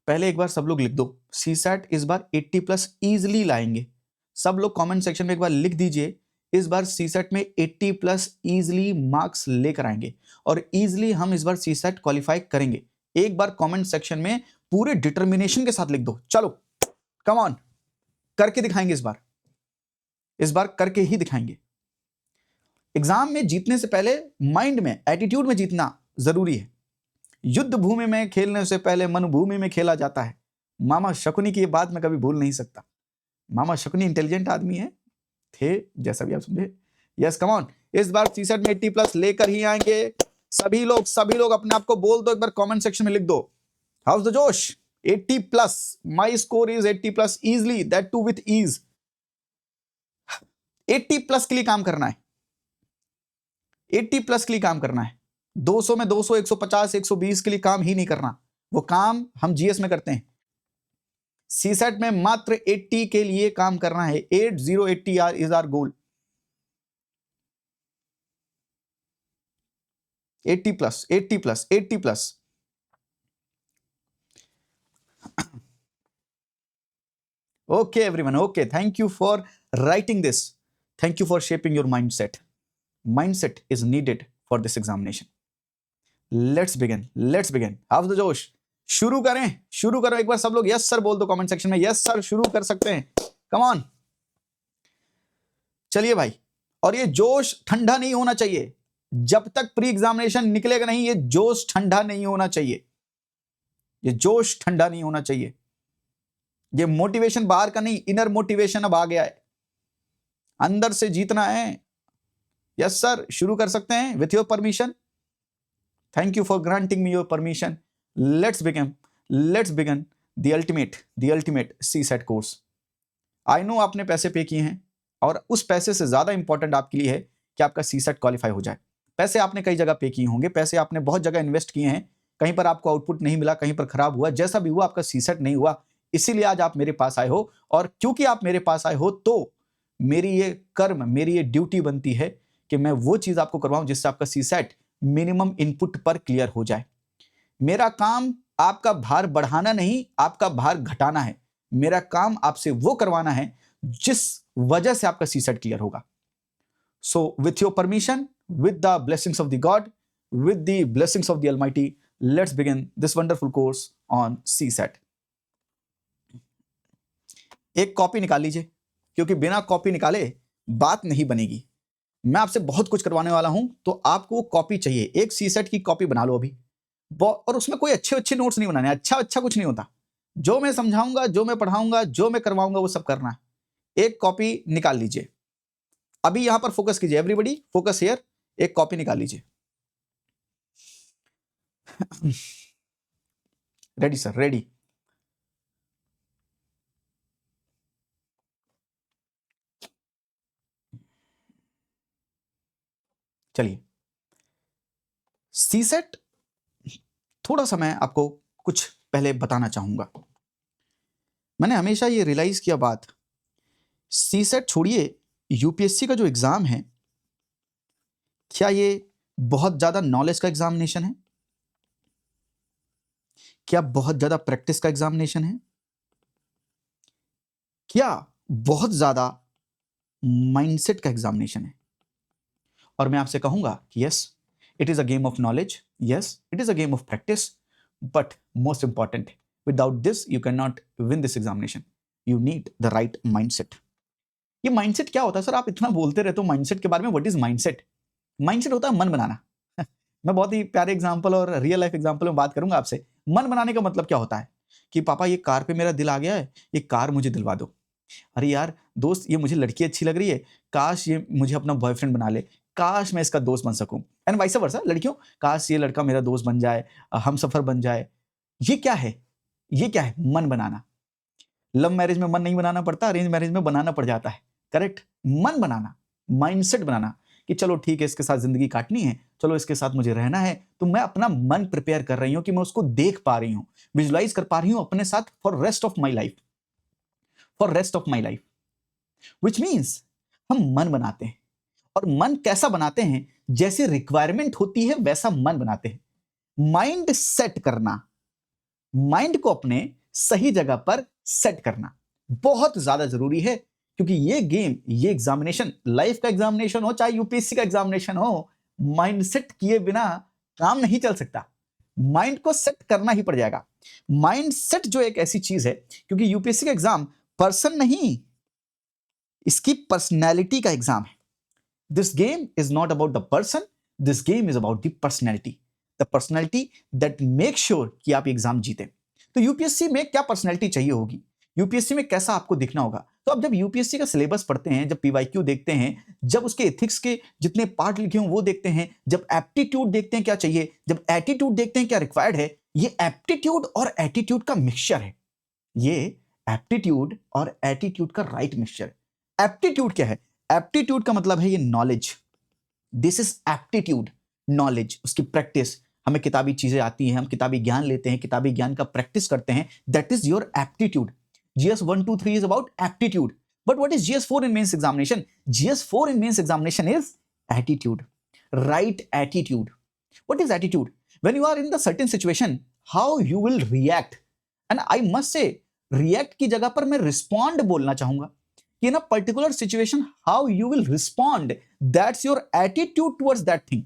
पहले एक बार सब लोग लिख दो, सीसैट इस बार 80 प्लस इजिली लाएंगे। सब लोग कमेंट सेक्शन में एक बार लिख दीजिए, इस बार सीसैट में 80 प्लस इजिली मार्क्स लेकर आएंगे और इजिली हम इस बार सीसैट क्वालिफाई करेंगे। एक बार कमेंट सेक्शन में पूरे डिटर्मिनेशन के साथ लिख दो। चलो कम ऑन, करके दिखाएंगे इस बार करके ही दिखाएंगे। एग्जाम में जीतने से पहले माइंड में, एटीट्यूड में जीतना जरूरी है। युद्ध भूमि में खेलने से पहले मन भूमि में खेला जाता है। मामा शकुनी की ये बात मैं कभी भूल नहीं सकता। मामा शकुनी इंटेलिजेंट आदमी है, थे, जैसा भी आप समझे। यस कम ऑन, इस बार सीसैट में 80 प्लस लेकर ही आएंगे। सभी लोग अपने आप को बोल दो, एक बार कमेंट सेक्शन में लिख दो, house the josh. 80 plus, my score is 80 plus easily, that too with ease. 80 plus के लिए काम करना है, 80 प्लस के लिए काम करना है। 200 में 200, 150, 120 के लिए काम ही नहीं करना। वो काम हम जीएस में करते हैं। सीसैट में मात्र 80 के लिए काम करना है। 80 is our goal. 80 plus, 80 plus, 80 plus. Okay, everyone. Okay, thank you for writing this. Thank you for shaping your mindset. Mindset is needed for this examination. Let's begin. Let's begin. How's the जोश? शुरू करो एक बार सब लोग yes sir बोल दो comment section में। Yes sir, शुरू कर सकते हैं। कम ऑन, चलिए भाई। और ये जोश ठंडा नहीं होना चाहिए जब तक प्री एग्जामिनेशन निकलेगा नहीं। ये जोश ठंडा नहीं होना चाहिए, ये जोश ठंडा नहीं होना चाहिए। ये मोटिवेशन बाहर का नहीं, इनर मोटिवेशन अब आ गया है, अंदर से जीतना है। यस सर, शुरू कर सकते हैं with your permission. Thank you for granting me your permission. Let's begin the ultimate CSAT course. I know आपने पैसे पे किए हैं और उस पैसे से ज्यादा इंपॉर्टेंट आपके लिए है कि आपका सीसैट क्वालिफाई हो जाए। पैसे आपने कई जगह पे किए होंगे, पैसे आपने बहुत जगह इन्वेस्ट किए हैं, कहीं पर आपको आउटपुट नहीं मिला, कहीं पर खराब हुआ, जैसा भी हुआ आपका सीसैट नहीं हुआ। इसीलिए आज आप मेरे पास आए हो, और क्योंकि आप मेरे पास आए हो तो मेरी ये कर्म, मेरी ये ड्यूटी बनती है कि मैं वो चीज आपको करवाऊं जिससे आपका सीसैट मिनिमम इनपुट पर क्लियर हो जाए। मेरा काम आपका भार बढ़ाना नहीं, आपका भार घटाना है। मेरा काम आपसे वो करवाना है जिस वजह से आपका सीसैट क्लियर होगा। So with your permission, with the blessings of the God, with the blessings of the Almighty, let's begin this wonderful course on CSAT. एक कॉपी निकाल लीजिए, क्योंकि बिना कॉपी निकाले बात नहीं बनेगी। मैं आपसे बहुत कुछ करवाने वाला हूं, तो आपको कॉपी चाहिए। एक सीसैट की कॉपी बना लो अभी, और उसमें कोई अच्छे नोट्स नहीं बनाने। अच्छा कुछ नहीं होता। जो मैं समझाऊंगा, जो मैं पढ़ाऊंगा, जो मैं करवाऊंगा, वो सब करना है। एक कॉपी निकाल लीजिए अभी, यहां पर फोकस कीजिए। Everybody focus here. एक कॉपी निकाल लीजिए। Ready sir, ready. चलिए, सीसैट, थोड़ा सा मैं आपको कुछ पहले बताना चाहूंगा। मैंने हमेशा ये रियलाइज किया बात, सीसैट छोड़िए, यूपीएससी का जो एग्जाम है, क्या ये बहुत ज्यादा नॉलेज का एग्जामिनेशन है? क्या बहुत ज्यादा प्रैक्टिस का एग्जामिनेशन है? क्या बहुत ज्यादा माइंडसेट का एग्जामिनेशन है? और मैं आपसे कहूंगा कि yes, it is a game of knowledge, yes it is a game of practice, but most important, without this you can not win this examination. You need the right mindset. ये mindset क्या होता है sir? आप इतना बोलते रहते हो mindset के बारे में। What is mindset? माइंडसेट होता है मन बनाना। मैं बहुत ही प्यारे एग्जांपल और रियल लाइफ एग्जांपल में बात करूंगा आपसे। मन बनाने का मतलब क्या होता है कि पापा ये कार पे मेरा दिल आ गया है, ये कार मुझे दिलवा दो। अरे यार दोस्त, ये मुझे लड़की अच्छी लग रही है, काश ये मुझे अपना बॉयफ्रेंड बना ले, काश मैं इसका दोस्त बन सकूं। एंड वाइस वर्सा, लड़कियों, काश ये लड़का मेरा दोस्त बन जाए, हम सफर बन जाए। ये क्या है? ये क्या है? मन बनाना। लव मैरिज में मन नहीं बनाना पड़ता, अरेंज मैरिज में बनाना पड़ जाता है। करेक्ट? मन बनाना, माइंडसेट बनाना कि चलो ठीक है, इसके साथ जिंदगी काटनी है, चलो इसके साथ मुझे रहना है, तो मैं अपना मन प्रिपेयर कर रही हूं कि मैं उसको देख पा रही हूं, विजुलाइज कर पा रही हूं अपने साथ for rest of my life, for rest of my life. Which means हम मन बनाते हैं, और मन कैसा बनाते हैं? जैसे रिक्वायरमेंट होती है वैसा मन बनाते हैं। माइंड सेट करना, माइंड को अपने सही जगह पर सेट करना बहुत ज्यादा जरूरी है, क्योंकि ये गेम, ये एग्जामिनेशन, लाइफ का एग्जामिनेशन हो चाहे यूपीएससी का एग्जामिनेशन हो, माइंडसेट किए बिना काम नहीं चल सकता। माइंड को सेट करना ही पड़ जाएगा। माइंडसेट जो एक ऐसी चीज है, क्योंकि यूपीएससी का एग्जाम पर्सन नहीं, इसकी पर्सनैलिटी का एग्जाम है। This game is not about the person, this game is about the personality, the personality that make sure कि आप एग्जाम जीते। तो यूपीएससी में क्या पर्सनैलिटी चाहिए होगी, यूपीएससी में कैसा आपको दिखना होगा। तो अब जब यूपीएससी का सिलेबस पढ़ते हैं, जब पीवाईक्यू देखते हैं, जब उसके एथिक्स के जितने पार्ट लिखे हों वो देखते हैं, जब एप्टीट्यूड देखते हैं क्या चाहिए, जब एटीट्यूड देखते हैं क्या रिक्वायर्ड है, ये एप्टीट्यूड और एटीट्यूड का मिक्सचर है। ये एप्टीट्यूड और एटीट्यूड का राइट मिक्सचर है। एप्टीट्यूड क्या है? एप्टीट्यूड का मतलब है ये knowledge. This is aptitude, knowledge, उसकी प्रैक्टिस। हमें किताबी चीजें आती हैं, हम किताबी ज्ञान लेते हैं, किताबी ज्ञान का प्रैक्टिस करते हैं, that is your aptitude. GS 1, 2, 3 is about aptitude. But what is GS 4 in mains examination? GS 4 in mains examination is attitude. Right attitude. What is attitude? When you are in the certain situation, how you will react. And I must say, react की जगह पर मैं respond बोलना चाहूंगा। In a particular situation, how you will respond. That's your attitude towards that thing.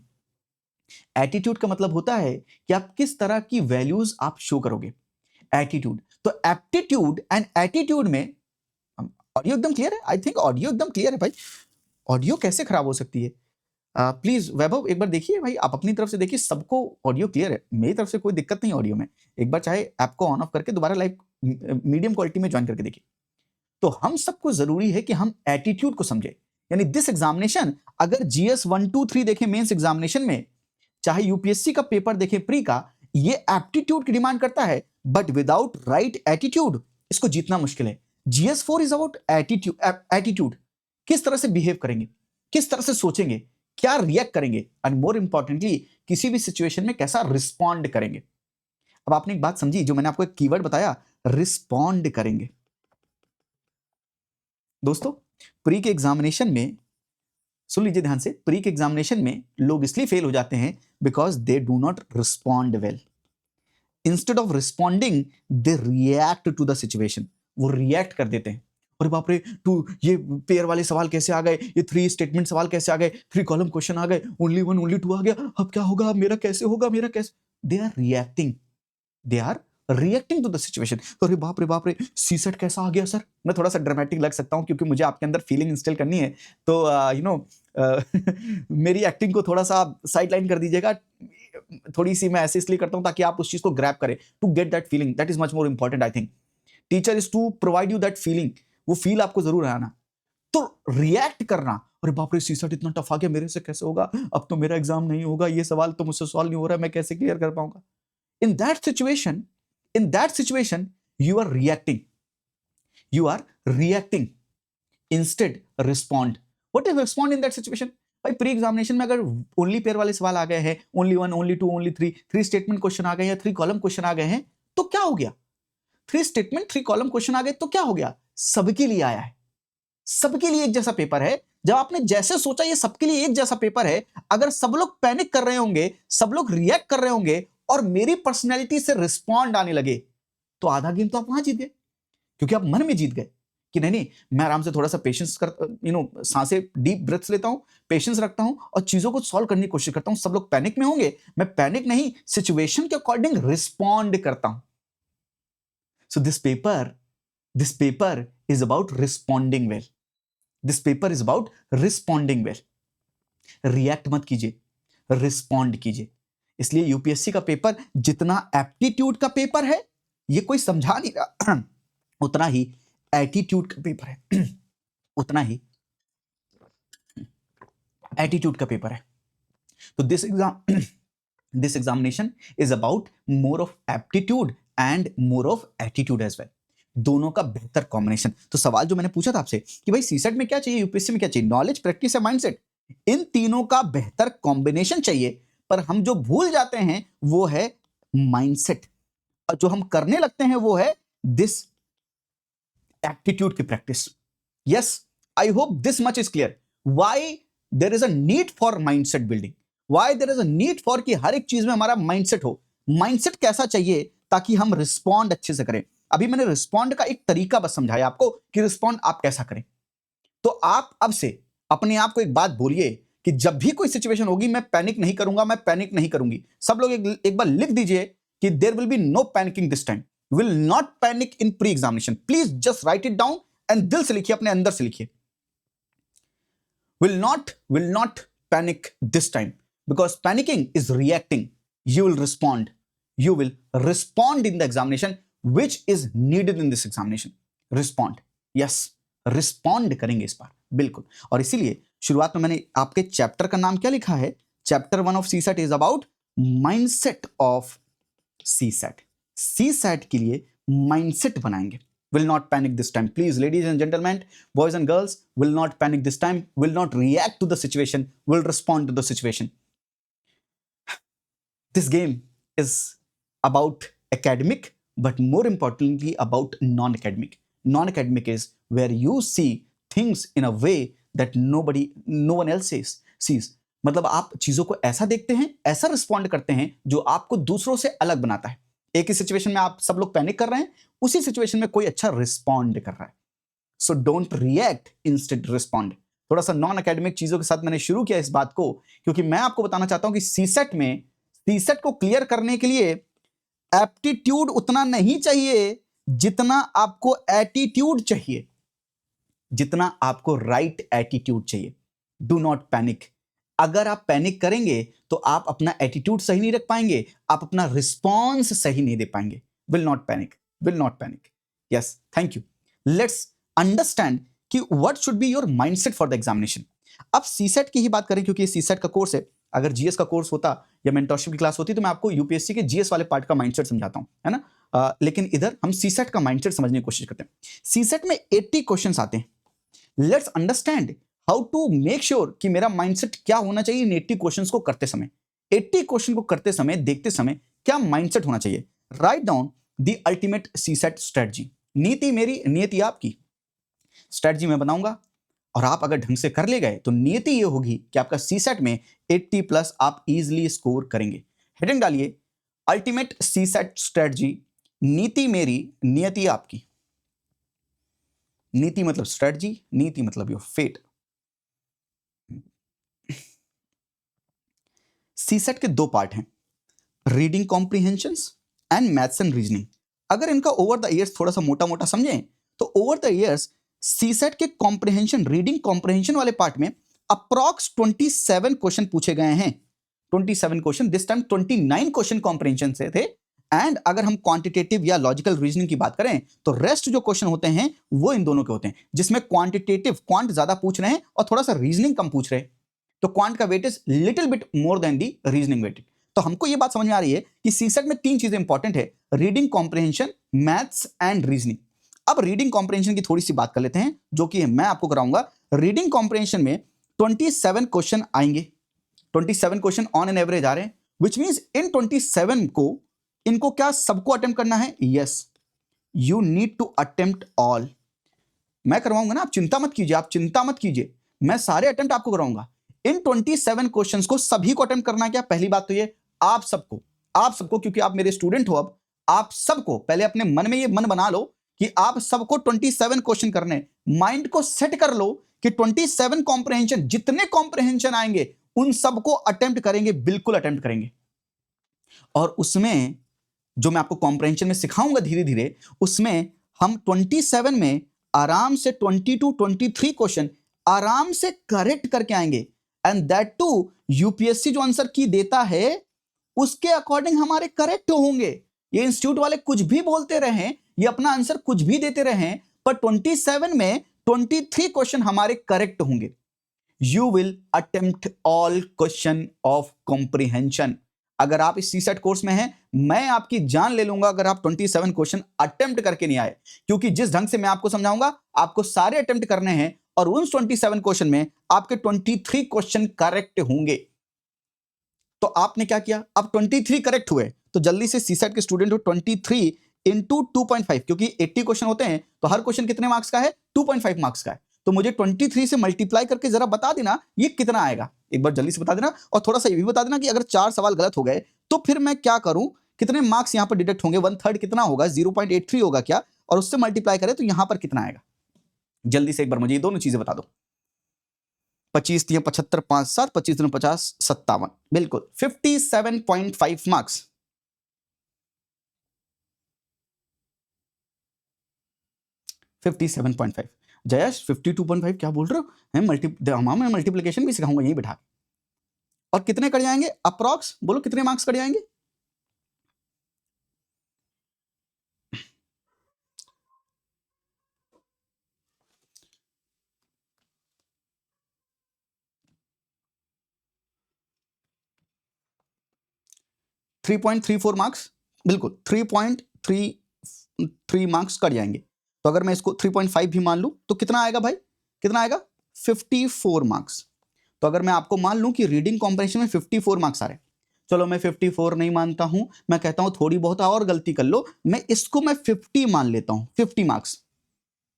Attitude का मतलब होता है कि आप किस तरह की values आप show करोगे। एटीट्यूड। तो एप्टीट्यूड एंड एटीट्यूड में ऑडियो एकदम क्लियर है? आई थिंक ऑडियो एकदम क्लियर है भाई। ऑडियो कैसे खराब हो सकती है? प्लीज वैभव एक बार देखिए भाई, आप अपनी तरफ से देखिए, सबको ऑडियो क्लियर है, मेरी तरफ से कोई दिक्कत नहीं ऑडियो में। एक बार चाहे ऐप को ऑन ऑफ करके दोबारा लाइव मीडियम क्वालिटी में ज्वाइन करके देखिए। तो हम सबको जरूरी है कि हम एटीट्यूड को समझे। यानी दिस एग्जामिनेशन, अगर GS 1, 2, 3 देखें मेंस एग्जामिनेशन में, चाहे यूपीएससी का पेपर देखें प्री का, ये एप्टीट्यूड की डिमांड करता है, बट विदाउट राइट एटीट्यूड इसको जीतना मुश्किल है। GS 4 इज अबाउट एटीट्यूड, किस तरह से बिहेव करेंगे, किस तरह से सोचेंगे, क्या रिएक्ट करेंगे, एंड मोर इंपॉर्टेंटली किसी भी सिचुएशन में कैसा रिस्पॉन्ड करेंगे। अब आपने एक बात समझी, जो मैंने आपको एक कीवर्ड बताया, रिस्पॉन्ड करेंगे। दोस्तों प्री के एग्जामिनेशन में, सुन लीजिए ध्यान से, प्री के एग्जामिनेशन में लोग इसलिए फेल हो जाते हैं because they do not respond well. Instead of responding they react to the situation. वो रिएक्ट कर देते हैं, अरे बाप रे, टू ये पेयर वाले सवाल कैसे आ गए, ये 3 स्टेटमेंट सवाल कैसे आ गए, 3 कॉलम क्वेश्चन आ गए, ओनली 1 ओनली 2 आ गया, अब क्या होगा, अब मेरा कैसे होगा, मेरा कैसे। They are reacting to the situation. अरे बाप रे, सीसेट कैसा आ गया सर। मैं थोड़ा सा ड्रामेटिक लग सकता हूं क्योंकि मुझे आपके अंदर फीलिंग इंस्टॉल करनी है, तो मेरी एक्टिंग को थोड़ा सा साइड लाइन कर दीजिएगा। थोड़ी सी मैं ऐसे इसलिए करता हूं ताकि आप उस चीज को ग्रैब करें, to get that feeling, that is much more important. I think teacher is to provide you that feeling, वो फील आपको जरूर आना। तो रिएक्ट करना, अरे बाप रे सीसेट इतना टफ आ गया, मेरे से कैसे होगा, अब तो मेरा एग्जाम नहीं होगा, ये सवाल तो मुझसे सॉल्व नहीं हो रहा, मैं कैसे क्लियर कर पाऊंगा। In that situation you are reacting instead respond. What is respond in that situation? भाई प्री एग्जामिनेशन में अगर ओनली पेयर वाले सवाल आ गए हैं, only 1 only 2 only 3 statement question आ गए हैं, 3 कॉलम क्वेश्चन आ गए हैं, तो क्या हो गया? 3 स्टेटमेंट 3 कॉलम क्वेश्चन आ गए तो क्या हो गया? सबके लिए आया है, सबके लिए एक जैसा पेपर है। जब आपने जैसे सोचा ये सबके लिए एक जैसा पेपर है, अगर सब लोग पैनिक कर रहे होंगे, सब लोग रिएक्ट कर रहे होंगे और मेरी पर्सनैलिटी से रिस्पॉन्ड आने लगे, तो आधा गेम तो आप वहां जीत गए, क्योंकि आप मन में जीत गए कि नहीं मैं आराम से थोड़ा सा पेशेंस कर, सांसें डीप ब्रेथ्स लेता हूं, पेशेंस रखता हूं और चीजों को सॉल्व करने की कोशिश करता हूं। सब लोग पैनिक में होंगे, मैं पैनिक नहीं, सिचुएशन के अकॉर्डिंग रिस्पॉन्ड करता हूं। So this paper is about responding well. This paper is about responding well. React मत कीजिए, रिस्पॉन्ड कीजिए। इसलिए यूपीएससी का पेपर जितना एप्टीट्यूड का पेपर है, ये कोई समझा नहीं रहा, उतना ही एटीट्यूड का पेपर है, उतना ही एटीट्यूड का पेपर है। तो this examination is about more of aptitude and more of attitude as well, दोनों का बेहतर कॉम्बिनेशन। तो सवाल जो मैंने पूछा था आपसे कि भाई सीसेट में क्या चाहिए, यूपीएससी में क्या चाहिए, नॉलेज, प्रैक्टिस या माइंडसेट, इन तीनों का बेहतर कॉम्बिनेशन चाहिए। पर हम जो भूल जाते हैं वो है माइंडसेट, और जो हम करने लगते हैं वो है दिस एप्टीट्यूड की practice. Yes, I hope this much is clear why there is a need for mindset building, why there is a need for कि हर एक चीज में हमारा माइंडसेट हो। माइंडसेट कैसा चाहिए ताकि हम रिस्पॉन्ड अच्छे से करें। अभी मैंने रिस्पॉन्ड का एक तरीका बस समझाया आपको कि रिस्पॉन्ड आप कैसा करें। तो आप अब से अपने आप को एक बात बोलिए कि जब भी कोई सिचुएशन होगी मैं पैनिक नहीं करूंगा, मैं पैनिक नहीं करूंगी। सब लोग एक बार लिख दीजिए कि there will be no panicking this time, will not panic in pre examination. Please just write it down and दिल से लिखिए, अपने अंदर से लिखिए, will not panic this time, because panicking is reacting. You will respond in the examination which is needed in this examination. Respond, yes, respond करेंगे इस बार, बिल्कुल। और इसीलिए शुरुआत में मैंने आपके चैप्टर का नाम क्या लिखा है, chapter 1 of CSAT is about mindset of CSAT. CSAT के लिए माइंडसेट बनाएंगे। Will not panic this time. Please, ladies and gentlemen, boys and girls, will not panic this time, will not react to the situation, will respond to the situation. This game is about academic, but more importantly about non-academic. Non-academic is where you see things in a way that no one else sees. मतलब आप चीजों को ऐसा देखते हैं, ऐसा respond करते हैं जो आपको दूसरों से अलग बनाता है। एक ही सिचुएशन में आप सब लोग पैनिक कर रहे हैं, उसी सिचुएशन में कोई अच्छा रिस्पॉन्ड कर रहा है। So don't react, instead respond. थोड़ा सा नॉन एकेडमिक चीजों के साथ मैंने शुरू किया इस बात को, क्योंकि मैं आपको बताना चाहता हूं कि सीसेट को क्लियर करने के लिए एप्टीट्यूड उतना नहीं चाहिए जितना आपको एटीट्यूड चाहिए, जितना आपको राइट एटीट्यूड चाहिए। Do not panic. अगर आप पैनिक करेंगे तो आप अपना एटीट्यूड सही नहीं रख पाएंगे, आप अपना रिस्पॉन्स सही नहीं दे पाएंगे। Will not panic. Yes, thank you. Let's understand कि what should be your mindset for the examination. अब सीसेट की ही बात करें, क्योंकि ये सीसेट का कोर्स है। अगर जीएस का कोर्स होता या मेंटरशिप की क्लास होती तो मैं आपको यूपीएससी के जीएस वाले पार्ट का माइंडसेट समझाता हूं, है ना। लेकिन इधर हम सीसेट का माइंडसेट समझने की कोशिश करते हैं। सीसेट में 80 क्वेश्चंस आते हैं। Let's understand how to make sure कि मेरा माइंडसेट क्या होना चाहिए इन 80 क्वेश्चंस को करते समय। 80 क्वेश्चन को करते समय, देखते समय क्या माइंडसेट होना चाहिए। Write down the ultimate CSAT strategy. नीति मेरी, नियति आपकी। स्ट्रेटजी मैं बनाऊंगा और आप अगर ढंग से कर ले गए तो नियति ये होगी कि आपका सीसेट में 80+ आप इजीली स्कोर करेंगे। हेडिंग डालिए, अल्टीमेट सीसेट स्ट्रेटजी, नीति मेरी, नियति आपकी। नीति मतलब स्ट्रेटजी, नीति मतलब योर फेट। सीसेट के 2 पार्ट हैं, reading comprehensions and maths and reasoning. अगर इनका ओवर द इयर्स थोड़ा सा मोटा मोटा समझें तो ओवर द इयर्स सीसेट के कॉम्प्रिहेंशन, रीडिंग कॉम्प्रिहेंशन वाले पार्ट में अप्रॉक्स 27 क्वेश्चन पूछे गए हैं। 27 question, this time 29 question comprehension से थे। एंड अगर हम क्वांटिटेटिव या लॉजिकल रीजनिंग की बात करें तो रेस्ट जो क्वेश्चन होते हैं वो इन दोनों के होते हैं, जिसमें क्वांटिटेटिव, क्वांट ज्यादा पूछ रहे हैं और थोड़ा सा रीजनिंग कम पूछ रहे हैं। तो क्वांट का weightage little bit more than the reasoning weightage. तो हमको ये बात समझ में आ रही है कि सीसेट में 3 चीजें इंपॉर्टेंट है, reading comprehension, maths and reasoning. अब रीडिंग कॉम्प्रिहेंशन की थोड़ी सी बात कर लेते हैं, जो कि मैं आपको कराऊंगा। रीडिंग कॉम्प्रिहेंशन में 27 क्वेश्चन आएंगे। 27 क्वेश्चन ऑन एन एवरेज आ रहे हैं, विच मींस इन 27 को इनको क्या सबको अटेम्प्ट करना है? Yes, you need to attempt all. मैं करवाऊंगा ना, आप चिंता मत कीजिए, आप चिंता मत कीजिए, मैं सारे अटेम्प्ट आपको कराऊंगा। इन 27 क्वेश्चंस को सभी को अटेम्प्ट करना है क्या? पहली बात तो ये, आप सबको, क्योंकि आप मेरे स्टूडेंट हो। अब आप सबको पहले अपने मन में ये मन बना लो कि आप सबको 27 क्वेश्चन करने। माइंड को सेट कर लो कि 27 कॉम्प्रिहेंशन, जितने कॉम्प्रिहेंशन आएंगे उन सबको अटेम्प्ट करेंगे, बिल्कुल अटेम्प्ट करेंगे। और उसमें जो मैं आपको कॉम्प्रिहेंशन में सिखाऊंगा धीरे धीरे, उसमें हम 27 में आराम से 22-23 क्वेश्चन आराम से करेक्ट करके आएंगे। एंड दैट टू यूपीएससी जो आंसर की देता है उसके अकॉर्डिंग हमारे करेक्ट होंगे। ये इंस्टीट्यूट वाले कुछ भी बोलते रहे, ये अपना आंसर कुछ भी देते रहे, पर 27 में 23 क्वेश्चन हमारे करेक्ट होंगे। You will attempt all question of comprehension. अगर आप इस सीसेट कोर्स में हैं, मैं आपकी जान ले लूंगा अगर आप 27 क्वेश्चन अटेम्प्ट करके नहीं आए, क्योंकि जिस ढंग से मैं आपको समझाऊंगा आपको सारे अटेम्प्ट करने हैं और उन 27 क्वेश्चन में आपके 23 क्वेश्चन करेक्ट होंगे। तो आपने क्या किया? अब 23 करेक्ट हुए तो जल्दी से सीसेट के स्टूडेंट हो 23 इंटू 2.5, क्योंकि 80 क्वेश्चन होते हैं तो हर क्वेश्चन कितने मार्क्स का है? 2.5 मार्क्स का है। तो मुझे 23 से मल्टीप्लाई करके जरा बता देना ये कितना आएगा, एक बार जल्दी से बता देना। और थोड़ा सा ये भी बता देना कि अगर 4 सवाल गलत हो गए तो फिर मैं क्या करूं कितने मार्क्स यहां पर डिडक्ट होंगे, 1/3 कितना होगा, 0.83 होगा क्या, और उससे मल्टीप्लाई करें तो यहां पर कितना आएगा, जल्दी से एक बार मुझे ये दोनों चीजें बता दो। 25 3 75 5 7 25 3 50 57, बिल्कुल 57.5 मार्क्स। जयेश 52.5 क्या बोल रहे हो, मैं मल्टीप्लिकेशन भी सिखाऊंगा यही बैठा। और कितने कट जाएंगे अप्रॉक्स, बोलो कितने मार्क्स कट जाएंगे, $3.34 मार्क्स, बिल्कुल 3.33 मार्क्स कट जाएंगे। तो अगर मैं इसको 3.5 भी मान लूं तो कितना आएगा भाई, कितना आएगा 54 मार्क्स। तो अगर मैं आपको मान लूं कि रीडिंग कॉम्प्रिहेंशन में 54 मार्क्स आ रहे हैं, चलो मैं 54 नहीं मानता हूं, मैं कहता हूं थोड़ी बहुत और गलती कर लो, मैं इसको मैं 50 मान लेता हूं, 50 मार्क्स।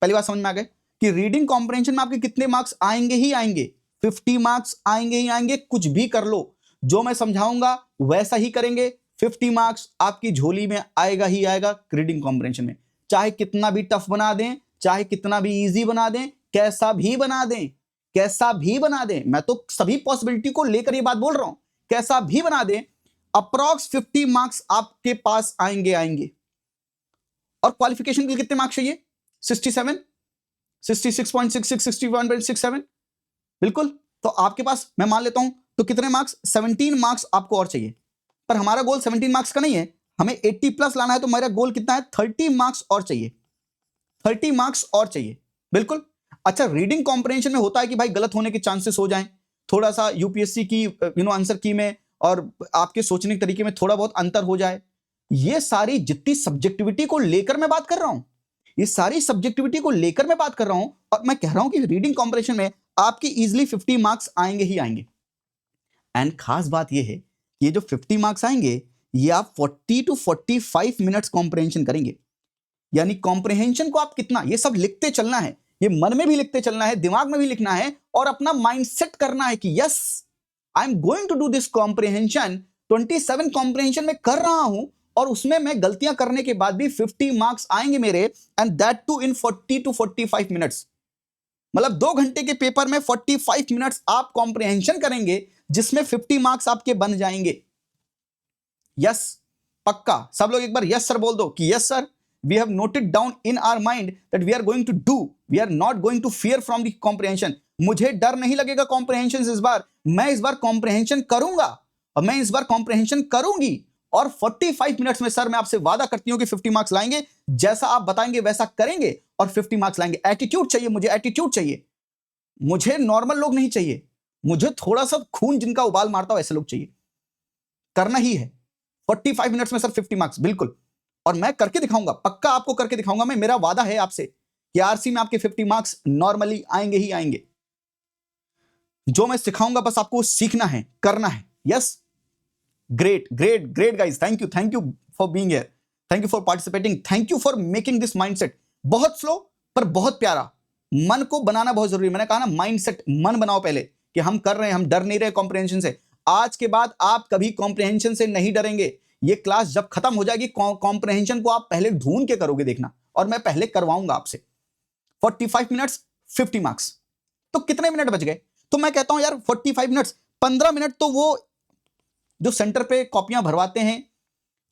पहली बात समझ में आ गए कि रीडिंग कॉम्प्रिहेंशन में आपके कितने मार्क्स आएंगे ही आएंगे, 50 मार्क्स आएंगे ही आएंगे, कुछ भी कर लो, जो मैं समझाऊंगा वैसा ही करेंगे, 50 मार्क्स आपकी झोली में आएगा ही आएगा रीडिंग कॉम्प्रिहेंशन में। चाहे कितना भी टफ बना दें, चाहे कितना भी इजी बना दें, कैसा भी बना दें, कैसा भी बना दें, मैं तो सभी पॉसिबिलिटी को लेकर ये बात बोल रहा हूं, कैसा भी बना दें, अप्रॉक्स 50 मार्क्स आपके पास आएंगे आएंगे। और क्वालिफिकेशन के लिए कितने मार्क्स चाहिए, 67, 66.66, 61.67, बिल्कुल। तो आपके पास मैं मान लेता हूं तो कितने मार्क्स, 17 मार्क्स आपको और चाहिए, पर हमारा गोल 17 मार्क्स का नहीं है, हमें 80 प्लस लाना है, तो मेरा गोल कितना है, 30 मार्क्स और चाहिए, 30 मार्क्स और चाहिए, बिल्कुल। अच्छा, रीडिंग कॉम्प्रिहेंशन में होता है कि भाई गलत होने के चांसेस हो जाएं, थोड़ा सा यूपीएससी की आंसर की में और आपके सोचने के तरीके में थोड़ा बहुत अंतर हो जाए, ये सारी जितनी सब्जेक्टिविटी को लेकर मैं बात कर रहा हूं, ये सारी सब्जेक्टिविटी को लेकर मैं बात कर रहा हूं, और मैं कह रहा हूं कि रीडिंग कॉम्प्रिहेंशन में आपकी इजीली 50 मार्क्स आएंगे ही आएंगे। एंड खास बात ये है, ये जो 50 मार्क्स आएंगे, ये आप 40 to 45 मिनट्स कॉम्प्रिहेंशन करेंगे, यानी कॉम्प्रिहेंशन को आप कितना, ये सब लिखते चलना है, ये मन में भी लिखते चलना है, दिमाग में भी लिखना है, और अपना माइंडसेट करना है कि yes I am going to do this comprehension, 27 comprehension में कर रहा हूं, और उसमें मैं गलतियां करने के बाद भी 50 मार्क्स आएंगे मेरे, and that too in 40 to 45 minutes. मतलब 2 घंटे के पेपर में 45 मिनट्स आप कॉम्प्रिहेंशन करेंगे, जिसमें 50 मार्क्स आपके बन जाएंगे। यस, पक्का सब लोग एक बार यस सर बोल दो कि yes sir, we have noted down in our mind that we are going to do, we are not going to fear from the comprehension। मुझे डर नहीं लगेगा कॉम्प्रिहेंशन इस बार, मैं इस बार कॉम्प्रिहेंशन करूंगा, और मैं इस बार कॉम्प्रिहेंशन करूंगी, और 45 मिनट्स में सर मैं आपसे वादा करती हूं कि 50 मार्क्स लाएंगे, जैसा आप बताएंगे वैसा करेंगे, और 50 मार्क्स लाएंगे। एटीट्यूड चाहिए मुझे, एटीट्यूड चाहिए मुझे, नॉर्मल लोग नहीं चाहिए मुझे, थोड़ा सा खून जिनका उबाल मारता हो ऐसे लोग चाहिए, करना ही है 45 मिनट्स में सर 50 मार्क्स, बिल्कुल। और मैं करके दिखाऊंगा, पक्का आपको करके दिखाऊंगा मैं, मेरा वादा है आपसे कि आरसी में आपके 50 मार्क्स नॉर्मली आएंगे ही आएंगे। जो मैं सिखाऊंगा बस आपको सीखना है, करना है। Yes, great great great guys, thank you for being here, thank you for participating, thank you for making this mindset. बहुत स्लो पर बहुत प्यारा, मन को बनाना बहुत जरूरी है। मैंने कहा ना, माइंडसेट, मन बनाओ पहले कि हम कर रहे हैं, हम डर नहीं रहे कॉम्प्रिहेंशन से। आज के बाद आप कभी कॉम्प्रिहेंशन से नहीं डरेंगे। ये क्लास जब खत्म हो जाएगी, कॉम्प्रिहेंशन को आप पहले ढूंढ के करोगे, देखना, और मैं पहले करवाऊंगा आपसे। 45 मिनट्स 50 मार्क्स, तो कितने मिनट बच गए? तो मैं कहता हूं यार 45 मिनट्स, 15 मिनट तो वो जो सेंटर पे कॉपियां भरवाते हैं,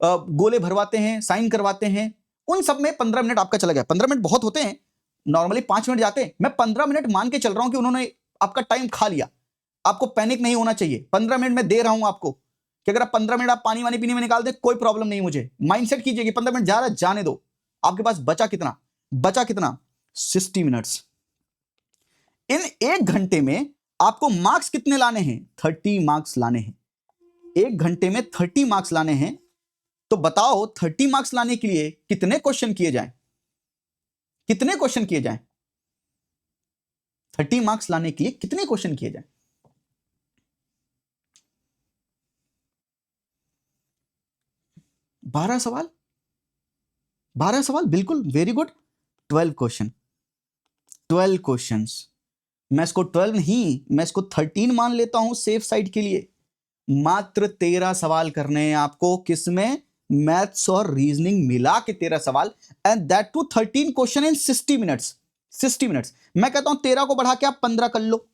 गोले भरवाते हैं, साइन करवाते हैं, उन सब में 15 मिनट आपका चला गया। 15 मिनट बहुत होते हैं, नॉर्मली 5 मिनट जाते हैं, मैं 15 मिनट मान के चल रहा हूं कि उन्होंने आपका टाइम खा लिया। आपको पैनिक नहीं होना चाहिए, 15 मिनट में दे रहा हूं आपको कि अगर आप 15 मिनट आप पानी वानी पीने में निकाल दे, कोई प्रॉब्लम नहीं मुझे। माइंडसेट कीजिए कि 15 मिनट जा रहा है, जाने दो। आपके पास बचा कितना? बचा कितना? 60 मिनट्स। इन 1 घंटे में आपको मार्क्स कितने लाने हैं? 30 मार्क्स लाने हैं। 1 घंटे में 30 मार्क्स लाने हैं। तो बताओ 30 मार्क्स लाने के लिए कितने क्वेश्चन किए जाएं? कितने क्वेश्चन किए जाएं? 30 मार्क्स लाने के लिए कितने क्वेश्चन किए जाएं? 12 सवाल। 12 सवाल, बिल्कुल, वेरी गुड। 12 question, 12 questions. मैं इसको 12 नहीं, मैं इसको 13 मान लेता हूं सेफ साइड के लिए। मात्र 13 सवाल करने हैं आपको। किसमें? मैथ्स और रीजनिंग मिला के 13 सवाल, and that too 13 question in 60 minutes. 60 minutes, मैं कहता हूं 13 को बढ़ा के आप 15 कर लो।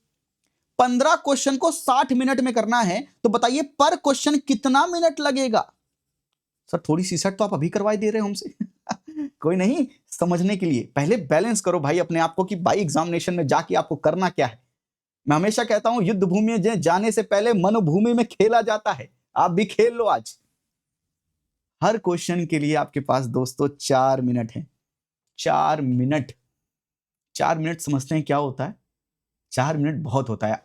15 क्वेश्चन को 60 मिनट में करना है, तो बताइए पर क्वेश्चन कितना मिनट लगेगा? सर थोड़ी सी सेट तो आप अभी करवाई दे रहे हो हमसे। कोई नहीं, समझने के लिए पहले बैलेंस करो भाई अपने आप को कि भाई एग्जामिनेशन में जाके आपको करना क्या है। मैं हमेशा कहता हूं युद्ध भूमि में जाने से पहले मनोभूमि में खेला जाता है। आप भी खेल लो आज। हर क्वेश्चन के लिए आपके पास दोस्तों 4 मिनट है। 4 मिनट, 4 मिनट समझते हैं क्या होता है? 4 मिनट बहुत होता है।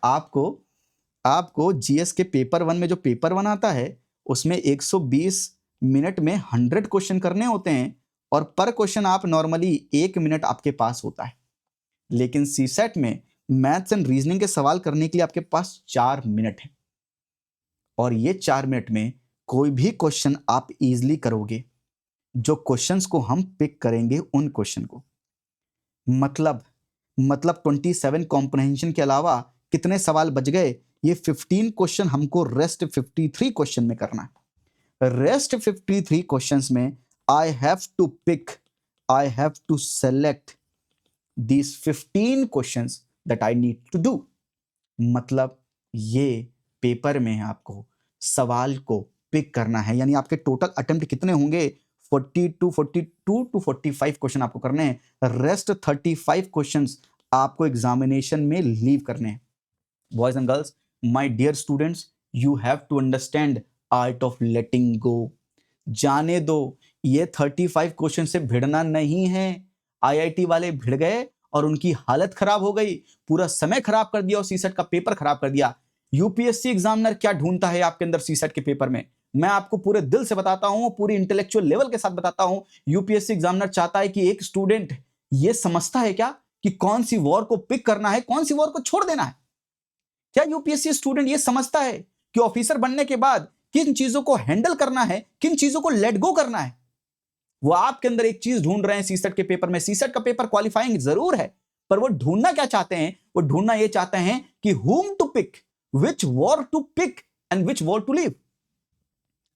आपको जीएस के पेपर 1 में जो पेपर 1 आता है उसमें 120 मिनट में 100 क्वेश्चन करने होते हैं, और पर क्वेश्चन आप नॉर्मली 1 मिनट आपके पास होता है। लेकिन सीसेट में मैथ्स एंड रीजनिंग के सवाल करने के लिए आपके पास 4 मिनट है, और ये 4 मिनट में कोई भी क्वेश्चन आप इजीली करोगे। जो क्वेश्चंस को हम पिक करेंगे उन क्वेश्चन को, मतलब 27 कॉम्प्रिहेंशन के अलावा कितने सवाल बच गए? ये 15 क्वेश्चन हमको रेस्ट 53 क्वेश्चन में करना है। रेस्ट 53 क्वेश्चंस में I have to select these 15 questions that I need to do। मतलब ये पेपर में आपको सवाल को पिक करना है, यानी आपके टोटल अटेम्प्ट कितने होंगे? 42 to 45 क्वेश्चन आपको करने हैं। रेस्ट 35 क्वेश्चंस आपको एग्जामिनेशन में लीव करने हैं। Boys and girls, my dear students, you have to understand art of letting go. जाने दो, ये 35 क्वेश्चन से भिड़ना नहीं है। आईआईटी वाले भिड़ गए और उनकी हालत खराब हो गई, पूरा समय खराब कर दिया और सीसेट का पेपर खराब कर दिया। यूपीएससी एग्जामिनर क्या ढूंढता है आपके अंदर सीसेट के पेपर में? मैं आपको पूरे दिल से बताता हूं, पूरी इंटेलेक्चुअल लेवल के साथ बताता हूं। यूपीएससी एग्जामिनर चाहता है कि एक स्टूडेंट ये समझता है क्या कि कौन सी वॉर को पिक करना है, कौन सी वॉर को छोड़ देना है। क्या यूपीएससी स्टूडेंट ये समझता है कि ऑफिसर बनने के बाद किन चीजों को हैंडल करना है, किन चीजों को लेट गो करना है? वो आपके अंदर एक चीज ढूंढ रहे हैं सीसेट के पेपर में। सीसेट का पेपर क्वालिफाइंग जरूर है, पर वो ढूंढना क्या चाहते हैं? वो ढूंढना ये चाहते हैं कि whom to pick, which war to pick and which war to leave।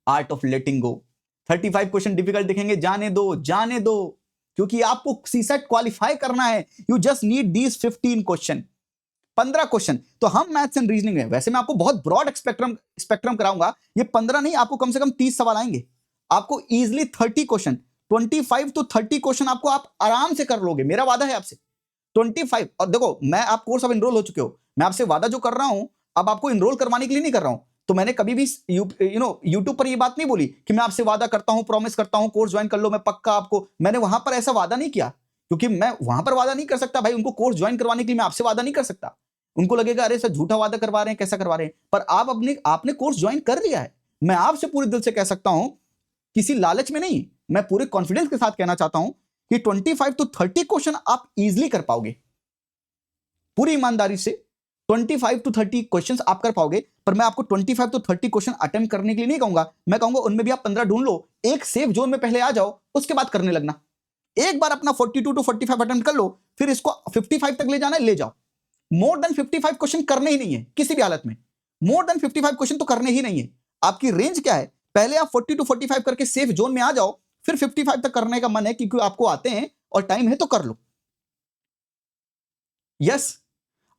Art of letting go. 35 question difficult दिखेंगे, जाने दो, क्योंकि आपको सीसेट क्वालिफाई करना है। You just need these 15 question, 15 question. तो हम मैथ्स एंड रीजनिंग में, वैसे मैं आपको बहुत ब्रॉड स्पेक्ट्रम कराऊंगा, ये 15 नहीं, आपको कम से कम 30 सवाल आएंगे। आपको इजिली 30 क्वेश्चन, 25 to 30 क्वेश्चन आपको आप आराम से कर लोगे, मेरा वादा है आपसे। 25, और देखो मैं आप कोर्स अब एनरोल हो चुके हो, मैं आपसे वादा जो कर रहा हूं अब आपको एनरोल करवाने के लिए नहीं कर रहा हूं। तो मैंने कभी भी यूट्यूब पर ये बात नहीं बोली कि मैं आपसे वादा करता हूं, प्रॉमिस करता हूं, कोर्स ज्वाइन कर लो, मैं पक्का आपको, मैंने वहां पर ऐसा वादा नहीं किया, क्योंकि मैं वहां पर वादा नहीं कर सकता भाई। उनको कोर्स ज्वाइन करवाने के लिए मैं आपसे वादा नहीं कर सकता। उनको लगेगा अरे सर झूठा वादा करवा रहे हैं, कैसा करवा रहे हैं। पर आपने कोर्स ज्वाइन कर लिया है। मैं आपसे पूरे दिल से कह सकता हूं, किसी लालच में नहीं, मैं पूरे कॉन्फिडेंस के साथ कहना चाहता हूं कि 25 to 30 क्वेश्चन आप इजीली कर पाओगे। पूरी ईमानदारी से 25 to 30 क्वेश्चंस आप कर पाओगे। पर मैं आपको 25 to 30 क्वेश्चन अटेम्प्ट करने के लिए नहीं कहूंगा, मैं कहूंगा उनमें भी आप 15 ढूंढ लो, एक सेफ जोन में पहले आ जाओ, उसके बाद करने लगना। एक बार अपना 42 to 45 अटेम्प्ट कर लो, फिर इसको 55 तक ले जाना है, ले जाओ। मोर देन 55 क्वेश्चन करने ही नहीं है किसी भी हालत में। मोर देन 55 क्वेश्चन तो करने ही नहीं है। आपकी रेंज क्या है? पहले आप 40 to 45 करके सेफ जोन में आ जाओ, फिर 55 तक करने का मन है क्योंकि आपको आते हैं और टाइम है तो कर लो। Yes,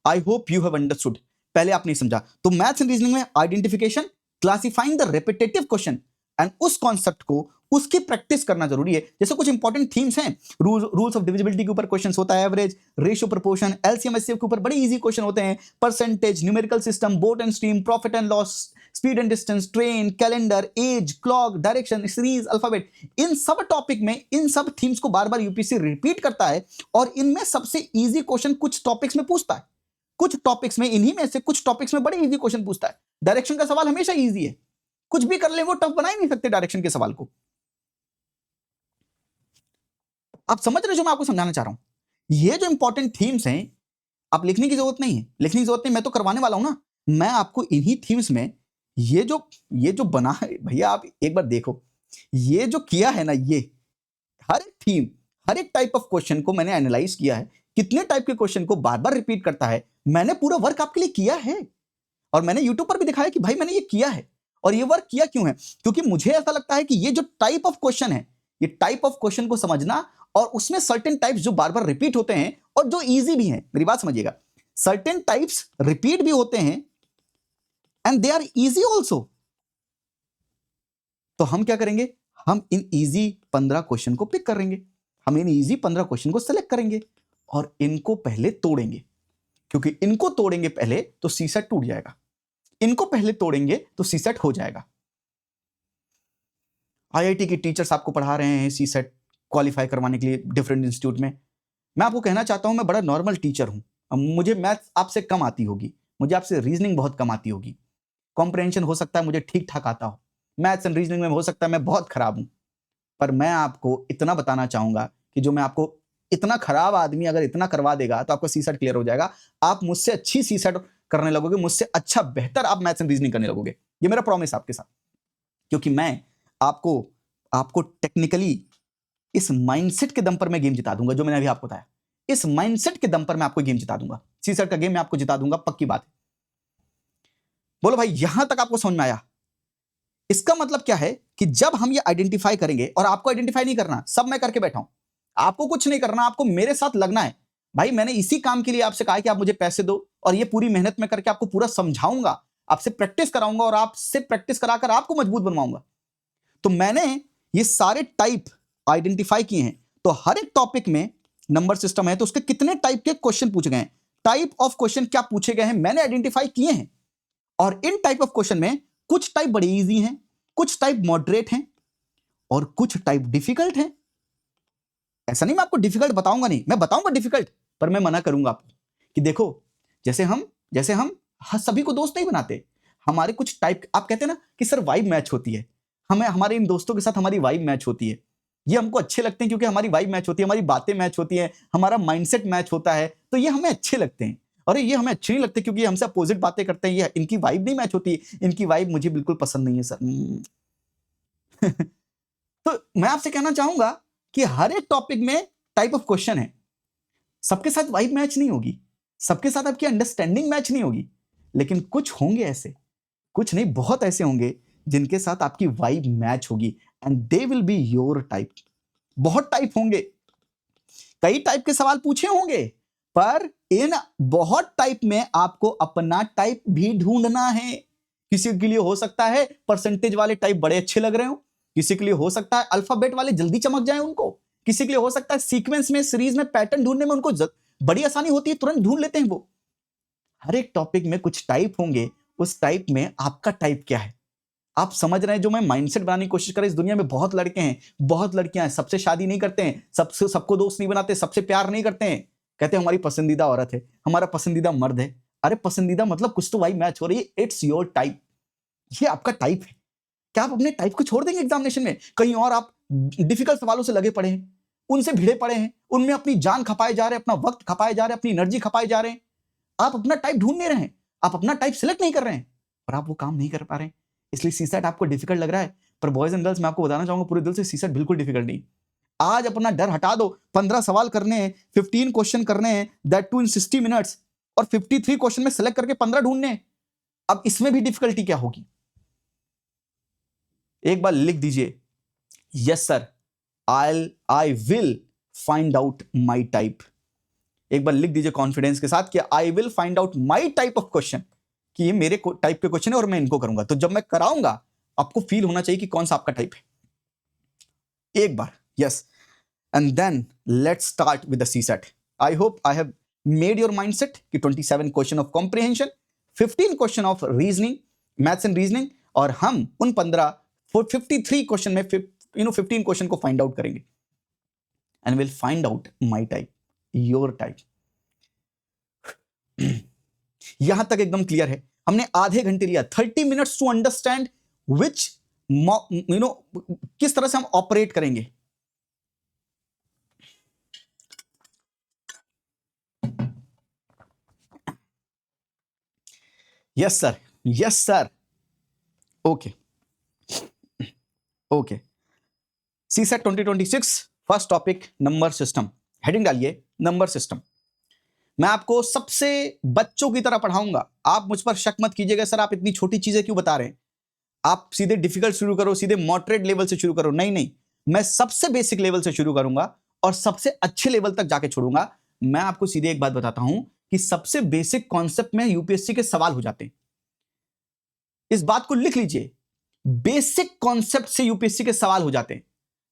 I hope you have understood. पहले आपने समझा तो मैथ्स एंड रीजनिंग में identification, classifying the repetitive question and उस कॉन्सेप्ट को, उसकी प्रैक्टिस करना जरूरी है। जैसे कुछ इंपॉर्टेंट थीम्स हैं, रूल्स ऑफ डिविजिबिलिटी के ऊपर क्वेश्चंस होता है, average, ratio, proportion, LCM HCF के ऊपर बड़े इजी क्वेश्चन होते हैं, percentage, numerical system, boat and stream, profit and loss, speed and distance, train, calendar, age, clock, direction, series, alphabet. इन सब टॉपिक में इन सब थीम्स को बार बार यूपीएससी रिपीट करता है, और इनमें सबसे इजी क्वेश्चन कुछ टॉपिक्स में पूछता है, कुछ टॉपिक्स में, इन्हीं में से कुछ टॉपिक्स में बड़े इजी क्वेश्चन पूछता है। डायरेक्शन का सवाल हमेशा इजी है, कुछ भी कर ले वो टफ बना ही नहीं सकते डायरेक्शन के सवाल को। आप समझ रहे हो जो मैं आपको समझाना चाह रहा हूं? ये जो इंपॉर्टेंट थीम्स हैं, आप लिखने की जरूरत नहीं है, लिखने की जरूरत नहीं, मैं तो करवाने वाला हूं ना। मैं आपको इन्हीं थीम्स में ये जो बना है भैया, आप एक बार देखो, ये जो किया है ना, ये हर एक थीम, हर एक टाइप ऑफ क्वेश्चन को मैंने एनालाइज किया है, कितने टाइप के क्वेश्चन को बार बार रिपीट करता है, मैंने पूरा वर्क आपके लिए किया है, और मैंने यूट्यूब पर भी दिखाया कि भाई मैंने ये किया है। और ये वर्क किया क्यों है? क्योंकि मुझे ऐसा लगता है कि ये जो टाइप ऑफ क्वेश्चन है, ये टाइप ऑफ क्वेश्चन को समझना और उसमें सर्टेन टाइप्स जो बार बार रिपीट होते हैं और जो इजी भी हैं, मेरी बात समझिएगा, सर्टेन टाइप्स रिपीट भी होते हैं and they are easy also. तो हम क्या करेंगे? हम इन इजी 15 क्वेश्चन को पिक करेंगे, हम इन इजी 15 क्वेश्चन को सेलेक्ट करेंगे और इनको पहले तोड़ेंगे, क्योंकि इनको तोड़ेंगे पहले तो सीसेट टूट जाएगा, इनको पहले तोड़ेंगे तो सीसेट हो जाएगा। आईआईटी के टीचर्स आपको पढ़ा रहे हैं सीसेट क्वालिफाई करवाने के लिए डिफरेंट इंस्टीट्यूट में। मैं आपको कहना चाहता हूं, मैं बड़ा नॉर्मल टीचर हूं, मुझे मैथ्स आपसे कम आती होगी, मुझे आपसे रीजनिंग बहुत कम आती होगी, कॉम्प्रिहेंशन हो सकता है मुझे ठीक ठाक आता हो, मैथ्स एंड रीजनिंग में हो सकता है मैं बहुत खराब हूं, पर मैं आपको इतना बताना चाहूंगा कि जो मैं आपको इतना खराब आदमी अगर इतना करवा देगा तो आपका सीसेट क्लियर हो जाएगा। आप मुझसे अच्छी सीसेट करने लगोगे, मुझसे अच्छा बेहतर आप मैथ्स एंड रीजनिंग करने लगोगे, ये मेरा प्रॉमिस आपके साथ। क्योंकि मैं आपको टेक्निकली इस माइंडसेट के दम पर मैं गेम जिता दूंगा, जो मैंने अभी आपको बताया, इस माइंडसेट के दम पर मैं आपको गेम जिता दूंगा, सीसेट का गेम मैं आपको जिता दूंगा, पक्की बात है। बोलो भाई, यहां तक आपको समझ में आया? इसका मतलब क्या है कि जब हम ये आइडेंटिफाई करेंगे, और आपको आइडेंटिफाई नहीं करना, सब मैं करके बैठा हूं, आपको कुछ नहीं करना, आपको मेरे साथ लगना है। भाई मैंने इसी काम के लिए आपसे कहा कि आप मुझे पैसे दो, और ये पूरी मेहनत में करके आपको पूरा समझाऊंगा, आपसे प्रैक्टिस कराऊंगा और आपसे प्रैक्टिस कराकर आपको मजबूत बनवाऊंगा। तो मैंने ये सारे टाइप आइडेंटिफाई किए हैं। तो हर एक टॉपिक में नंबर सिस्टम है तो उसके कितने टाइप के क्वेश्चन पूछे गए हैं, टाइप ऑफ क्वेश्चन क्या पूछे गए हैं, मैंने आइडेंटिफाई किए हैं। और इन टाइप ऑफ क्वेश्चन में कुछ टाइप बड़े इजी हैं, कुछ टाइप मॉडरेट हैं और कुछ टाइप डिफिकल्ट हैं। ऐसा नहीं मैं आपको डिफिकल्ट बताऊंगा, नहीं, मैं बताऊंगा डिफिकल्ट, पर मैं मना करूंगा आपको कि देखो, जैसे हम सभी को दोस्त नहीं बनाते, हमारे कुछ टाइप, आप कहते हैं ना कि सर वाइब मैच होती है, हमें हमारे इन दोस्तों के साथ हमारी वाइब मैच होती है, ये हमको अच्छे लगते हैं क्योंकि हमारी वाइब मैच होती है, हमारी बातें मैच होती हैं, हमारा माइंडसेट मैच होता है, तो ये हमें अच्छे लगते हैं। और ये हमें अच्छे नहीं लगते क्योंकि हमसे अपोजिट बातें करते हैं, ये इनकी वाइब नहीं मैच होती, इनकी वाइब मुझे बिल्कुल पसंद नहीं है सर। तो मैं आपसे कहना चाहूंगा कि हर एक टॉपिक में टाइप ऑफ क्वेश्चन है, सबके साथ वाइब मैच नहीं होगी, सबके साथ आपकी अंडरस्टैंडिंग मैच नहीं होगी, लेकिन कुछ होंगे ऐसे, कुछ नहीं बहुत ऐसे होंगे जिनके साथ आपकी वाइब मैच होगी and they will be your type. बहुत टाइप होंगे, कई टाइप के सवाल पूछे होंगे, पर इन बहुत टाइप में आपको अपना टाइप भी ढूंढना है। किसी के लिए हो सकता है परसेंटेज वाले टाइप बड़े अच्छे लग रहे हो, किसी के लिए हो सकता है अल्फाबेट वाले जल्दी चमक जाए उनको, किसी के लिए हो सकता है सीक्वेंस में, सीरीज में पैटर्न ढूंढने में उनको बड़ी आसानी होती है, तुरंत ढूंढ लेते हैं वो। हर एक टॉपिक में कुछ टाइप होंगे, उस टाइप में आपका टाइप क्या है आप समझ रहे हैं। जो मैं माइंडसेट बनाने की कोशिश कर रहा हूं, इस दुनिया में बहुत लड़के हैं, बहुत लड़कियां हैं, सबसे शादी नहीं करते हैं, सबको दोस्त नहीं बनाते, सबसे प्यार नहीं करते हैं, कहते हैं हमारी पसंदीदा औरत है, हमारा पसंदीदा मर्द है। अरे पसंदीदा मतलब कुछ तो वाइब मैच हो रही है, इट्स योर टाइप, ये आपका टाइप है। क्या आप अपने टाइप को छोड़ देंगे एग्जामिनेशन में? कहीं और आप डिफिकल्ट सवालों से लगे पड़े हैं, उनसे भिड़े पड़े हैं, उनमें अपनी जान खपाए जा रहे हैं, अपना वक्त खपाए जा रहे हैं, अपनी एनर्जी खपाए जा रहे हैं, आप अपना टाइप ढूंढ नहीं रहे हैं, आप अपना टाइप सिलेक्ट नहीं कर रहे हैं और आप वो काम नहीं कर पा रहे हैं, इसलिए सीसेट आपको डिफिकल्ट लग रहा है। पर बॉयज एंड गर्ल्स, मैं आपको बताना चाहूंगा पूरे दिल से, सीसेट बिल्कुल डिफिकल्ट नहीं। आज अपना डर हटा दो, 15 सवाल करने हैं, 15 क्वेश्चन करने हैं, दैट टू इन 60 मिनट्स, और 53 क्वेश्चन में सेलेक्ट करके 15 ढूंढने। अब इसमें भी डिफिकल्टी क्या होगी? एक बार लिख दीजिए, yes sir, I will find out my type. एक बार लिख दीजिए कॉन्फिडेंस के साथ कि I will find out my type of question, कि ये मेरे टाइप के क्वेश्चन है और मैं इनको करूंगा। तो जब मैं कराऊंगा आपको फील होना चाहिए कि कौन सा आपका टाइप है। एक बार yes, and then let's start with the CSAT. I hope I have made your mindset कि 27 question of comprehension, 15 question of reasoning, maths and reasoning, और हम उन 53 क्वेश्चन में 15 क्वेश्चन को फाइंड आउट करेंगे and will find out my type, your type. यहां तक एकदम क्लियर है। हमने आधे घंटे लिया, 30 मिनट्स टू अंडरस्टैंड विच किस तरह से हम ऑपरेट करेंगे। Yes sir, yes sir, okay okay. CSAT 2026 first topic number system, heading डालिए नंबर सिस्टम। मैं आपको सबसे बच्चों की तरह पढ़ाऊंगा, आप मुझ पर शक मत कीजिएगा सर आप इतनी छोटी चीजें क्यों बता रहे हैं। आप सीधे डिफिकल्ट शुरू करो, सीधे मॉडरेट लेवल से शुरू करो, नहीं नहीं, मैं सबसे बेसिक लेवल से शुरू करूंगा और सबसे अच्छे लेवल तक जाके छोड़ूंगा। मैं आपको सीधे एक बात बताता हूं कि सबसे बेसिक कॉन्सेप्ट में यूपीएससी के सवाल हो जाते हैं। इस बात को लिख लीजिए, बेसिक कॉन्सेप्ट से यूपीएससी के सवाल हो जाते हैं।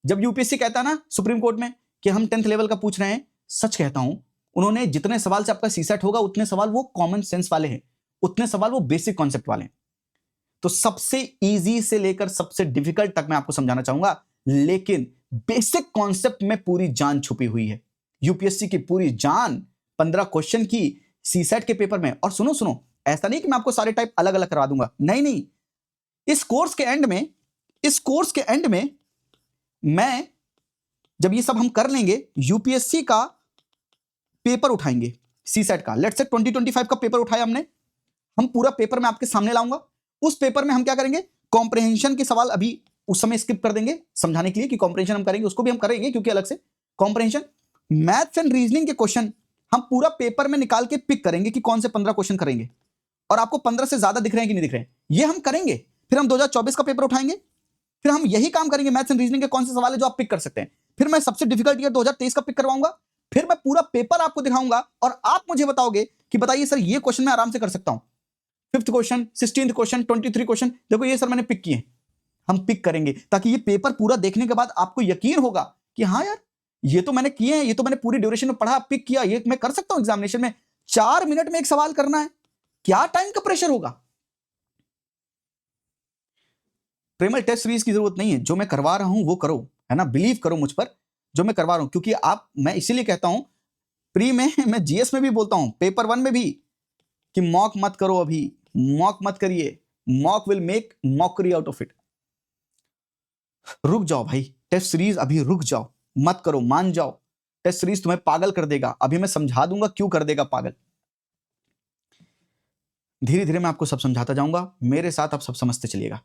जब यूपीएससी कहता है ना सुप्रीम कोर्ट में कि हम 10th लेवल का पूछ रहे हैं, सच कहता हूं, उन्होंने जितने सवाल से आपका सीसेट होगा उतने सवाल वो कॉमन सेंस वाले हैं, उतने सवाल वो बेसिक कॉन्सेप्ट वाले हैं। तो सबसे इजी से लेकर सबसे डिफिकल्ट तक मैं आपको समझाना चाहूंगा, लेकिन बेसिक कॉन्सेप्ट में पूरी जान छुपी हुई है। यूपीएससी की पूरी जान 15 क्वेश्चन की सीसेट के पेपर में। और सुनो सुनो, ऐसा नहीं कि मैं आपको सारे टाइप अलग अलग करवा दूंगा, नहीं नहीं, इस कोर्स के एंड में मैं जब ये सब हम कर लेंगे, यूपीएससी का पेपर उठाएंगे सीसेट का। लेट्स से 2025 का पेपर उठाया हमने, हम पूरा पेपर में आपके सामने लाऊंगा। उस पेपर में हम क्या करेंगे, कॉम्प्रिहेंशन के सवाल अभी उस समय स्किप कर देंगे समझाने के लिए कि कॉम्प्रिहेंशन हम करेंगे, उसको भी हम करेंगे क्योंकि अलग से कॉम्प्रिहेंशन, मैथ्स एंड रीजनिंग के क्वेश्चन हम पूरा पेपर में निकाल के पिक करेंगे कि कौन से 15 क्वेश्चन करेंगे, और आपको 15 से ज्यादा दिख रहे हैं कि नहीं दिख रहे हैं, ये हम करेंगे। फिर हम 2024 का पेपर उठाएंगे, फिर हम यही काम करेंगे, मैथ्स एंड रीजनिंग के कौन से सवाल है जो आप पिक कर सकते हैं। फिर मैं सबसे डिफिकल्ट ईयर 2023 का पिक करवाऊंगा, फिर मैं पूरा पेपर आपको दिखाऊंगा और आप मुझे बताओगे कि बताइए सर ये क्वेश्चन मैं आराम से कर सकता हूं, 5th question, 16th question, 23 question, देखो ये सर मैंने पिक किए। हम पिक करेंगे ताकि ये पेपर पूरा देखने के बाद आपको यकीन होगा कि हाँ यार ये तो मैंने किए हैं, ये तो मैंने पूरी ड्यूरेशन में पढ़ा, पिक किया, ये मैं कर सकता हूं एग्जामिनेशन में। 4 मिनट में एक सवाल करना है, क्या टाइम का प्रेशर होगा। प्रेमल टेस्ट सीरीज की जरूरत नहीं है, जो मैं करवा रहा हूं वो करो, है ना, बिलीव करो मुझ पर जो मैं करवा रहा हूं। क्योंकि आप, मैं इसीलिए कहता हूं प्री में, मैं जीएस में भी बोलता हूं, पेपर 1 में भी, कि मॉक मत करो, अभी मॉक मत करिए, mock will make mockery out of it. रुक जाओ भाई, टेस्ट सीरीज अभी रुक जाओ, मत करो, मान जाओ, टेस्ट सीरीज तुम्हें पागल कर देगा। अभी मैं समझा दूंगा क्यों कर देगा पागल, धीरे धीरे मैं आपको सब समझाता जाऊंगा, मेरे साथ आप सब समझते चलिएगा।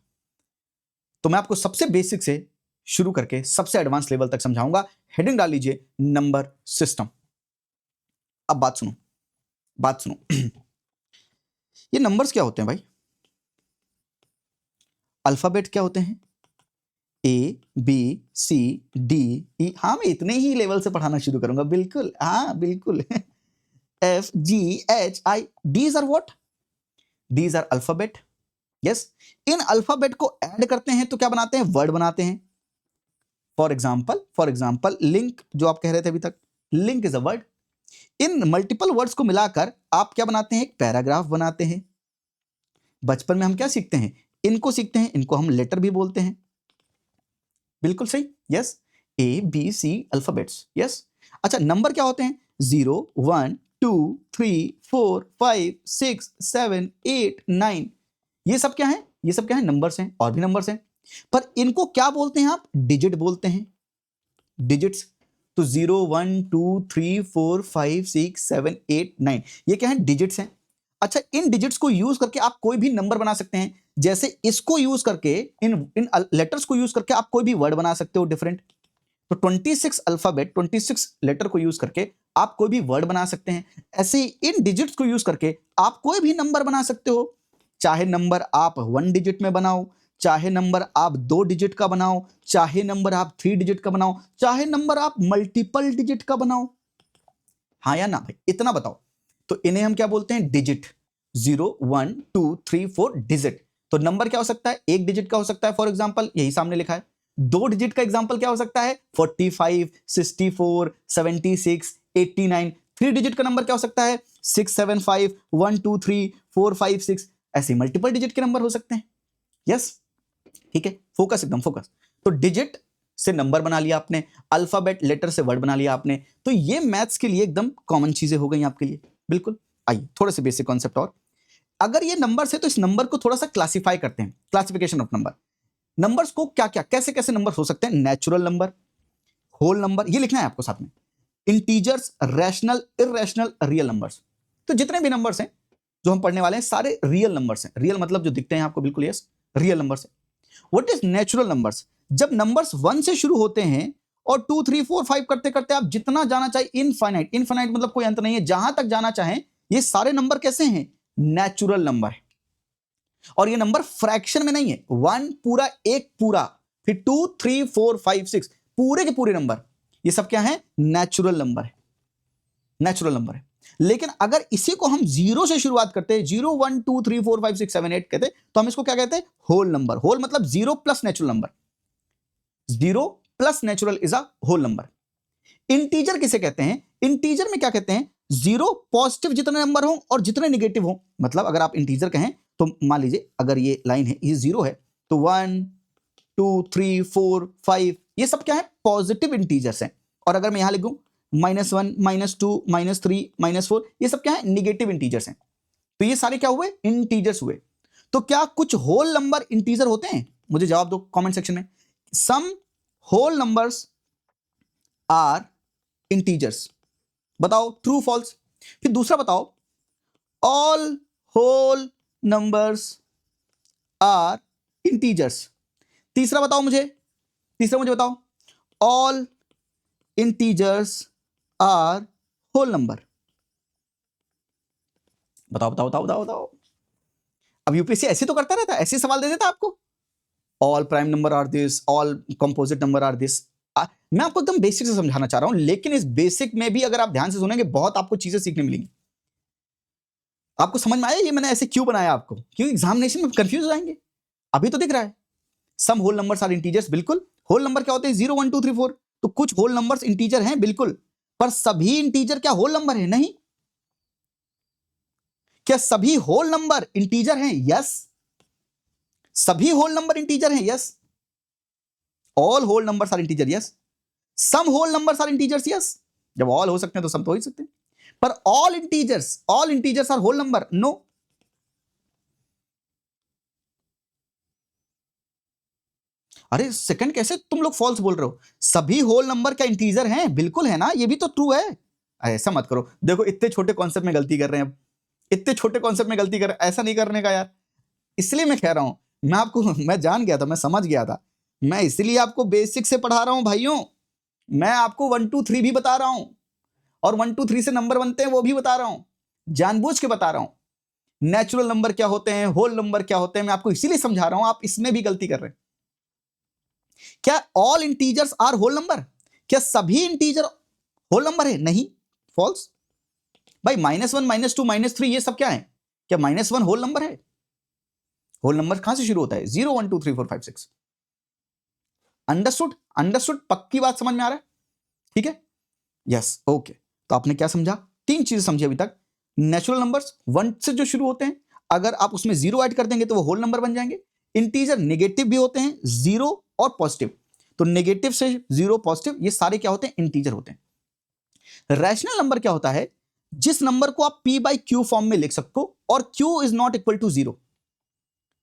तो मैं आपको सबसे बेसिक से शुरू करके सबसे एडवांस लेवल तक समझाऊंगा। हेडिंग डाल लीजिए नंबर सिस्टम। अब बात सुनो, बात सुनो ये नंबर्स क्या होते हैं भाई, अल्फाबेट क्या होते हैं, ए बी सी डी ई, हाँ मैं इतने ही लेवल से पढ़ाना शुरू करूंगा, बिल्कुल, हाँ बिल्कुल F G H I, these are what, these are alphabet. Yes, इन अल्फाबेट को ऐड करते हैं तो क्या बनाते हैं, वर्ड बनाते हैं। फॉर एग्जाम्पल लिंक, जो आप कह रहे थे अभी तक, link is a word. In multiple words को मिलाकर आप क्या बनाते हैं, एक पैराग्राफ बनाते हैं। बचपन में हम क्या सीखते हैं, इनको सीखते हैं, इनको हम लेटर भी बोलते हैं, बिल्कुल सही, yes, A B C alphabets, yes. अच्छा, नंबर क्या होते हैं, 0 1 2 3 4 5 6 7 8 9, ये सब क्या है, ये सब क्या है, नंबर्स हैं, और भी नंबर्स हैं, पर इनको क्या बोलते हैं आप, डिजिट बोलते हैं, डिजिट्स। तो 0 1 2 3 4 5 6 7 8 9, ये क्या है, डिजिट्स हैं। अच्छा, इन डिजिट्स को यूज करके आप कोई भी नंबर बना सकते हैं, जैसे इसको यूज करके, इन लेटर्स को यूज करके आप कोई भी वर्ड बना सकते हो डिफरेंट। तो 26 अल्फाबेट, 26 लेटर को यूज करके आप कोई भी वर्ड बना सकते हैं। ऐसे ही इन डिजिट्स को यूज करके आप कोई भी नंबर बना सकते हो, चाहे नंबर आप 1 डिजिट में बनाओ, चाहे नंबर आप 2 डिजिट का बनाओ, चाहे नंबर आप 3 डिजिट का बनाओ, चाहे नंबर आप मल्टीपल डिजिट का बनाओ, हाँ या ना भाई, इतना बताओ। तो इन्हें हम क्या बोलते हैं, डिजिट। 0 1 2 3 4 डिजिट। तो नंबर क्या हो सकता है, 1 डिजिट का हो सकता है, फॉर एग्जांपल यही सामने लिखा है। 2 डिजिट का एग्जांपल क्या हो सकता है, 45 64 76 89। 3 डिजिट का नंबर क्या हो सकता है, 6 7 5 1 2 3 4 5 6। ऐसे मल्टीपल डिजिट के नंबर हो सकते हैं। यस, ठीक है, फोकस, एकदम फोकस। तो डिजिट से नंबर बना लिया आपने, अल्फाबेट लेटर से वर्ड बना लिया आपने। तो ये मैथ्स के लिए एकदम कॉमन चीजें हो गई आपके लिए, बिल्कुल। आइए थोड़े से बेसिक कॉन्सेप्ट और, अगर ये नंबर्स है तो इस नंबर को थोड़ा सा क्लासिफाई करते हैं, क्लासिफिकेशन ऑफ नंबर। नंबर्स को क्या क्या, कैसे कैसे नंबर हो सकते हैं, नेचुरल नंबर, होल नंबर, ये लिखना है आपको साथ में, integers, rational, irrational, real numbers. तो जितने भी नंबर्स हैं जो हम पढ़ने वाले हैं सारे रियल नंबर्स हैं। रियल मतलब जो दिखते हैं आपको, बिल्कुल यस, रियल नंबर्स है। व्हाट इज नेचुरल नंबर्स, जब नंबर्स 1 से शुरू होते हैं और 2 3 4 5 करते करते आप जितना जाना चाहिए, इनफाइनाइट, इनफाइनाइट मतलब कोई अंत नहीं है, जहां तक जाना चाहें, ये सारे नंबर कैसे हैं, नेचुरल नंबर है। और ये नंबर फ्रैक्शन में नहीं है, 1 पूरा, 1 पूरा, फिर 2 3 4 5 6 पूरे के पूरे नंबर, ये सब क्या है? नेचुरल नंबर है, नेचुरल नंबर है। लेकिन अगर इसी को हम जीरो से शुरुआत करते हैं, 0 1 2 3 4 5 6 7 8 कहते हैं, तो हम इसको क्या कहते हैं? Whole number. होल मतलब 0 plus natural number, 0 plus natural is a whole number. Integer किसे कहते हैं? इंटीजर में क्या कहते हैं? 0 पॉजिटिव जितने नंबर हो और जितने निगेटिव हो। मतलब अगर आप इंटीजर कहें तो मान लीजिए अगर ये लाइन है, ये 0 है, तो 1 2 3 4 5 ये सब क्या है? पॉजिटिव इंटीजर्स हैं। और अगर मैं यहां लिखूं -1 -2 -3 -4 ये सब क्या है? निगेटिव इंटीजर्स हैं। तो ये सारे क्या हुए? इंटीजर्स हुए। तो क्या कुछ होल नंबर इंटीजर होते हैं? मुझे जवाब दो कमेंट सेक्शन में। Some whole numbers are integers. बताओ ट्रू फॉल्स। फिर दूसरा बताओ, all whole numbers are integers. तीसरा बताओ मुझे, बताओ, all integers are whole number. बताओ बताओ बताओ बताओ बताओ। अब यूपीएससी ऐसे तो करता रहता है, ऐसे सवाल दे देता आपको, all prime number are this, all composite number are this. मैं आपको एकदम बेसिक से समझाना चाह रहा हूं, लेकिन इस बेसिक में भी अगर आप ध्यान से सुनेंगे बहुत आपको चीजें सीखने मिलेंगी। आपको समझ में आया ये मैंने ऐसे क्यों बनाया आपको? क्यों एग्जामिनेशन में कंफ्यूज हो जाएंगे। अभी तो दिख रहा है सम होल नंबर्स आर इंटीजर्स, बिल्कुल। होल नंबर क्या होते हैं? 0 1 2 3 4। तो कुछ होल नंबर्स इंटीजर हैं, बिल्कुल, पर सभी इंटीजर क्या होल नंबर है? नहीं। क्या सभी होल नंबर इंटीजर हैं? यस। सभी होल नंबर इंटीजर हैं? Yes. All whole numbers are integer? Yes. Some whole numbers are integers? Yes. जब ऑल हो सकते हैं तो सम तो हो ही सकते हैं, पर all integers are whole number? No. अरे सेकंड कैसे तुम लोग फॉल्स बोल रहे हो? सभी होल नंबर क्या इंटीजर हैं? बिल्कुल है ना, ये भी तो ट्रू है। ऐसा मत करो, देखो इतने छोटे कॉन्सेप्ट में गलती कर रहे हैं, अब इतने छोटे कॉन्सेप्ट में गलती कर रहे हैं, ऐसा नहीं करने का यार। इसलिए मैं कह रहा हूं, मैं जान गया था, मैं समझ गया था, मैं इसलिए आपको बेसिक से पढ़ा रहा हूं भाइयों। मैं आपको 1 2 3 भी बता रहा हूं, और 1 2 3 से नंबर बनते हैं वो भी बता रहा हूं, जानबूझ के बता रहा हूं। नेचुरल नंबर क्या होते हैं, होल नंबर क्या होते हैं, मैं आपको इसीलिए समझा रहा हूं, आप इसमें भी गलती कर रहे हैं। क्या all integers are whole number? क्या सभी इंटीजर होल नंबर है? नहीं, फॉल्स। भाई -1 -2 -3 ये सब क्या है? क्या -1 होल नंबर है? होल नंबर कहां से शुरू होता है? 0 1 2 3 4 5 6। अंडरस्टूड? अंडरस्टूड? पक्की बात समझ में आ रहा है? ठीक है, यस, ओके। तो आपने क्या समझा? 3 चीजें समझी अभी तक। नेचुरल नंबर्स 1 से जो शुरू होते हैं, अगर आप उसमें 0 ऐड कर देंगे तो वो होल नंबर बन जाएंगे। इंटीजर नेगेटिव भी होते हैं, 0 और पॉजिटिव, तो नेगेटिव से 0 पॉजिटिव ये सारे क्या होते हैं? इंटीजर होते हैं। रैशनल नंबर क्या होता है? जिस नंबर को आप p बाई क्यू फॉर्म में लिख सकते हो और q is not equal to 0,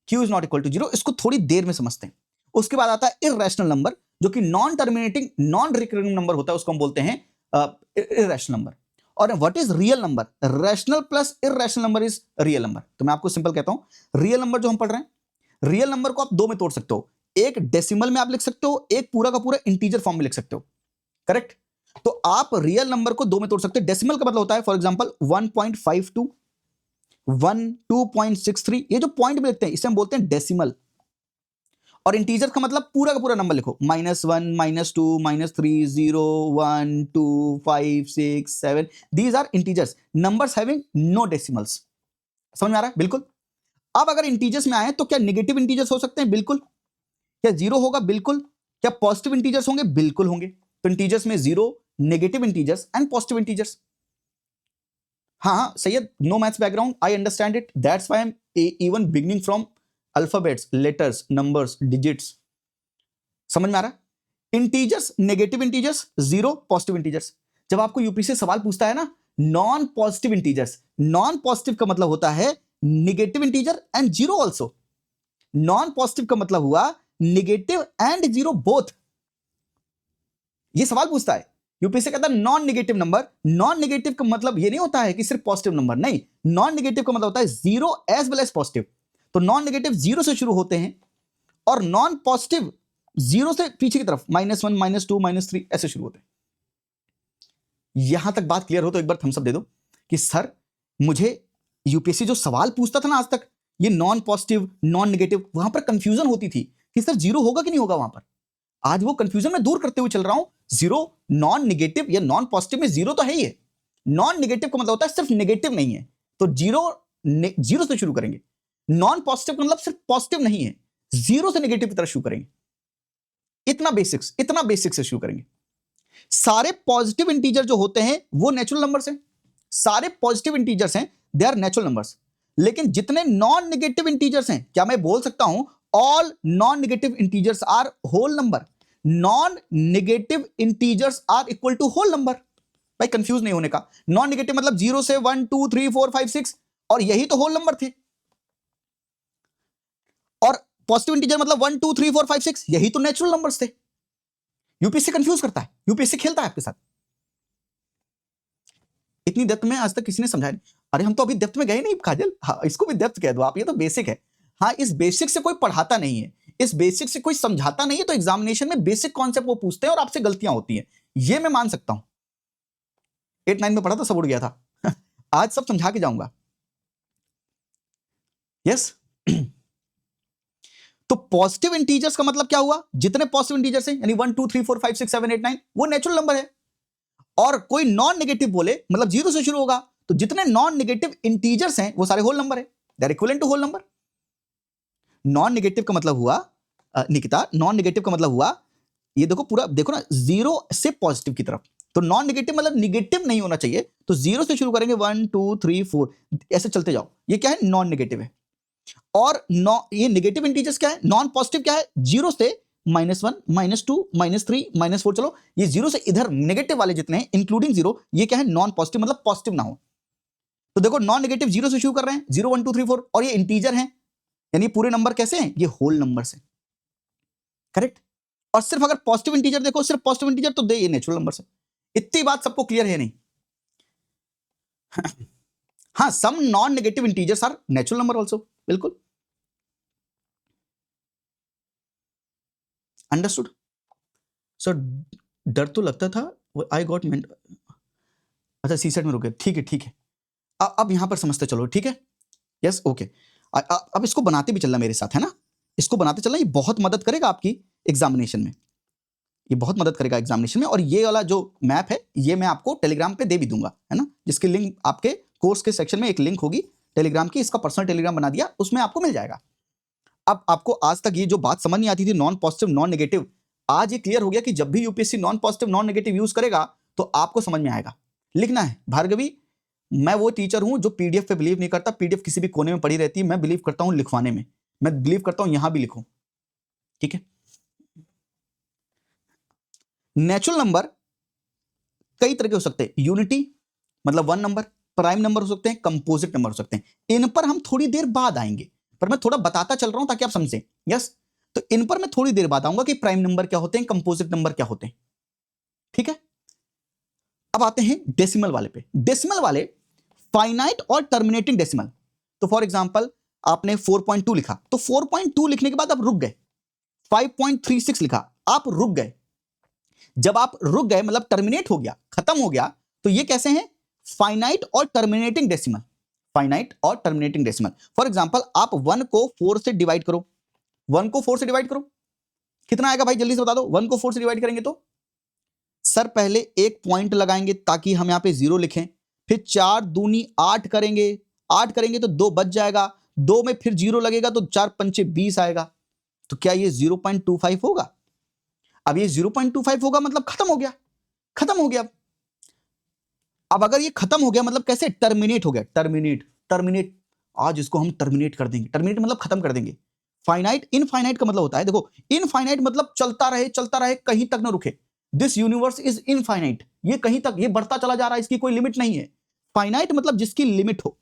q is not equal to 0, इसको थोड़ी देर में समझते हैं। उसके बाद आता है इररेशनल नंबर, जो कि non terminating non recurring number होता है, उसको हम बोलते हैं इररेशनल नंबर। और what is real number? Rational plus irrational number is real number. तो मैं आपको सिंपल कहता हूं, रियल नंबर जो हम पढ़ रहे हैं, रियल नंबर को आप 2 में तोड़ सकते हो, एक डेसिमल में आप लिख सकते हो, एक पूरा का पूरा इंटीजर फॉर्म में लिख सकते हो, करेक्ट? तो आप रियल नंबर को 2 में तोड़ सकते हो। डेसिमल का मतलब होता है फॉर एग्जांपल 1.52 12.63, ये जो पॉइंट में लिखते हैं इसे हम बोलते हैं डेसिमल। और इंटीजर का मतलब पूरा का पूरा नंबर लिखो, -1 -2 -3 0 1 2 5 6 7, these are integers, numbers having no decimals. समझ में आ रहा है? बिल्कुल। अब अगर इंटीजर्स में आए तो क्या नेगेटिव इंटीजर्स हो सकते हैं? बिल्कुल। क्या 0 होगा? बिल्कुल। क्या पॉजिटिव इंटीजर्स होंगे? बिल्कुल होंगे। तो इंटीजर्स में 0, negative integers and positive integers. हाँ Syed, no maths background, I understand it, that's why I am even beginning from alphabets, letters, numbers, digits. समझ में आ रहा है? Integers, negative integers, 0 positive integers. जब आपको यूपीएससी सवाल पूछता है ना non positive integers, non positive का मतलब होता है negative integer and 0 also. Non positive का मतलब हुआ नेगेटिव एंड 0 बोथ। ये सवाल पूछता है यूपीएससी, कहता है non negative number. Non negative का मतलब ये नहीं होता है कि सिर्फ पॉजिटिव नंबर, नहीं, नॉन नेगेटिव का मतलब होता है 0 एज वेल एज पॉजिटिव। तो नॉन नेगेटिव 0 से शुरू होते हैं और नॉन पॉजिटिव 0 से पीछे की तरफ -1 -2 -3 ऐसे शुरू होते हैं। यहां तक बात क्लियर हो तो एक बार थम्स अप दे दो कि सर मुझे यूपीएससी जो सवाल पूछता था ना आज तक, ये नॉन पॉजिटिव नॉन नेगेटिव, वहां पर कंफ्यूजन होती थी कि सर जीरो होगा कि नहीं होगा वहां पर। आज वो कंफ्यूजन मैं दूर करते हुए चल रहा हूं। जीरो नॉन नेगेटिव या नॉन पॉजिटिव में जीरो तो है ही है, नॉन नेगेटिव का मतलब होता है सिर्फ नेगेटिव नहीं है, तो जीरो से शुरू करेंगे। नॉन पॉजिटिव का मतलब सिर्फ पॉजिटिव नहीं है, जीरो से नेगेटिव की तरफ शुरू करेंगे। इतना बेसिक से शुरू करेंगे। सारे पॉजिटिव इंटीजर जो होते हैं वो नेचुरल नंबर्स हैं, सारे पॉजिटिव इंटीजर्स हैं, दे आर नेचुरल नंबर्स। लेकिन जितने नॉन नेगेटिव इंटीजर्स हैं, क्या मैं बोल सकता हूं all non negative integers are whole number? Non negative integers are equal to whole number. भाई कंफ्यूज नहीं होने का, नॉन नेगेटिव मतलब 0 से 1 2 3 4 5 6, और यही तो होल नंबर थे। और पॉजिटिव इंटीजर मतलब 1 2 3 4 5 6, यही तो नेचुरल नंबर्स थे। यूपीएससी कंफ्यूज करता है, यूपीएससी खेलता है आपके साथ। इतनी डेप्थ में आज तक किसी ने समझाया नहीं। अरे हम तो अभी डेप्थ में गए नहीं काजल, हाँ इसको भी डेप्थ कह दो आप, ये तो बेसिक है। हाँ इस बेसिक से कोई पढ़ाता नहीं है, इस बेसिक से कोई समझाता नहीं है, तो एग्जामिनेशन में बेसिक कॉन्सेप्ट वो पूछते हैं और आपसे गलतियां होती हैं, ये मैं मान सकता हूं। 8 9 में पढ़ा था सब उड़ गया था आज सब समझा के जाऊंगा। यस तो पॉजिटिव इंटीजर्स का मतलब क्या हुआ? जितने पॉजिटिव इंटीजर्स हैं यानी 1 2 3 4 5 6 7 8 9 वो नेचुरल नंबर है। और कोई नॉन नेगेटिव बोले मतलब जीरो से शुरू होगा, तो जितने नॉन नेगेटिव इंटीजर्स हैं वो सारे होल नंबर है, they are equivalent to whole number. Non negative का मतलब हुआ निकिता, नॉन नेगेटिव का मतलब हुआ ये देखो पूरा देखो ना, जीरो से पॉजिटिव की तरफ। तो नॉन नेगेटिव मतलब नेगेटिव नहीं होना चाहिए, तो जीरो से शुरू करेंगे 1 2 3 4 ऐसे चलते जाओ, ये क्या है? नॉन नेगेटिव है। और ये नेगेटिव इंटीजर्स क्या है? नॉन पॉजिटिव क्या है? जीरो से -1 -2 -3 -4, चलो ये जीरो से इधर नेगेटिव वाले जितने हैं इंक्लूडिंग जीरो, ये क्या है? नॉन पॉजिटिव मतलब पॉजिटिव ना हो। तो देखो नॉन नेगेटिव जीरो से शुरू कर रहे हैं, 0 1 2 3 4, और ये इंटीजर हैं यानी पूरे नंबर कैसे हैं? ये होल नंबर से, करेक्ट। और सिर्फ अगर पॉजिटिव इंटीजर देखो, सिर्फ पॉजिटिव इंटीजर, तो दे ये नेचुरल नंबर से। इतनी बात सबको क्लियर है नहीं? हाँ some non negative integers are natural number also, बिल्कुल अंडरस्टूड। सर डर तो लगता था, आई गॉट मेंट, अच्छा सीसेट में रुके, ठीक है ठीक है। अब यहां पर समझते चलो, ठीक है, यस ओके। अब इसको बनाते भी चलना मेरे साथ, है ना, इसको बनाते चलना, ये बहुत मदद करेगा आपकी एग्जामिनेशन में, ये बहुत मदद करेगा एग्जामिनेशन में। और ये वाला जो मैप है ये मैं आपको टेलीग्राम पे दे भी दूंगा, है ना, जिसकी लिंक आपके कोर्स के सेक्शन में एक लिंक होगी टेलीग्राम की, इसका पर्सनल टेलीग्राम बना दिया, उसमें आपको मिल जाएगा। अब आपको आज तक ये जो बात समझ नहीं आती थी नॉन पॉजिटिव नॉन नेगेटिव, आज ये क्लियर हो गया कि जब भी UPSC non positive non negative use करेगा तो आपको समझ में आएगा। लिखना है भार्गवी, मैं वो टीचर हूं जो पीडीएफ पे बिलीव नहीं करता, पीडीएफ किसी भी कोने में पड़ी रहती है, मैं बिलीव करता हूं लिखवाने में, मैं बिलीव करता हूं यहां भी लिखूं, ठीक है। नेचुरल नंबर कई तरह के हो सकते हैं, यूनिटी मतलब 1 नंबर, प्राइम नंबर हो सकते हैं, कंपोजिट नंबर हो सकते हैं, इन पर हम थोड़ी देर बाद आएंगे, पर मैं थोड़ा बताता चल रहा हूं ताकि आप समझें। यस तो इन पर मैं थोड़ी देर बाद आऊंगा कि प्राइम नंबर क्या होते हैं, कंपोजिट नंबर क्या होते हैं, ठीक है। अब आते हैं डेसिमल वाले पे। डेसिमल वाले फाइनाइट और टर्मिनेटिंग डेसिमल, तो फॉर एग्जांपल आपने 4.2 लिखा, तो 4.2 लिखने के बाद आप रुक गए, 5.36 लिखा, आप रुक गए। जब आप रुक गए मतलब टर्मिनेट हो गया, खत्म हो गया, तो ये कैसे हैं? फाइनाइट और टर्मिनेटिंग डेसिमल, फाइनाइट और टर्मिनेटिंग डेसिमल। फॉर एग्जांपल आप 1 को 4 से डिवाइड करो, 1 को 4 से डिवाइड करो, कितना आएगा भाई जल्दी से बता दो। 1 को 4 से डिवाइड करेंगे तो सर पहले एक पॉइंट लगाएंगे ताकि हम यहां पे 0 लिखें, फिर 4 दूनी 8 करेंगे, 8 करेंगे तो 2 बच जाएगा, 2 में फिर 0 लगेगा तो 4 पंचे 20 आएगा, तो क्या ये 0.25 होगा? अब ये 0.25 होगा मतलब खत्म हो गया, खत्म हो गया। अब अगर ये खत्म हो गया मतलब कैसे? टर्मिनेट हो गया, टर्मिनेट, टर्मिनेट, आज इसको हम टर्मिनेट कर देंगे, टर्मिनेट मतलब खत्म कर देंगे। फाइनाइट इनफाइनाइट का मतलब होता है, देखो इनफाइनाइट मतलब चलता रहे कहीं तक ना रुके, दिस यूनिवर्स इज इनफाइनाइट, ये कहीं तक, ये बढ़ता चला जा रहा है, इसकी कोई लिमिट नहीं है। फाइनाइट मतलब जिसकी लिमिट हो,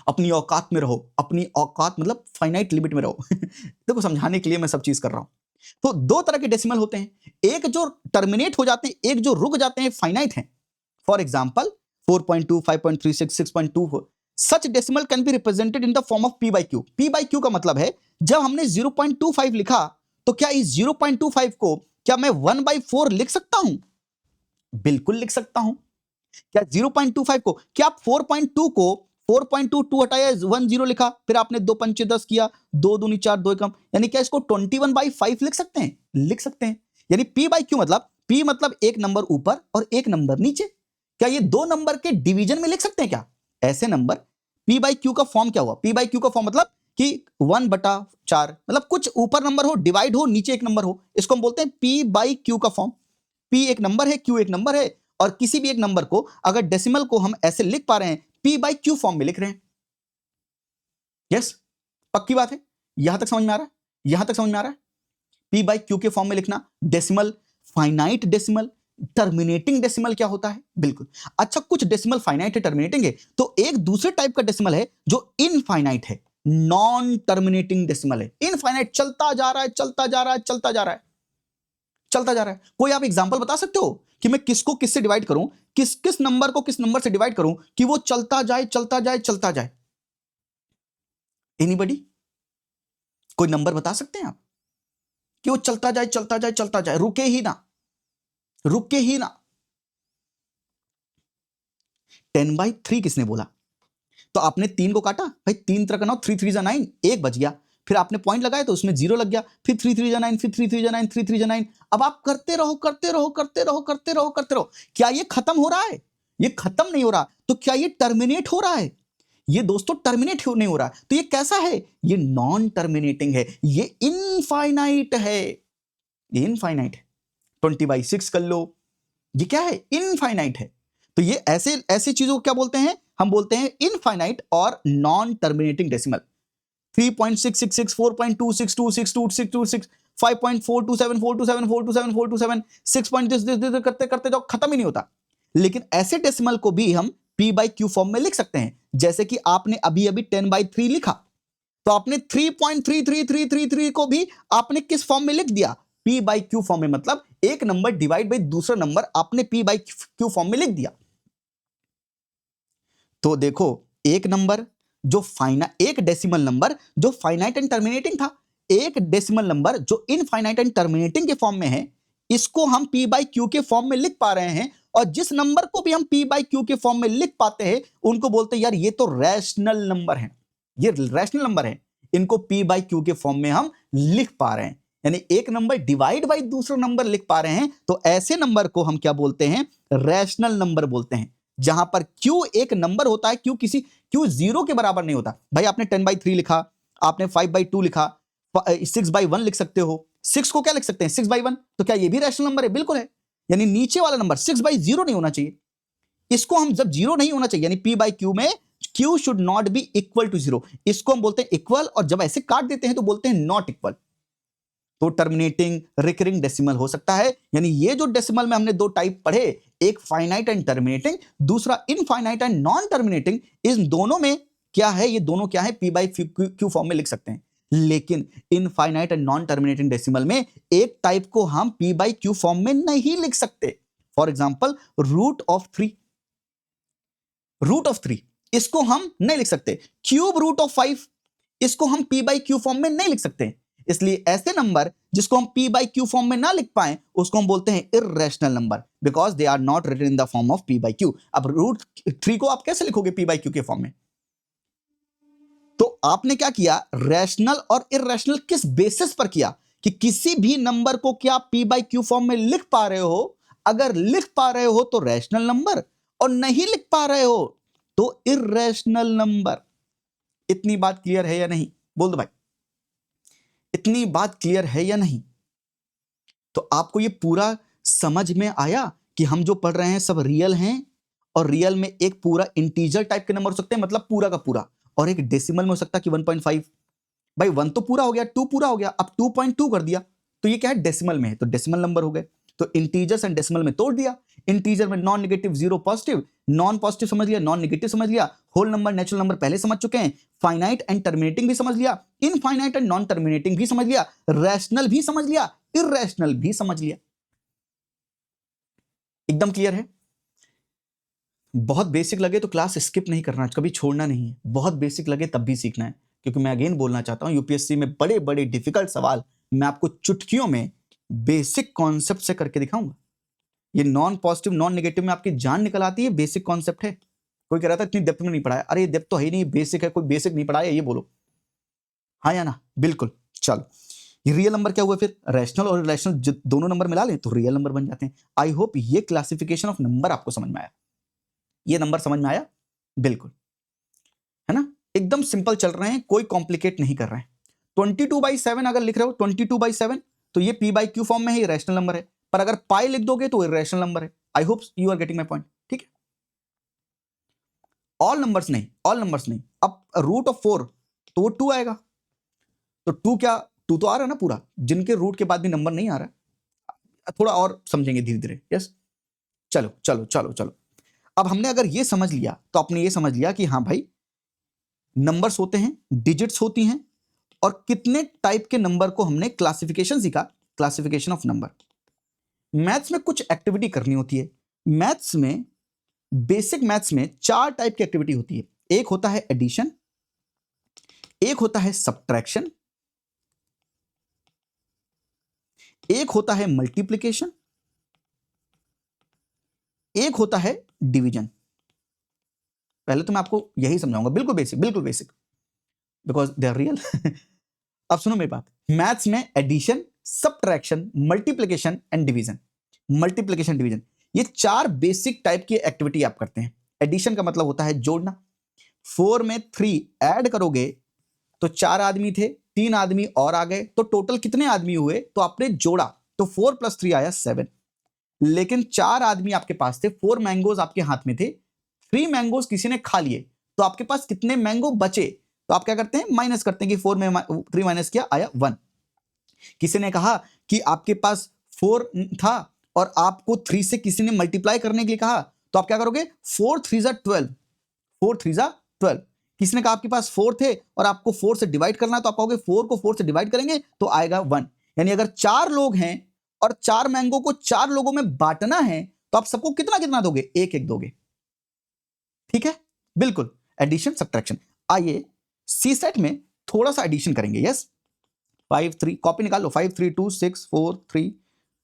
अपनी औकात में रहो, अपनी औकात मतलब फाइनाइट लिमिट में रहो देखो समझाने के लिए मैं सब चीज कर रहा हूं। तो 2 तरह के डेसिमल होते हैं, एक जो टर्मिनेट हो जाते हैं, एक जो रुक जाते हैं, फाइनाइट हैं। For example 4.2 5.36 6.24, such decimal can be represented in the form of p by q। p by q का मतलब है जब हमने 0.25 लिखा तो क्या इस 0.25 को क्या मैं 1/4 लिख सकता हूं? बिल्कुल लिख सकता हूं। क्या 0.25 को, क्या आप 4.2 को 4.2 2 हटाया 1 0 लिखा, फिर आपने 2 पंचे 10 किया, 2 दूनी 4 2 कम, यानी क्या इसको 21/5 लिख सकते हैं? लिख सकते हैं। यानी P बाई Q मतलब P मतलब एक नंबर ऊपर और एक नंबर नीचे। क्या ये दो नंबर के डिवीजन में लिख सकते हैं क्या? ऐसे नंबर P बाई Q का फॉर्म क्या हुआ? P बाई Q का फॉर्म मतलब कि 1/4, मतलब कुछ ऊपर नंबर हो, डिवाइड हो, नीचे एक नंबर हो, इसको हम बोलते हैं P बाई Q का फॉर्म। P एक नंबर है, Q एक नंबर है, और किसी भी एक नंबर को अगर डेसिमल को हम ऐसे लिख पा रहे हैं, P बाई Q फॉर्म में लिख रहे हैं। यस, पक्की बात है। यहां तक समझ में आ रहा है? यहां तक समझ में आ रहा है? P बाई Q के फॉर्म में लिखना, decimal, finite decimal, terminating decimal क्या होता है? बिल्कुल। अच्छा, कुछ डेसिमल फाइनाइट है, टर्मिनेटिंग है, तो एक दूसरे टाइप का डेसिमल है जो इनफाइनाइट है, नॉन टर्मिनेटिंग डेसिमल है। इनफाइनाइट, चलता जा रहा है, चलता जा रहा है, चलता जा रहा है, चलता जा रहा है। कोई आप एग्जांपल बता सकते हो कि मैं किसको किससे डिवाइड करूं, किस किस नंबर को किस नंबर से डिवाइड करूं कि वो चलता जाए, चलता जाए, चलता जाए? एनीबॉडी? कोई नंबर बता सकते हैं आप कि वो चलता जाए, चलता जाए, चलता जाए, रुके ही ना, रुके ही ना? 10/3 किसने बोला? तो आपने 3 को काटा, भाई 3 तरह का ना, 3 3 जा 9, 1 बच गया, फिर आपने पॉइंट लगाया तो उसमें 0 लग गया, फिर 3 3 जा 9, फिर 3 3 जा 9, 3 3 जा 9। अब आप करते रहो, करते रहो, करते रहो, करते रहो, करते रहो। क्या ये खत्म हो रहा है? ये खत्म नहीं हो रहा। तो क्या ये टर्मिनेट हो रहा है? ये दोस्तों टर्मिनेट नहीं हो रहा। तो ये कैसा है? ये नॉन टर्मिनेटिंग है, ये इनफाइनाइट है, ये इनफाइनाइट है। 20/6 कर लो, ये क्या है? इनफाइनाइट है। तो ये ऐसे ऐसी चीजों को क्या बोलते हैं? हम बोलते हैं इनफाइनाइट और नॉन टर्मिनेटिंग डेसिमल। 3.666, 4.262, 6.226, 5.427, 427, 427, 427, 6 करते करते जाओ, खत्म ही नहीं होता। लेकिन ऐसे डेसिमल को भी हम P बाई Q फॉर्म में लिख सकते हैं। जैसे कि आपने अभी अभी 10/3 लिखा, तो आपने 3.33333 को भी आपने किस फॉर्म में लिख दिया? P बाई Q फॉर्म में, मतलब एक नंबर डिवाइड बाई दूसरा नंबर आपने P बाई Q फॉर्म में लिख दिया। तो देखो, एक नंबर जो एक डेसिमल नंबर जो फाइनाइट एंड टर्मिनेटिंग था, एक डेसिमल नंबर जो इनफाइनाइट एंड टर्मिनेटिंग के फॉर्म में है, इसको हम P बाई Q के फॉर्म में लिख पा रहे हैं। और जिस नंबर को भी हम P बाई Q के फॉर्म में लिख पाते हैं, उनको बोलते हैं यार ये तो रैशनल नंबर है, ये रैशनल नंबर है, इनको P बाई Q के फॉर्म में हम लिख पा रहे हैं। यानी एक नंबर डिवाइड बाई दूसरा नंबर लिख पा रहे हैं, तो ऐसे नंबर को हम क्या बोलते हैं? रैशनल नंबर बोलते हैं। जहां पर Q एक नंबर होता है, Q 0 के बराबर नहीं होता। भाई आपने 10/3 लिखा, आपने 5/2 लिखा, 6/1 लिख सकते हो। 6 को क्या लिख सकते हैं? 6/1। तो क्या ये भी रैशनल नंबर है? बिल्कुल है। यानी नीचे वाला नंबर 6/0 नहीं होना चाहिए। इसको हम जब 0 नहीं होना चाहिए, यानी P बाई Q में Q should not be equal to 0, इसको हम बोलते हैं इक्वल, और जब ऐसे काट देते हैं तो बोलते हैं नॉट इक्वल। तो टर्मिनेटिंग, रिकरिंग डेसिमल हो सकता है। यानी ये जो डेसिमल में हमने दो टाइप पढ़े, एक फाइनाइट एंड टर्मिनेटिंग, दूसरा इनफाइनाइट एंड नॉन टर्मिनेटिंग, इन दोनों में क्या है? ये दोनों क्या है? P बाई Q फॉर्म में लिख सकते हैं। लेकिन infinite and non terminating decimal में एक टाइप को हम P बाई Q फॉर्म में नहीं लिख सकते। For example root of 3, root of 3 इसको हम नहीं लिख सकते। क्यूब रूट ऑफ 5 इसको हम P बाई Q फॉर्म में नहीं लिख सकते। इसलिए ऐसे नंबर जिसको हम P बाई Q फॉर्म में ना लिख पाए, उसको हम बोलते हैं irrational number, because they are not written in the form of P by Q। अब रूट 3 को आप कैसे लिखोगे P बाई Q के फॉर्म में? तो आपने क्या किया? रैशनल और इर्रेशनल किस बेसिस पर किया कि किसी भी नंबर को क्या P बाई Q फॉर्म में लिख पा रहे हो? अगर लिख पा रहे हो तो रैशनल नंबर, और नहीं लिख पा रहे हो तो इर्रेशनल नंबर। इतनी बात क्लियर है या नहीं? बोल दो भाई, इतनी बात क्लियर है या नहीं? तो आपको ये पूरा समझ में आया कि हम जो पढ़ रहे हैं सब रियल हैं, और रियल में एक पूरा इंटीजर टाइप के नंबर हो सकते हैं, मतलब पूरा का पूरा, और एक डेसिमल में हो सकता है कि 1.5। भाई 1 तो पूरा हो गया, 2 पूरा हो गया, अब 2.2 कर दिया, तो ये क्या है? डेसिमल में है, तो डेसिमल नंबर हो गए। तो इंटीजर्स एंड डेसिमल में तोड़ दिया। इंटीजर में non negative, 0 positive, non positive समझ लिया, नॉन नेगेटिव समझ लिया, होल नंबर, नेचुरल नंबर पहले समझ चुके हैं, फाइनाइट एंड टर्मिनेटिंग भी समझ लिया, इनफाइनाइट एंड नॉन टर्मिनेटिंग भी समझ लिया, रैशनल भी समझ लिया, इर्रेशनल भी समझ लिया। एकदम क्लियर है? बहुत बेसिक लगे तो क्लास स्किप नहीं करना, कभी छोड़ना नहीं है। बहुत बेसिक लगे तब भी सीखना है, क्योंकि मैं अगेन बोलना चाहता हूं, यूपीएससी में बड़े बड़े डिफिकल्ट सवाल मैं आपको चुटकियों में बेसिक कॉन्सेप्ट से करके दिखाऊंगा। ये नॉन पॉजिटिव, नॉन नेगेटिव में आपकी जान निकल आती है, बेसिक कॉन्सेप्ट है। कोई कह रहा था इतनी डेप्थ में नहीं पढ़ाया, अरे ये डेप्थ तो है ही नहीं, बेसिक है, कोई बेसिक नहीं पढ़ाया ये बोलो, हाँ या ना? बिल्कुल। चलो, ये रियल नंबर क्या हुआ फिर? रैशनल और इरेशनल दोनों नंबर मिला लें तो रियल नंबर बन जाते हैं। आई होप ये क्लासिफिकेशन ऑफ नंबर आपको समझ में आया, ये नंबर समझ में आया? बिल्कुल, है ना? एकदम सिंपल चल रहे हैं, कोई कॉम्प्लिकेट नहीं कर रहे हैं। 22/7 अगर लिख रहे हो 22/7 तो ये p बाई क्यू फॉर्म में है, रैशनल नंबर है, पर अगर पाई लिख दोगे तो इरेशनल नंबर है। I hope you are getting my point, ठीक है? ऑल नंबर्स नहीं, ऑल नंबर्स नहीं। अब रूट ऑफ 4 तो वो 2 आएगा, तो 2 क्या, 2 तो आ रहा है ना पूरा, जिनके रूट के बाद भी नंबर नहीं आ रहा है, थोड़ा और समझेंगे धीरे धीरे। यस, चलो चलो चलो चलो, अब हमने अगर ये समझ लिया तो आपने ये समझ लिया कि हाँ भाई नंबर्स होते हैं, डिजिट्स होती हैं, और कितने टाइप के नंबर को हमने क्लासिफिकेशन सीखा, क्लासिफिकेशन ऑफ नंबर। मैथ्स में कुछ एक्टिविटी करनी होती है। मैथ्स में, बेसिक मैथ्स में 4 टाइप की एक्टिविटी होती है। एक होता है एडिशन, एक होता है सब्ट्रैक्शन, एक होता है मल्टीप्लिकेशन, एक होता है डिवीजन। पहले तो मैं आपको यही समझाऊंगा, बिल्कुल बेसिक, बिल्कुल basic, because they are real. अब सुनो मेरी बात, मैथ्स में addition, subtraction, multiplication and division, multiplication division, ये 4 बेसिक टाइप की एक्टिविटी आप करते हैं। एडिशन का मतलब होता है जोड़ना। 4 में 3 ऐड करोगे तो 4 आदमी थे, 3 आदमी और आ गए, तो टोटल कितने आदमी हुए? तो आपने जोड़ा तो 4 + 3 आया 7। लेकिन 4 आदमी आपके पास थे, 4 मैंगोज आपके हाथ में थे, 3 मैंगोज किसी ने खा लिए, तो आपके पास कितने मैंगो बचे? तो आप क्या करते हैं? माइनस करते हैं कि 4 में 3 माइनस किया, आया 1। किसी ने कहा कि आपके पास 4 था और आपको 3 से किसी ने मल्टीप्लाई करने के लिए कहा, तो आप क्या करोगे? 4 3 = 12, 4 3 = 12। किसी ने कहा आपके पास 4 थे और आपको 4 से डिवाइड करना है, तो आप कहोगे 4 को 4 से डिवाइड करेंगे तो आएगा 1। यानी अगर 4 लोग हैं और 4 मैंगो को 4 लोगों में बांटना है, तो आप सबको कितना कितना दोगे? 1 1 दोगे, ठीक है? बिल्कुल, एडिशन सब्ट्रैक्शन। आइए सी सेट में थोड़ा सा एडिशन करेंगे। यस, 5 3, कॉपी निकाल लो, 5 3 2 6 4 3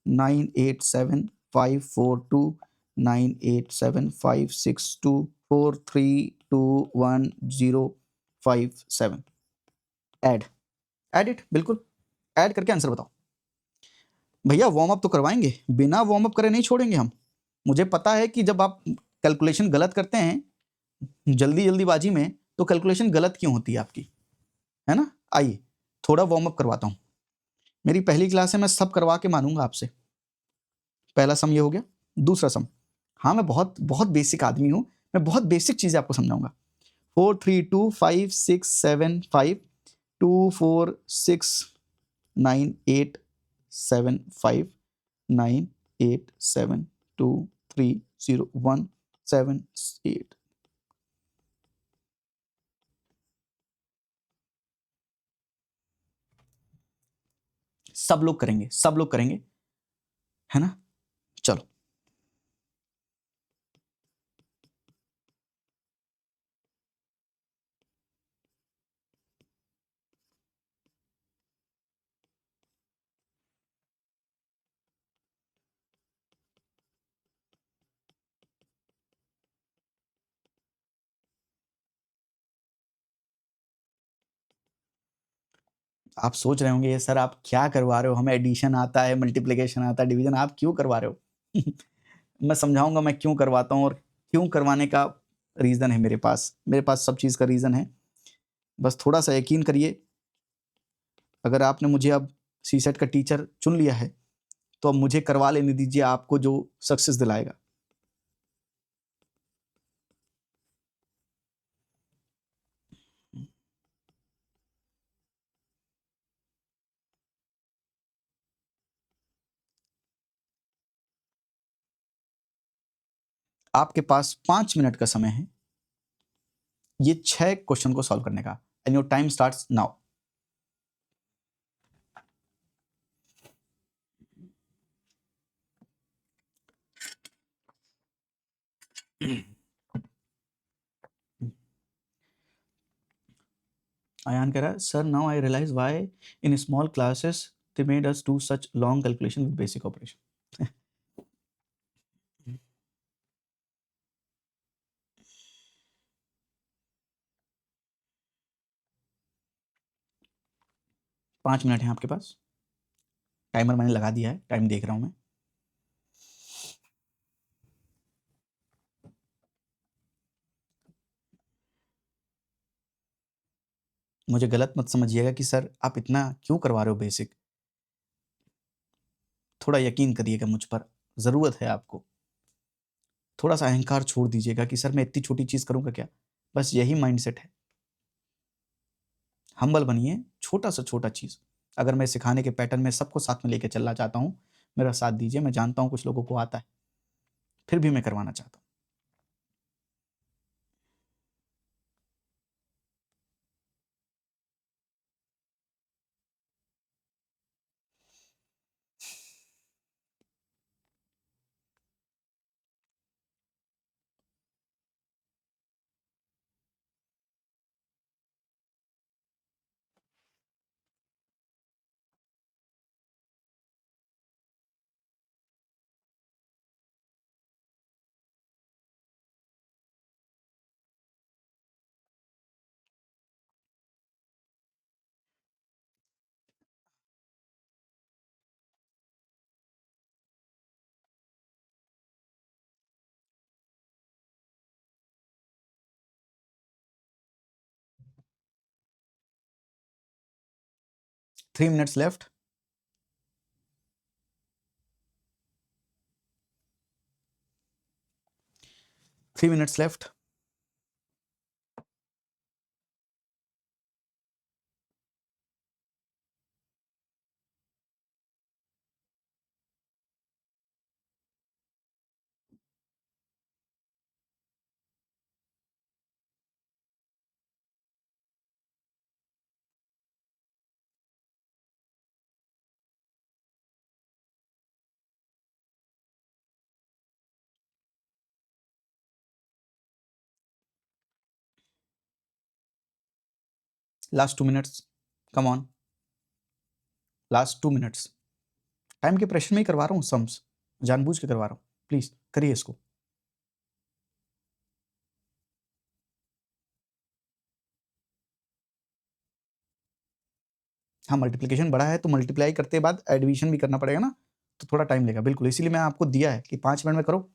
9 8 7 5 4 2 9 8 7 5 6 2 4 3 2 1 0 5 7। ऐड, ऐड इट, बिल्कुल ऐड करके आंसर बताओ। भैया वार्म अप तो करवाएंगे, बिना वार्म अप करे नहीं छोड़ेंगे हम। मुझे पता है कि जब आप कैलकुलेशन गलत करते हैं जल्दीबाजी में, तो कैलकुलेशन गलत क्यों होती है आपकी, है ना? आइए थोड़ा वार्म अप करवाता हूं। मेरी पहली क्लास है, मैं सब करवा के मानूंगा आपसे। पहला सम ये हो गया। दूसरा सम, हाँ मैं बहुत बहुत बेसिक आदमी हूं, मैं बहुत बेसिक चीजें आपको समझाऊंगा। 4 3 2 5 6 7 5 2 4 6 9 8 7 5 9 8 7 2 3 0 1 7 8। सब लोग करेंगे, सब लोग करेंगे, है ना? चलो, आप सोच रहे होंगे ये सर आप क्या करवा रहे हो, हमें एडिशन आता है, मल्टीप्लिकेशन आता है, डिवीजन आप क्यों करवा रहे हो? मैं समझाऊंगा मैं क्यों करवाता हूँ, और क्यों करवाने का रीज़न है मेरे पास सब चीज़ का रीज़न है। बस थोड़ा सा यकीन करिए, अगर आपने मुझे अब सी सेट का टीचर चुन लिया है तो अब मुझे करवा लेने दीजिए आपको जो सक्सेस दिलाएगा। आपके पास 5 मिनट का समय है ये 6 क्वेश्चन को सॉल्व करने का, and your time starts now. Ayaan कह रहा है sir now I realise why in small classes they made us do such long calculation with basic operation. 5 minute है आपके पास, टाइमर मैंने लगा दिया है, टाइम देख रहा हूं मैं। मुझे गलत मत समझिएगा कि सर आप इतना क्यों करवा रहे हो बेसिक, थोड़ा यकीन करिएगा मुझ पर, ज़रूरत है आपको। थोड़ा सा अहंकार छोड़ दीजिएगा कि सर मैं इतनी छोटी चीज़ करूँगा क्या, बस यही माइंडसेट है। हम्बल बनिए, छोटा सा छोटा चीज़। अगर मैं सिखाने के पैटर्न में सबको साथ में लेके चलना चाहता हूँ, मेरा साथ दीजिए। मैं जानता हूँ कुछ लोगों को आता है, फिर भी मैं करवाना चाहता हूँ। Three minutes left. 3 minutes left. Last 2 minutes, come on, last 2 minutes. Time के प्रेशर में ही करवा रहा हूँ सम्स, जानबूझ के करवा रहा हूँ, प्लीज करिए इसको। हाँ, मल्टीप्लिकेशन बड़ा है तो मल्टीप्लाई करते बाद एडिशन भी करना पड़ेगा ना, तो थोड़ा टाइम लेगा, बिल्कुल। इसीलिए मैं आपको दिया है कि 5 मिनट में करो।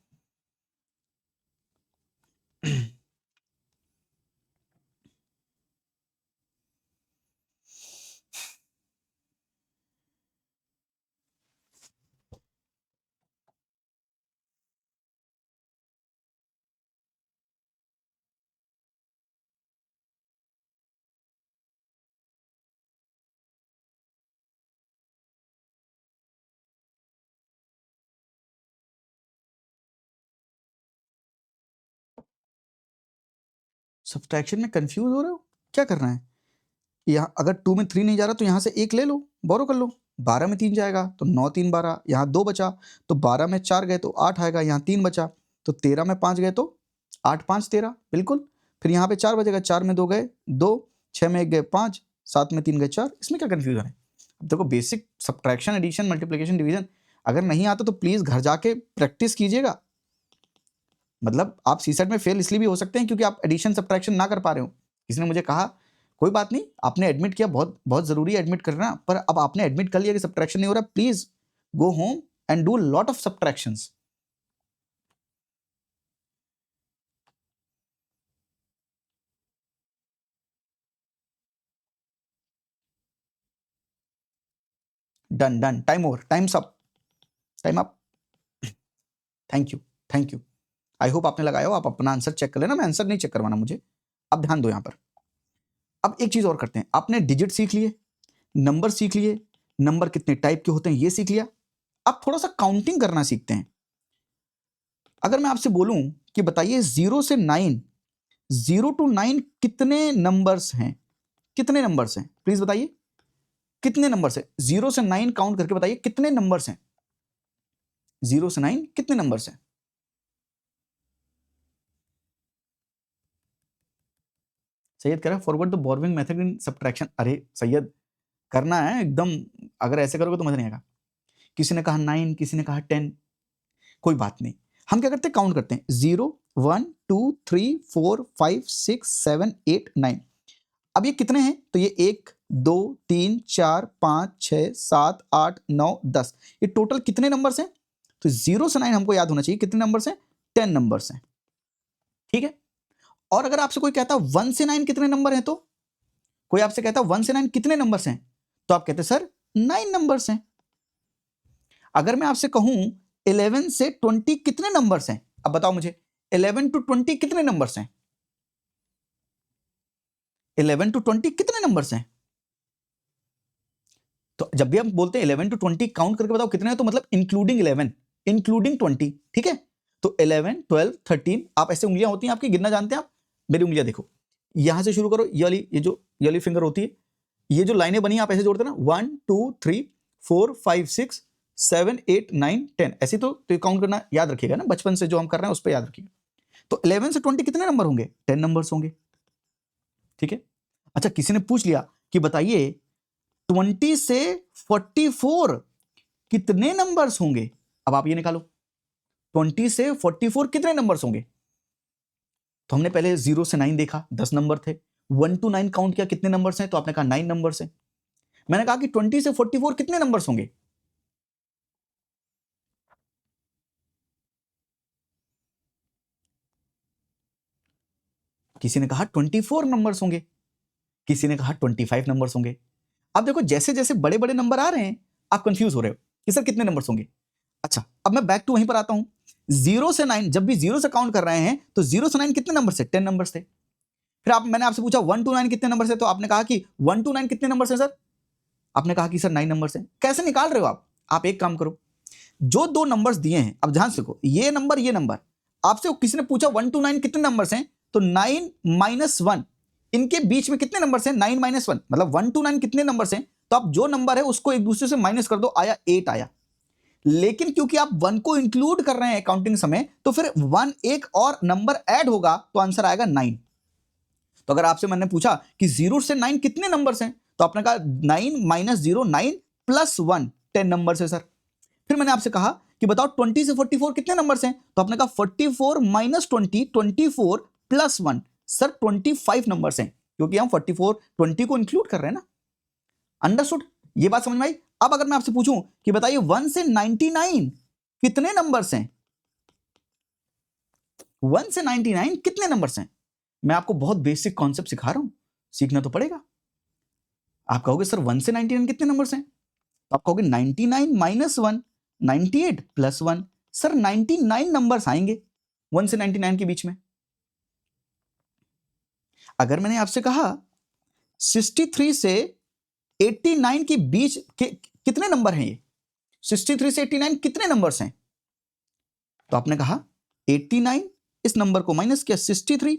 सब्ट्रैक्शन में कंफ्यूज हो रहे हो, क्या करना है? यहाँ अगर 2 में 3 नहीं जा रहा तो यहाँ से 1 ले लो, बोरो कर लो। 12 में 3 जाएगा तो 9 3 12, यहाँ 2 बचा तो 12 में 4 गए तो 8 आएगा, यहाँ 3 बचा तो 13 में 5 गए तो 8 5 13, बिल्कुल। फिर यहाँ पे 4 बजेगा, 4 में 2 गए 2, 6 में 1 गए 5, 7 में 3 गए 4। इसमें क्या कन्फ्यूजन है? अब देखो, basic subtraction, addition, multiplication, division अगर नहीं आता तो प्लीज़ घर जाके प्रैक्टिस कीजिएगा। मतलब आप सीसेट में फेल इसलिए भी हो सकते हैं क्योंकि आप एडिशन सब्ट्रैक्शन ना कर पा रहे हो। किसी ने मुझे कहा कोई बात नहीं, आपने एडमिट किया, बहुत बहुत जरूरी है एडमिट करना, पर अब आपने एडमिट कर लिया कि सब्ट्रैक्शन नहीं हो रहा, please go home and do lot of subtractions. Done done, time over, times up, time up. Thank you, thank you. I hope आपने लगाया हो। आप अपना आंसर चेक कर लेना, मैं आंसर नहीं चेक करवाना मुझे। अब ध्यान दो यहां पर। अब एक चीज और करते हैं, आपने डिजिट सीख लिए, नंबर सीख लिए, नंबर कितने टाइप के होते हैं ये सीख लिया। अब थोड़ा सा काउंटिंग करना सीखते हैं। अगर मैं आपसे बोलूं कि बताइए 0 से 9, 0 to 9 कितने नंबर्स हैं? कितने नंबर्स हैं प्लीज बताइए, कितने नंबर्स हैं? 0 से 9 काउंट करके बताइए कितने नंबर्स हैं? 0 से 9 कितने नंबर्स हैं? सैयद कह रहा है forward the borrowing method in subtraction. अरे सैयद, करना है एकदम, अगर ऐसे करोगे तो मजा नहीं आएगा। किसी ने कहा 9, किसी ने कहा 10, कोई बात नहीं। हम क्या करते हैं, काउंट करते हैं। 0 1 2 3 4 5 6 7 8 9। अब ये कितने हैं? तो ये 1 2 3 4 5 6 7 8 9 10, ये टोटल कितने नंबर्स हैं? तो 0 से 9 हमको याद होना चाहिए कितने नंबर्स हैं? 10 नंबर्स हैं, ठीक है। और अगर आपसे कोई कहता 1 से 9 कितने नंबर हैं, तो कोई आपसे कहता 1 से 9 कितने नंबर्स हैं, तो आप कहते सर 9 नंबर्स हैं। अगर मैं आपसे कहूं 11 से 20 कितने नंबर्स हैं, अब बताओ मुझे 11 टू 20 कितने नंबर्स हैं? 11 टू 20 कितने नंबर्स हैं? तो जब भी हम बोलते हैं 11 टू 20 काउंट करके बताओ कितने हैं, तो मतलब इंक्लूडिंग 11 इंक्लूडिंग 20, ठीक है। तो 11 12 13, आप ऐसे उंगलियां होती हैं आपकी, गिनना जानते हैं आप? मेरी उंगलियां देखो, यहां से शुरू करो, ये वाली, ये वाली फिंगर होती है, ये जो लाइनें बनी आप ऐसे जोड़ते ना, 1 2 3 4 5 6 7 8 9 10, ऐसी तो काउंट करना याद रखिएगा ना, बचपन से जो हम कर रहे हैं उस पर याद रखिएगा। तो 11 से 20 कितने नंबर होंगे? 10 नंबर्स होंगे, ठीक है। अच्छा, किसी ने पूछ लिया कि बताइए 20 से 44 कितने नंबर्स होंगे? अब आप ये निकालो, 20 से 44 कितने नंबर्स होंगे? तो हमने पहले 0 से 9 देखा, 10 नंबर थे। 1 टू 9 काउंट किया, कितने नंबर्स हैं? तो आपने कहा 9 नंबर्स हैं। मैंने कहा कि 20 से 44 कितने नंबर्स होंगे? किसी ने कहा 24 नंबर्स होंगे, किसी ने कहा 25 नंबर्स होंगे। अब देखो, जैसे जैसे बड़े बड़े नंबर आ रहे हैं आप कंफ्यूज हो रहे हो कि सर कितने नंबर्स होंगे। अच्छा, अब मैं बैक टू वहीं पर आता हूं। 0 से 9, जब भी 0 से काउंट कर रहे हैं तो 0 से 9 कितने नंबर से? 10 नंबर से। फिर मैंने आपसे पूछा 1 टू 9 कितने नंबर से, तो आपने कहा कि 1 टू 9 कितने नंबर से सर? आपने कहा कि सर 9 नंबर से। कैसे निकाल रहे हो आप एक काम करो, जो दो नंबर्स दिए हैं, अब ध्यान से देखो, ये नंबर, आपसे किसी ने पूछा 1 टू 9 कितने नंबर्स हैं, तो 9 माइनस 1, इनके बीच में कितने नंबर्स हैं? 9 माइनस 1, मतलब 1 टू 9 कितने नंबर्स हैं? तो आप जो नंबर है उसको एक दूसरे से माइनस कर दो, आया 8 आया। लेकिन क्योंकि आप 1 को इंक्लूड कर रहे हैं काउंटिंग समय, तो फिर 1 एक और नंबर ऐड होगा तो आंसर आएगा 9। तो अगर आपसे मैंने पूछा कि 0 से 9 कितने नंबर्स हैं, तो आपने कहा 9 माइनस 0 9 प्लस 1 10 नंबर्स है सर। फिर मैंने आपसे कहा कि बताओ 20 से 44 कितने नंबर्स हैं, तो आपने कहा 44 माइनस 20 24 प्लस 1, सर 25 नंबर्स हैं, क्योंकि हम 44 20 को इंक्लूड कर रहे हैं ना। अंडरस्टूड? ये बात समझ में आई? अब अगर मैं आपसे पूछूं कि बताइए 1 से 99 कितने नंबर्स हैं, 1 से 99 कितने नंबर्स हैं? मैं आपको बहुत बेसिक कॉन्सेप्ट सिखा रहा हूं, सीखना तो पड़ेगा। आप कहोगे सर 1 से 99 कितने नंबर्स हैं, तो आप कहोगे 99 माइनस 1 98 प्लस 1, सर 99 नंबर्स आएंगे 1 से 99 के बीच में। अगर मैंने आपसे कहा 63 से 89 के बीच के कितने नंबर हैं, ये 63 से 89 कितने नंबर्स हैं, तो आपने कहा 89, इस नंबर को माइनस किया 63,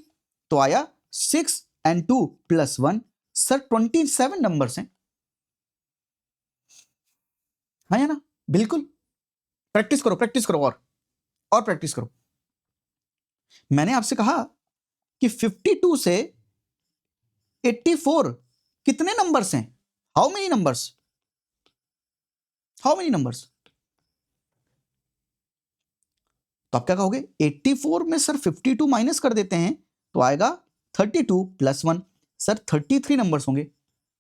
तो आया 6 एंड 2 प्लस 1, सर 27 नंबर्स हैं। हाँ या ना? बिल्कुल। प्रैक्टिस करो, प्रैक्टिस करो, और प्रैक्टिस करो। मैंने आपसे कहा कि 52 से 84 कितने नंबर्स हैं? How many numbers? How many numbers? तो आप क्या कहोगे? 84 में सर 52 माइनस कर देते हैं तो आएगा 32 प्लस 1, सर 33 नंबर्स होंगे।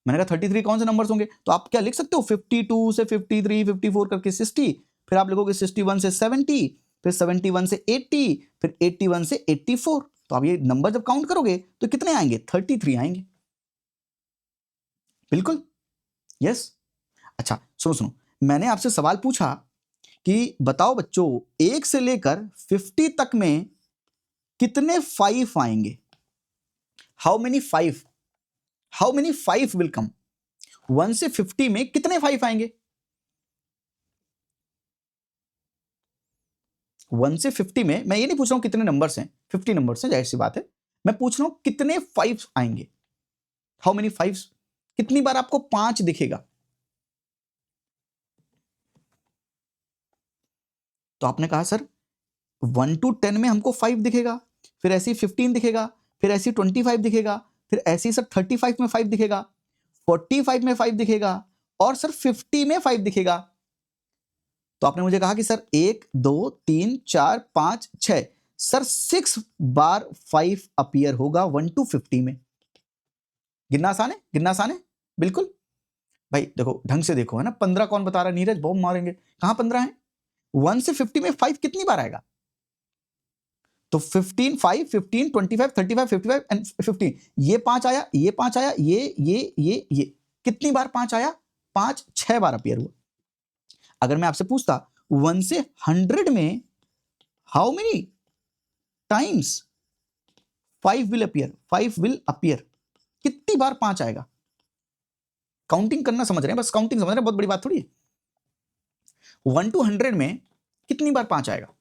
मैंने कहा 33 कौन से नंबर्स होंगे, तो आप क्या लिख सकते हो 52 से 53 54 करके 60, फिर आप लिखोगे 61 से 70, फिर 71 से 80, फिर 81 से 84। तो आप ये नंबर जब काउंट करोगे तो कितने आएंगे? 33 आएंगे। बिल्कुल, यस। अच्छा सुनो सुनो, मैंने आपसे सवाल पूछा कि बताओ बच्चों 1 से लेकर 50 तक में कितने 5 आएंगे? How many 5? How many 5 will come? 1 से 50 में कितने 5 आएंगे? 1 से 50 में मैं ये नहीं पूछ रहा हूं कितने नंबर्स हैं, 50 नंबर्स हैं, जाहिर सी बात है। मैं पूछ रहा हूं कितने 5 आएंगे? How many 5? कितनी बार आपको 5 दिखेगा? तो आपने कहा सर 1 टू 10 में हमको 5 दिखेगा, फिर ऐसे ही 15 दिखेगा, फिर ऐसे ही 25 दिखेगा, फिर ऐसे ही सर 35 में 5 दिखेगा, 45 में 5 दिखेगा, और सर 50 में 5 दिखेगा। तो आपने मुझे कहा कि सर 1 2 3 4 5 6, सर 6 बार 5 अपीयर होगा 1 टू 50 में। गिनना आसान है, गिनना आसान है। बिल्कुल भाई, देखो ढंग से देखो, है ना। 15 कौन बता रहा है? नीरज बॉम्ब मारेंगे, कहां 15 है? 1 से 50 में 5 कितनी बार आएगा? तो 15, 5, 15, 25, 35, 55 एंड 15, ये 5 आया, ये 5 आया, ये कितनी बार 5 आया? 5 6 बार अपीयर हुआ। अगर मैं आपसे पूछता 1 से 100 में how many times 5 will appear, 5 will appear, कितनी बार 5 आएगा? काउंटिंग करना समझ रहे हैं, बस काउंटिंग समझ रहे हैं, बहुत बड़ी बात थोड़ी है। 1 to 100 में कितनी बार 5 आएगा?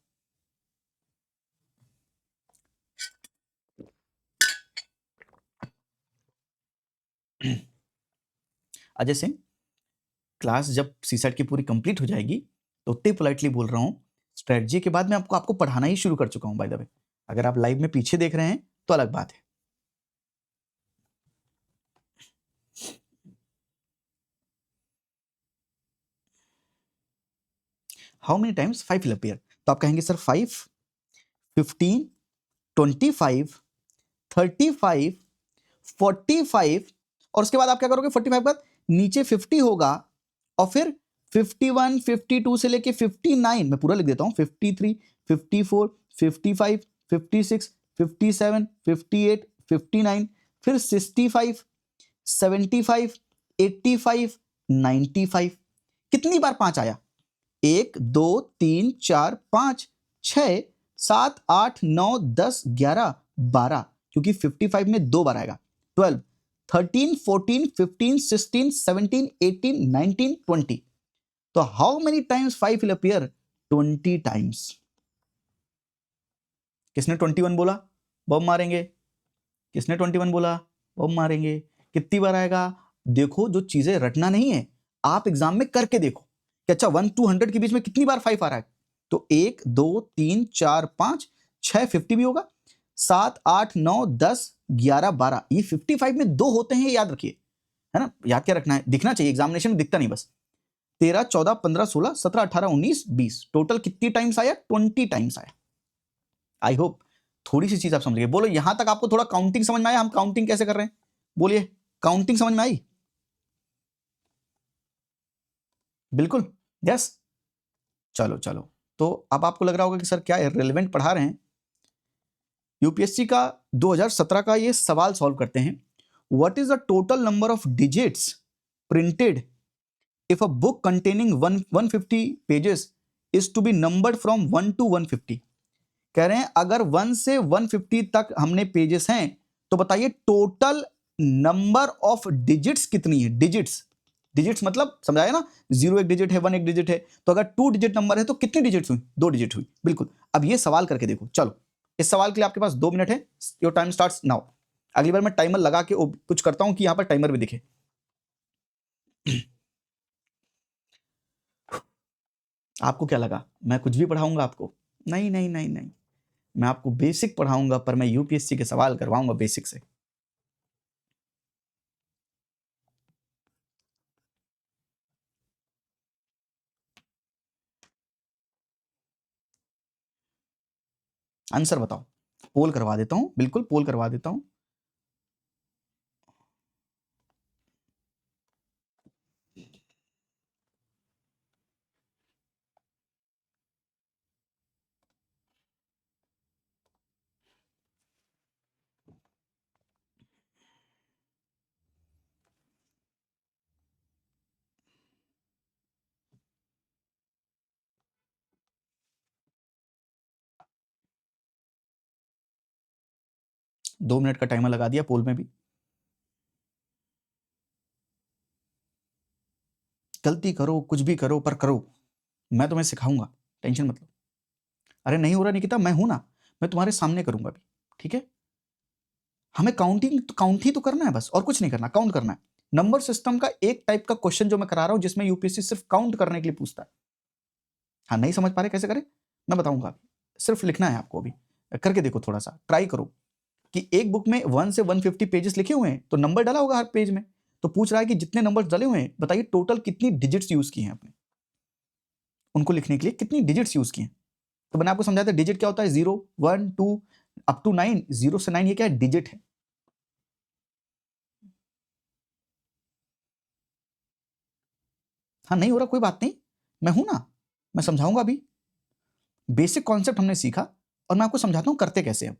अजय सिंह, क्लास जब सीसेट की पूरी कंप्लीट हो जाएगी तो उतने पोलाइटली बोल रहा हूं, स्ट्रेटजी के बाद मैं आपको पढ़ाना ही शुरू कर चुका हूं बाय द वे। अगर आप लाइव में पीछे देख रहे हैं तो अलग बात है। How many times 5 will appear? तो आप कहेंगे सर 5, 15, 25, 35, 45, और उसके बाद आप क्या करोगे? 45 के बाद नीचे 50 होगा और फिर 51, 52 से लेके 59, मैं पूरा लिख देता हूं, 53, 54, 55, 56, 57, 58, 59, फिर 65, 75, 85, 95। कितनी बार 5 आया? 1, 2, 3, 4, 5, 6, 7, 8, 9, 10, 11, 12, क्योंकि 55 में 2 बार आएगा। 12, 13, 14, 15, 16, 17, 18, 19, 20। तो how many times 5 will appear? 20 times. किसने 21 बोला? बम मारेंगे। किसने 21 बोला? बम मारेंगे। कितनी बार आएगा? देखो, जो चीजें रटना नहीं है, आप एग्जाम में करके देखो कि अच्छा 1 to 100 के बीच में कितनी बार 5 आ रहा है। तो 1, 2, 3, 4, 5, 6, 50 भी होगा, 7, 8, 9, 10, 11, 12, ये 55 में 2 होते हैं, याद रखिए, है ना। याद क्या रखना है? दिखना चाहिए, एग्जामिनेशन में दिखता नहीं बस। 13, 14, 15, 16, 17, 18, 19, 20, टोटल कितनी टाइम्स आया? 20 टाइम्स आया। आई होप थोड़ी सी चीज आप समझ गए। बोलो यहां तक आपको थोड़ा काउंटिंग समझ में आया? हम काउंटिंग कैसे कर रहे हैं? बोलिए, काउंटिंग समझ में आई? बिल्कुल, यस। चलो चलो, तो अब आपको लग रहा होगा कि सर क्या रिलेवेंट पढ़ा रहे हैं। यूपीएससी का 2017 का ये सवाल सॉल्व करते हैं। What is the total number of digits printed if a book containing 150 pages is to be numbered from 1 to 150? कह रहे हैं अगर 1 से 150 तक हमने पेजेस हैं तो बताइए टोटल नंबर ऑफ डिजिट्स कितनी है? डिजिट्स, डिजिट्स मतलब समझाया ना, 0 एक डिजिट है, 1 एक डिजिट है, तो अगर 2 डिजिट नंबर है तो कितनी डिजिट्स हुई? 2 डिजिट हुई। बिल्कुल। अब ये सवाल करके देखो। चलो, इस सवाल के लिए आपके पास 2 मिनट है। Your time starts now. अगली बार मैं टाइमर लगा के कुछ करता हूं कि यहां पर टाइमर भी दिखे। आपको क्या लगा मैं कुछ भी पढ़ाऊंगा आपको? नहीं नहीं नहीं नहीं, मैं आपको बेसिक पढ़ाऊंगा, पर मैं यूपीएससी के सवाल करवाऊंगा बेसिक से। आंसर बताओ। पोल करवा देता हूं, बिल्कुल पोल करवा देता हूं। दो मिनट का टाइमर लगा दिया पोल में भी। गलती करो, कुछ भी करो, पर करो। मैं तुम्हें सिखाऊंगा, टेंशन मत लो। अरे नहीं हो रहा निकिता, मैं हूं ना, मैं तुम्हारे सामने करूंगा अभी, ठीक है। हमें काउंटिंग तो काउंट ही तो करना है बस, और कुछ नहीं करना, काउंट करना है। नंबर सिस्टम का एक टाइप का क्वेश्चन जो मैं करा रहा हूं जिसमें यूपीएससी सिर्फ काउंट करने के लिए पूछता है। हाँ, नहीं समझ पा रहे कैसे करें? मैं बताऊंगा अभी, सिर्फ लिखना है आपको। अभी करके देखो, थोड़ा सा ट्राई करो कि एक बुक में 1 से 150 पेजेस लिखे हुए हैं तो नंबर डाला होगा हर पेज में, तो पूछ रहा है कि जितने नंबर डले हुए हैं बताइए टोटल कितनी डिजिट्स यूज की हैं आपने, उनको लिखने के लिए कितनी डिजिट्स यूज की हैं। तो मैंने आपको समझाया था डिजिट क्या होता है, 0, 1, 2 अप टू 9, 0 से 9 ये क्या है? डिजिट है। हाँ नहीं हो रहा कोई बात नहीं, मैं हूं ना, मैं समझाऊंगा अभी। बेसिक कॉन्सेप्ट हमने सीखा और मैं आपको समझाता हूं करते कैसे हैं,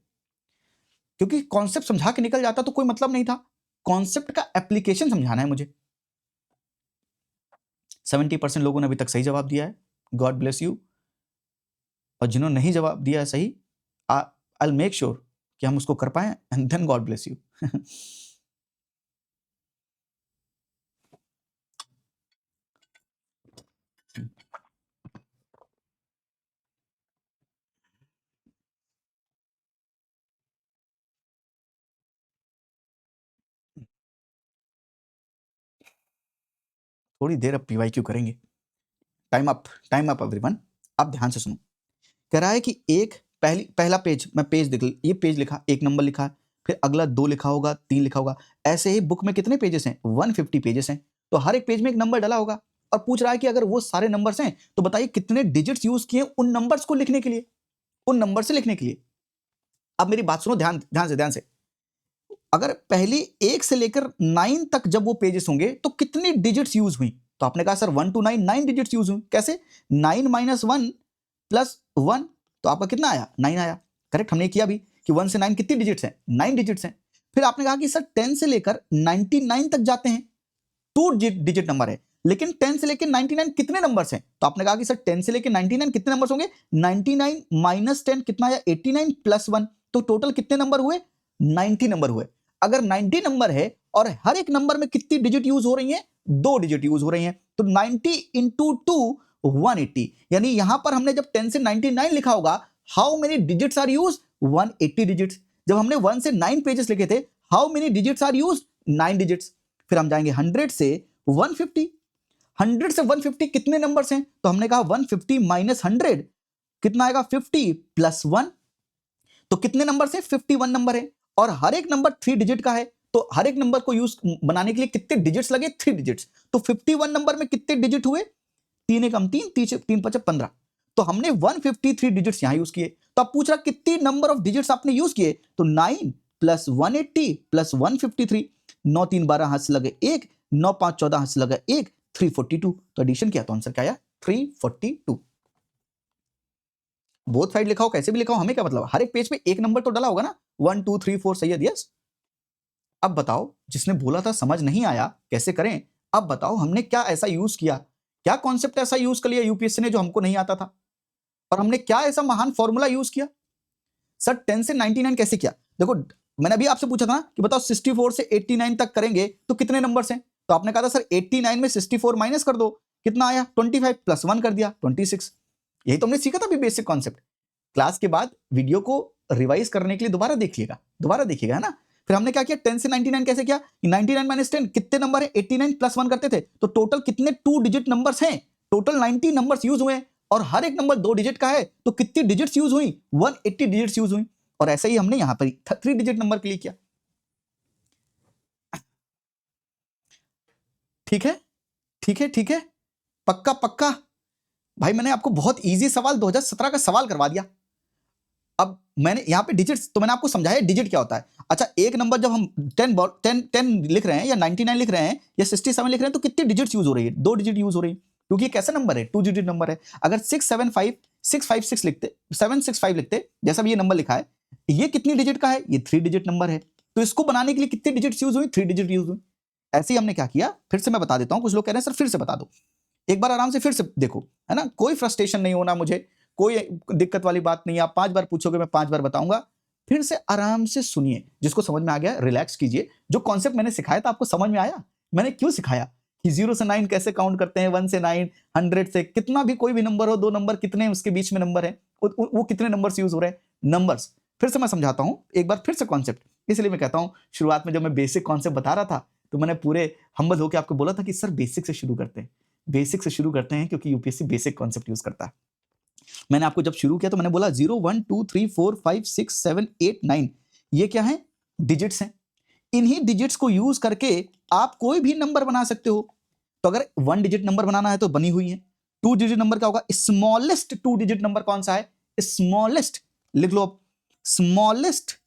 क्योंकि कॉन्सेप्ट समझा के निकल जाता तो कोई मतलब नहीं था, कॉन्सेप्ट का एप्लीकेशन समझाना है मुझे। 70% लोगों ने अभी तक सही जवाब दिया है, गॉड ब्लेस यू। और जिन्होंने नहीं जवाब दिया है सही, आई विल मेक श्योर कि हम उसको कर पाए, and then God bless you. थोड़ी देर अब पीवाईक्यू करेंगे। Time up everyone. अब ध्यान से सुनो, कह रहा है कि एक पहला पेज, मैं पेज ये पेज लिखा, एक नंबर लिखा, फिर अगला 2 लिखा होगा, 3 लिखा होगा, ऐसे ही बुक में कितने पेजेस हैं, 150 पेजेस हैं, तो हर एक पेज में एक नंबर डाला होगा। और पूछ रहा है कि अगर वो सारे नंबर्स हैं तो बताइए कितने डिजिट्स यूज किए उन नंबर्स को लिखने के लिए, उन नंबर से लिखने के लिए। अब मेरी बात सुनो ध्यान से। अगर पहली 1 से लेकर 9 तक जब वो पेजेस होंगे तो कितनी डिजिट्स यूज हुई, तो आपने कहा सर 1 to 9 डिजिट्स यूज हुई। कैसे? 9 - 1 + 1, तो आपका कितना आया? 9 आया। करेक्ट, हमने किया भी कि 1 से 9 कितनी डिजिट्स हैं? 9 डिजिट्स हैं। फिर आपने कहा कि सर 10 से लेकर 99 तक जाते हैं, 2 डिजिट नंबर है, लेकिन 10 से लेकर 99 कितने नंबर्स हैं? तो आपने कहा कि सर 10 से लेकर 99 कितने नंबर्स होंगे? 99 - 10 कितना आया? 89 + 1, तो टोटल कितने नंबर हुए? 90 नंबर हुए। अगर 90 नंबर है और हर एक नंबर में कितनी डिजिट यूज हो रही है? 2 डिजिट यूज हो रही है, तो 90 × 2 180, यानी यहां पर हमने जब 10 से 99 लिखा होगा, how many digits are use? 180 digits. जब हमने 1 से 9 पेजेस लिखे थे, how many digits are use? 9 digits. फिर हम जाएंगे 100 से 150, 100 से 150 कितने नंबर्स हैं? तो हमने कहा 150 - 100 कितना आएगा? 50 + 1, तो कितने नंबर से? 51 नंबर है, और हर एक नंबर 3 डिजिट का है, तो हर एक नंबर को यूज बनाने के लिए कितने डिजिट्स लगे? 3 डिजिट्स। तो 51 नंबर में कितने डिजिट हुए? 3 × 3 3 × 5 15, तो हमने 153 डिजिट्स यहां यूज किए। तो अब पूछ रहा कितनी नंबर ऑफ डिजिट्स आपने यूज किए, तो 9 + 180 + 153, 9 3 12 हाथ से लगे 1, 9 5 14 हाथ से लगा 1, 342, तो एडिशन किया तो आंसर क्या आया? 342। बोथ साइड लिखा हो, कैसे भी लिखा हो, हमें क्या मतलब, हर एक पेज पे एक नंबर तो डाला होगा ना, 1 2 3 4, सही है? यस। अब बताओ, जिसने बोला था समझ नहीं आया कैसे करें, अब बताओ हमने क्या ऐसा यूज किया, क्या कॉन्सेप्ट ऐसा यूज कर लिया यूपीएससी ने जो हमको नहीं आता था, और हमने क्या ऐसा महान फॉर्मूला यूज किया? सर 10 से 99 कैसे किया? देखो, मैंने अभी आपसे पूछा था कि बताओ 64 से 89 तक करेंगे तो कितने नंबर्स हैं, तो आपने कहा था सर 89 में 64 माइनस कर दो, कितना आया? 25 + 1 कर दिया 26। यही तो हमने सीखा था अभी बेसिक कॉन्सेप्ट। क्लास के बाद वीडियो को रिवाइज करने के लिए दोबारा देखिएगा, है ना। फिर हमने क्या किया, 10 से 99 कैसे किया? 99 - 10 कितने नंबर है? 89 + 1 करते थे, तो टोटल कितने 2 डिजिट नंबर्स हैं? टोटल 90 नंबर्स यूज हुए, और हर एक नंबर 2 डिजिट का है, तो कितनी डिजिट्स यूज हुई? 180 डिजिट्स यूज हुई। और ऐसे ही हमने यहां पर 3 डिजिट नंबर के लिए किया। ठीक है, पक्का भाई, मैंने आपको बहुत इजी सवाल 2017 का सवाल करवा दिया। अब मैंने यहाँ पे डिजिट्स तो मैंने आपको समझाया डिजिट क्या होता है। अच्छा, एक नंबर जब हम 10 लिख रहे हैं, या 99 लिख रहे हैं, या 67 लिख रहे हैं, तो कितनी डिजिट्स यूज हो रही है? 2 डिजिट यूज हो रही है, क्योंकि ये कैसा नंबर है? 2 डिजिट नंबर है। अगर 675 लिखते, 765 लिखते, जैसा भी ये नंबर लिखा है, ये कितनी डिजिट का है? ये 3 डिजिट नंबर है, तो इसको बनाने के लिए कितनी डिजिट्स यूज हुई? 3 डिजिट यूज हुई। ऐसे ही हमने क्या किया, फिर से मैं बता देता हूं, कुछ लोग कह रहे हैं सर फिर से बता दो, एक बार आराम से फिर से देखो, है ना। कोई फ्रस्ट्रेशन नहीं होना, मुझे कोई दिक्कत वाली बात नहीं है। आप 5 बार पूछोगे, मैं 5 बार बताऊंगा। फिर से आराम से सुनिए, जिसको समझ में आ गया रिलैक्स कीजिए। जो कॉन्सेप्ट मैंने सिखाया था आपको समझ में आया? मैंने क्यों सिखाया कि 0 से 9 कैसे काउंट करते हैं, 1 से 9, 100 से, कितना भी कोई भी नंबर हो, 2 नंबर कितने उसके बीच में नंबर है, वो कितने नंबर्स यूज हो रहे हैं, नंबर्स। फिर से मैं समझाता हूं एक बार फिर से कॉन्सेप्ट। इसलिए मैं कहता हूं, शुरुआत में जब मैं बेसिक कॉन्सेप्ट बता रहा था, तो मैंने पूरे हम्बल होकर आपको बोला था कि सर बेसिक से शुरू करते हैं, बेसिक से शुरू करते हैं, क्योंकि यूपीएससी बेसिक कॉन्सेप्ट यूज करता है। मैंने आपको जब शुरू किया तो मैंने बोला 0 1 2 3 4 5 6 7 8 9, ये क्या है? डिजिट्स हैं। इन्हीं डिजिट्स को यूज करके आप कोई भी नंबर बना सकते हो। तो अगर 1 डिजिट नंबर बनाना है तो बनी हुई है। 2 डिजिट नंबर क्या होगा? स्मॉलेस्ट 2 डिजिट नंबर कौन सा है? स्मॉलेस्ट, लिख लो, स्मॉलेस्ट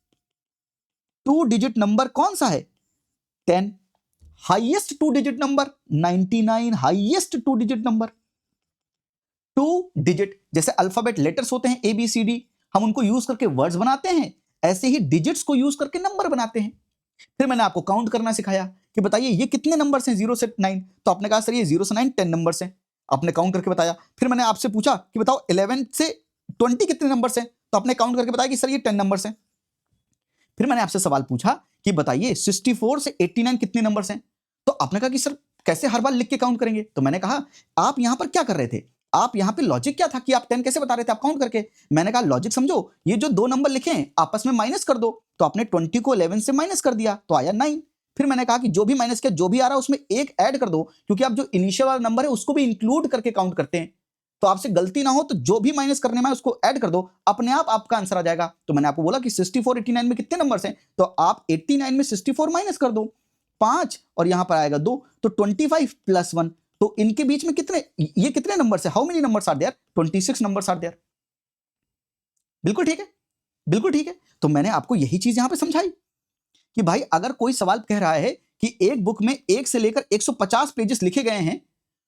2 डिजिट नंबर कौन सा है? 10। Highest 2 digit number 99, highest 2 digit number 2 digit. जैसे अल्फाबेट लेटर्स होते हैं ABCD, हम उनको यूज करके वर्ड्स बनाते हैं, ऐसे ही डिजिट्स को यूज करके नंबर बनाते हैं। फिर मैंने आपको काउंट करना सिखाया कि बताइए ये कितने नंबर्स हैं 0 से 9, तो आपने कहा सर ये 0 से 9 10 नंबर्स हैं, आपने काउंट करके बताया। फिर मैंने आपसे पूछा कि बताओ 11 से 20 कितने नंबर्स हैं, तो आपने काउंट करके बताया कि सर ये 10 नंबर्स हैं। फिर मैंने आपसे सवाल पूछा कि बताइए 64 से 89 कितने नंबर्स हैं, तो आपने कहा कि सर कैसे हर बार लिख के काउंट करेंगे। तो मैंने कहा आप यहां पर क्या कर रहे थे, आप यहां पे लॉजिक क्या था कि आप 10 कैसे बता रहे थे आप काउंट करके। मैंने कहा लॉजिक समझो, ये जो 2 नंबर लिखे हैं आपस में माइनस कर दो, तो आपने 20 को 11 से माइनस कर दिया तो आया 9। फिर मैंने कहा कि जो भी माइनस किया जो भी आ रहा है उसमें एक ऐड कर दो, क्योंकि आप जो इनिशियल वाला नंबर है उसको भी इंक्लूड करके काउंट करते हैं, तो आपसे गलती ना हो तो जो भी माइनस करने में उसको ऐड कर दो, अपने आप आपका आंसर आ जाएगा। तो मैंने आपको बोला कि 64 89 में कितने नंबर्स हैं, तो आप 89 में 64 माइनस कर दो 5 और यहां पर आएगा 2, तो 25 प्लस 1, तो इनके बीच में कितने, ये कितने नंबर्स है, how many numbers are there, 26 numbers are there. बिल्कुल ठीक है, बिल्कुल ठीक है। तो मैंने आपको यही चीज यहां पे समझाई कि भाई अगर कोई सवाल कह रहा है कि एक बुक में 1 से लेकर 150 पेजेस लिखे गए हैं,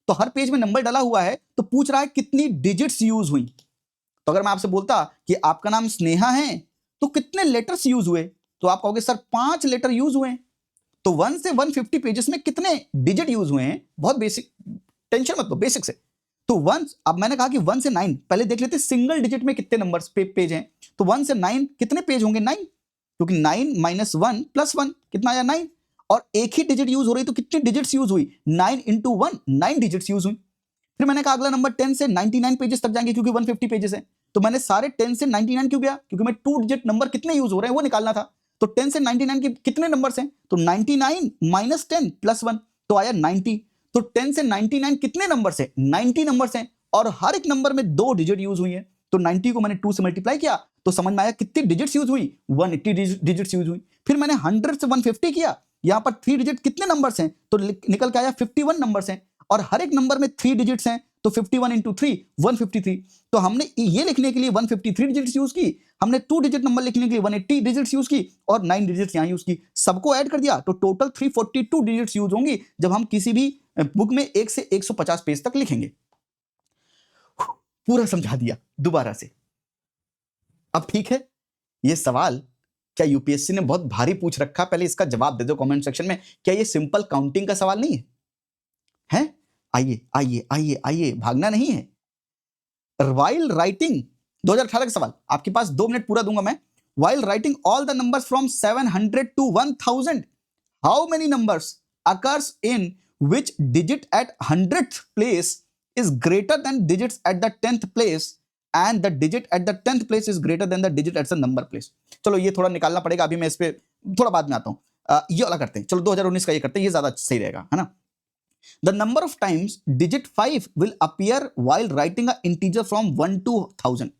तो हर पेज में नंबर डाला हुआ है, तो पूछ रहा है कितनी डिजिट्स यूज हुई। तो अगर मैं आपसे बोलता कि आपका नाम स्नेहा है तो कितने लेटर्स यूज हुए, तो आप कहोगे सर 5 लेटर यूज हुए। तो 1 से 150 पेजेस में कितने डिजिट यूज हुए हैं, बहुत बेसिक, टेंशन मत लो, बेसिक से। तो 1, अब मैंने कहा कि 1 से 9 पहले देख लेते सिंगल डिजिट में कितने नंबर्स पेज हैं, तो 1 से 9 कितने पेज होंगे 9, क्योंकि 9 माइनस 1 प्लस 1 कितना आया 9, और एक ही डिजिट यूज हो रही तो कितनी डिजिट्स यूज हुई 9 इंटू 1, 9 डिजिट्स यूज हुई। फिर मैंने कहा अगला नंबर 10 से 99 पेजेस तक जाएंगे क्योंकि 150 पेजेस है, तो मैंने सारे 10 से 99 क्यों गया, क्योंकि मैं 2 डिजिट नंबर कितने यूज हो रहे हैं वो निकालना था। तो 10 से 99 के कितने नंबर्स हैं, तो 99 माइनस 10 प्लस 1, तो आया 90। तो 10 से 99 कितने नंबर्स हैं, 90 नंबर्स हैं, और हर एक नंबर में 2 डिजिट यूज हुई है, तो 90 को मैंने 2 से मल्टीप्लाई किया तो समझ में आया कितनी डिजिट्स यूज हुई, 180 डिजिट्स यूज हुई। फिर मैंने 100 से 150 किया, यहां पर 3 डिजिट कितने नंबर्स हैं, तो निकल के आया 51 नंबर्स हैं, और हर एक नंबर में 3 डिजिट्स हैं, तो 51 इंटू 3 153। तो हमने ये लिखने के लिए 153 डिजिट्स यूज की, हमने 2 डिजिट नंबर लिखने के लिए 180 डिजिट्स यूज की, और 9 डिजिट्स यहां यूज की, सबको ऐड कर दिया तो टोटल 342 डिजिट्स यूज होंगी जब हम किसी भी बुक में 1 से 150 पेज तक लिखेंगे। पूरा समझा दिया दोबारा से। अब ठीक है, ये सवाल क्या यूपीएससी ने बहुत भारी पूछ रखा, पहले इसका जवाब दे दो कमेंट सेक्शन में, क्या ये सिंपल काउंटिंग का सवाल नहीं है? हैं? आइए आइए आइए आइए, भागना नहीं है। वाइल राइटिंग 2018 का सवाल, आपके पास 2 मिनट पूरा दूंगा मैं। While writing all the numbers from 700 to 1000, how many numbers occurs in which digit at 100th place is greater than digits at the 10th place and the digit at the 10th place is greater than the digit at the number place। चलो ये थोड़ा निकालना पड़ेगा, अभी मैं इस पे थोड़ा बाद में आता हूं। ये वाला करते हैं, चलो 2019 का ये करते हैं, ये ज्यादा सही रहेगा, है ना। The number of times digit 5 will appear while writing a integer from 1 to 1000,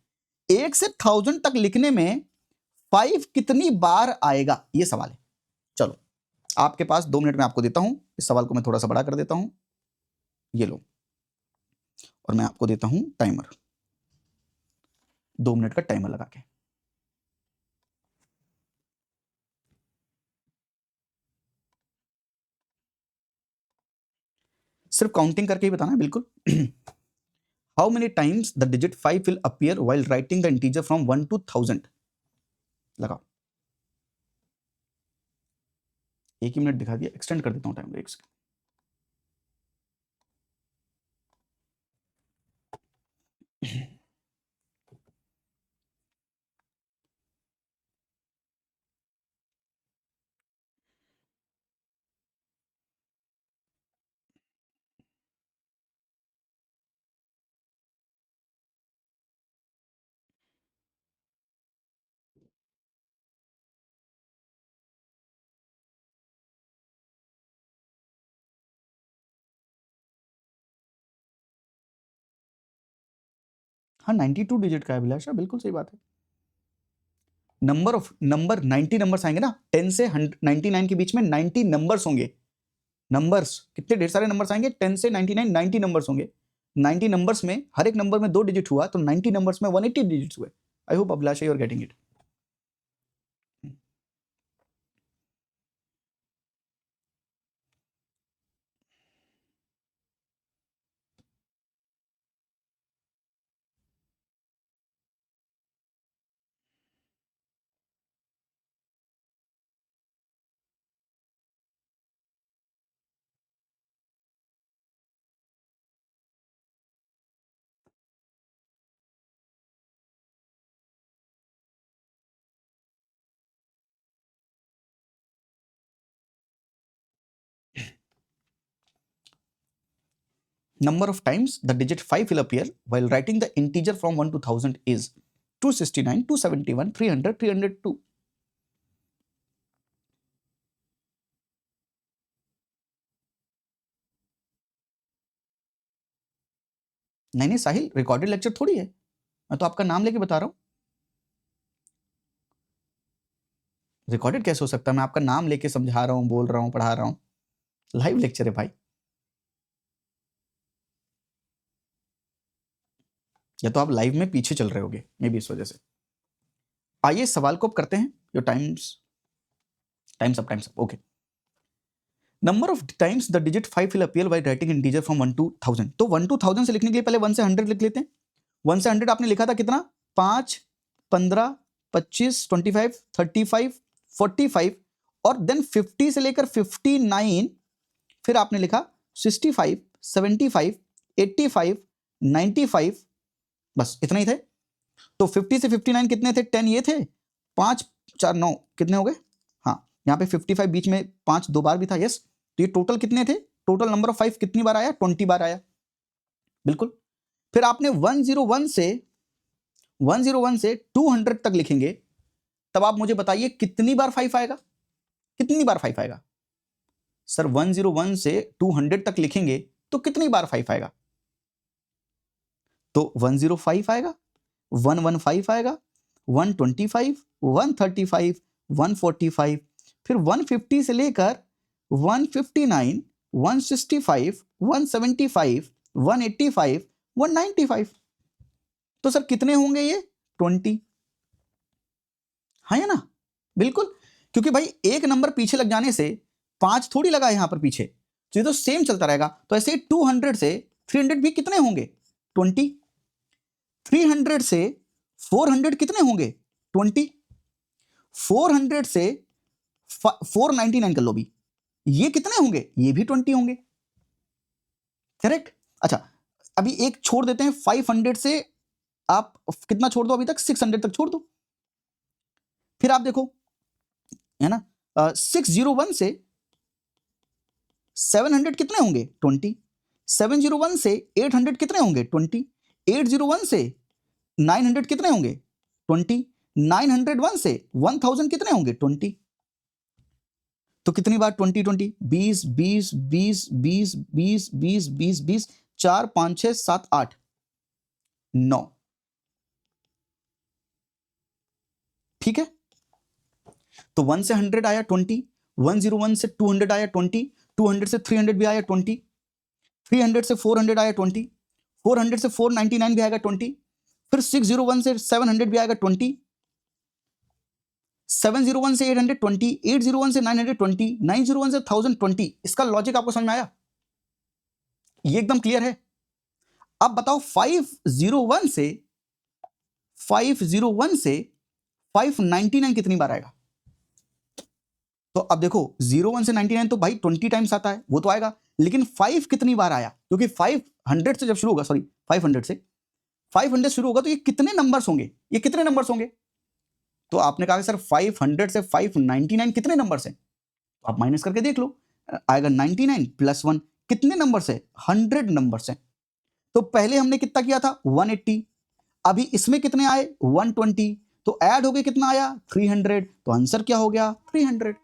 1 से 1000 तक लिखने में 5 कितनी बार आएगा, ये सवाल है। चलो आपके पास 2 मिनट में आपको देता हूं, इस सवाल को मैं थोड़ा सा बड़ा कर देता हूं, ये लो, और मैं आपको देता हूं टाइमर, 2 मिनट का टाइमर लगा के। सिर्फ काउंटिंग करके ही बताना है बिल्कुल। How many times the digit 5 will appear while writing the integer from 1 to 1000, लगाओ। 1 ही मिनट दिखा दिया, एक्सटेंड कर देता हूं टाइम, 1 सेकंड। हाँ 92 डिजिट का है अभिलाषा, बिल्कुल सही बात है। नंबर 90 नंबर्स आएंगे ना, 10 से 99 के बीच में 90 नंबर्स होंगे। नंबर्स कितने ढेर सारे नंबर्स आएंगे, 10 से 99 90 नंबर्स होंगे। 90 नंबर्स में हर एक नंबर में 2 डिजिट हुआ, तो 90 नंबर्स में 180 डिजिट्स हुए। I hope Abhilasha you are getting it. number of times the digit 5 will appear while writing the integer from 1 to 1000 is 269, 271, 300, 302. नहीं साहिल, रिकॉर्डेड लेक्चर थोड़ी है, मैं तो आपका नाम लेके बता रहा हूं। रिकॉर्डेड कैसे हो सकता है? मैं आपका नाम लेके समझा रहा हूं, बोल रहा हूं, पढ़ा रहा हूं। लाइव लेक्चर है भाई। या तो आप लाइव में पीछे चल रहे होगे मे बी, इस वजह से। आइए सवाल को अब करते हैं। Your time's up. Okay, number of times the digit 5 will appear by writing integer from 1 to 1000। तो 1 to 1000 से लिखने के लिए पहले 1 से 100 लिख लेते हैं। 1 से 100 आपने लिखा था कितना? 5, 15, 25, 25, 35, 45 और देन 50 से लेकर 59, फिर आपने लिखा 65, 75, 85, 95, बस इतना ही थे। तो 50 से 59 कितने थे? 10 ये थे, 5 4 9 कितने हो गए? हाँ, यहाँ पे 55 बीच में 5 2 बार भी था, यस। तो ये टोटल कितने थे? टोटल नंबर ऑफ 5 कितनी बार आया? 20 बार आया, बिल्कुल। फिर आपने 101 से 200 तक लिखेंगे, तब आप मुझे बताइए कितनी बार 5 आएगा? कितनी बार 5 आएगा सर? 101 से 200 तक लिखेंगे तो कितनी बार 5 आएगा? तो 105 आएगा, 115 आएगा, 125, 135, 145, फिर 150 से लेकर 159, 165, 175, 185, 195। तो सर कितने होंगे ये? 20। हाँ या ना? बिल्कुल, क्योंकि भाई एक नंबर पीछे लग जाने से 5 थोड़ी लगा यहां पर पीछे, तो ये तो सेम चलता रहेगा। तो ऐसे 200 से 300 भी कितने होंगे? 20। 300 से 400 कितने होंगे? 20। 400 से 499 कर लो भी, ये कितने होंगे? ये भी 20 होंगे, करेक्ट। अच्छा, अभी एक छोड़ देते हैं, 500 से आप कितना छोड़ दो? अभी तक 600 तक छोड़ दो। फिर आप देखो, है ना, 601 से 700 कितने होंगे? 20। 701 से 800 कितने होंगे? 20। 801 से 900 कितने होंगे? 20। 901 से 1000 कितने होंगे? 20। तो कितनी बार 20 20? 20 20 20 20 20 20 20 20, 4 5 6 7 8 9, ठीक है। तो 1 से 100 आया 20, 101 से 200 आया 20, 200 से 300 भी आया 20, 300 से 400 आया 20, 400 से 499 भी आएगा 20, फिर 601 से 700 भी आएगा 20, 701 से 820, 801 से 920, 901 से 1020। इसका लॉजिक आपको समझ में आया? ये एकदम क्लियर है। अब बताओ 501 से 599 कितनी बार आएगा? तो अब देखो 01 से 99 तो भाई 20 टाइम्स आता है, वो तो आएगा, लेकिन 5 कितनी बार आया? क्योंकि 500 से जब शुरू होगा, सॉरी 500 से 500 शुरू होगा, तो ये कितने नंबर्स होंगे? ये कितने नंबर्स होंगे? तो आपने कहा सर 500 से 599 कितने नंबर्स हैं? तो आप माइनस करके देख लो, आएगा 99 प्लस 1, कितने नंबर्स है? 100 नंबर्स हैं। तो पहले हमने कितना किया था? 180, अभी इसमें कितने आए? 120, तो ऐड हो गए कितना आया? 300, तो आंसर क्या हो गया? 300।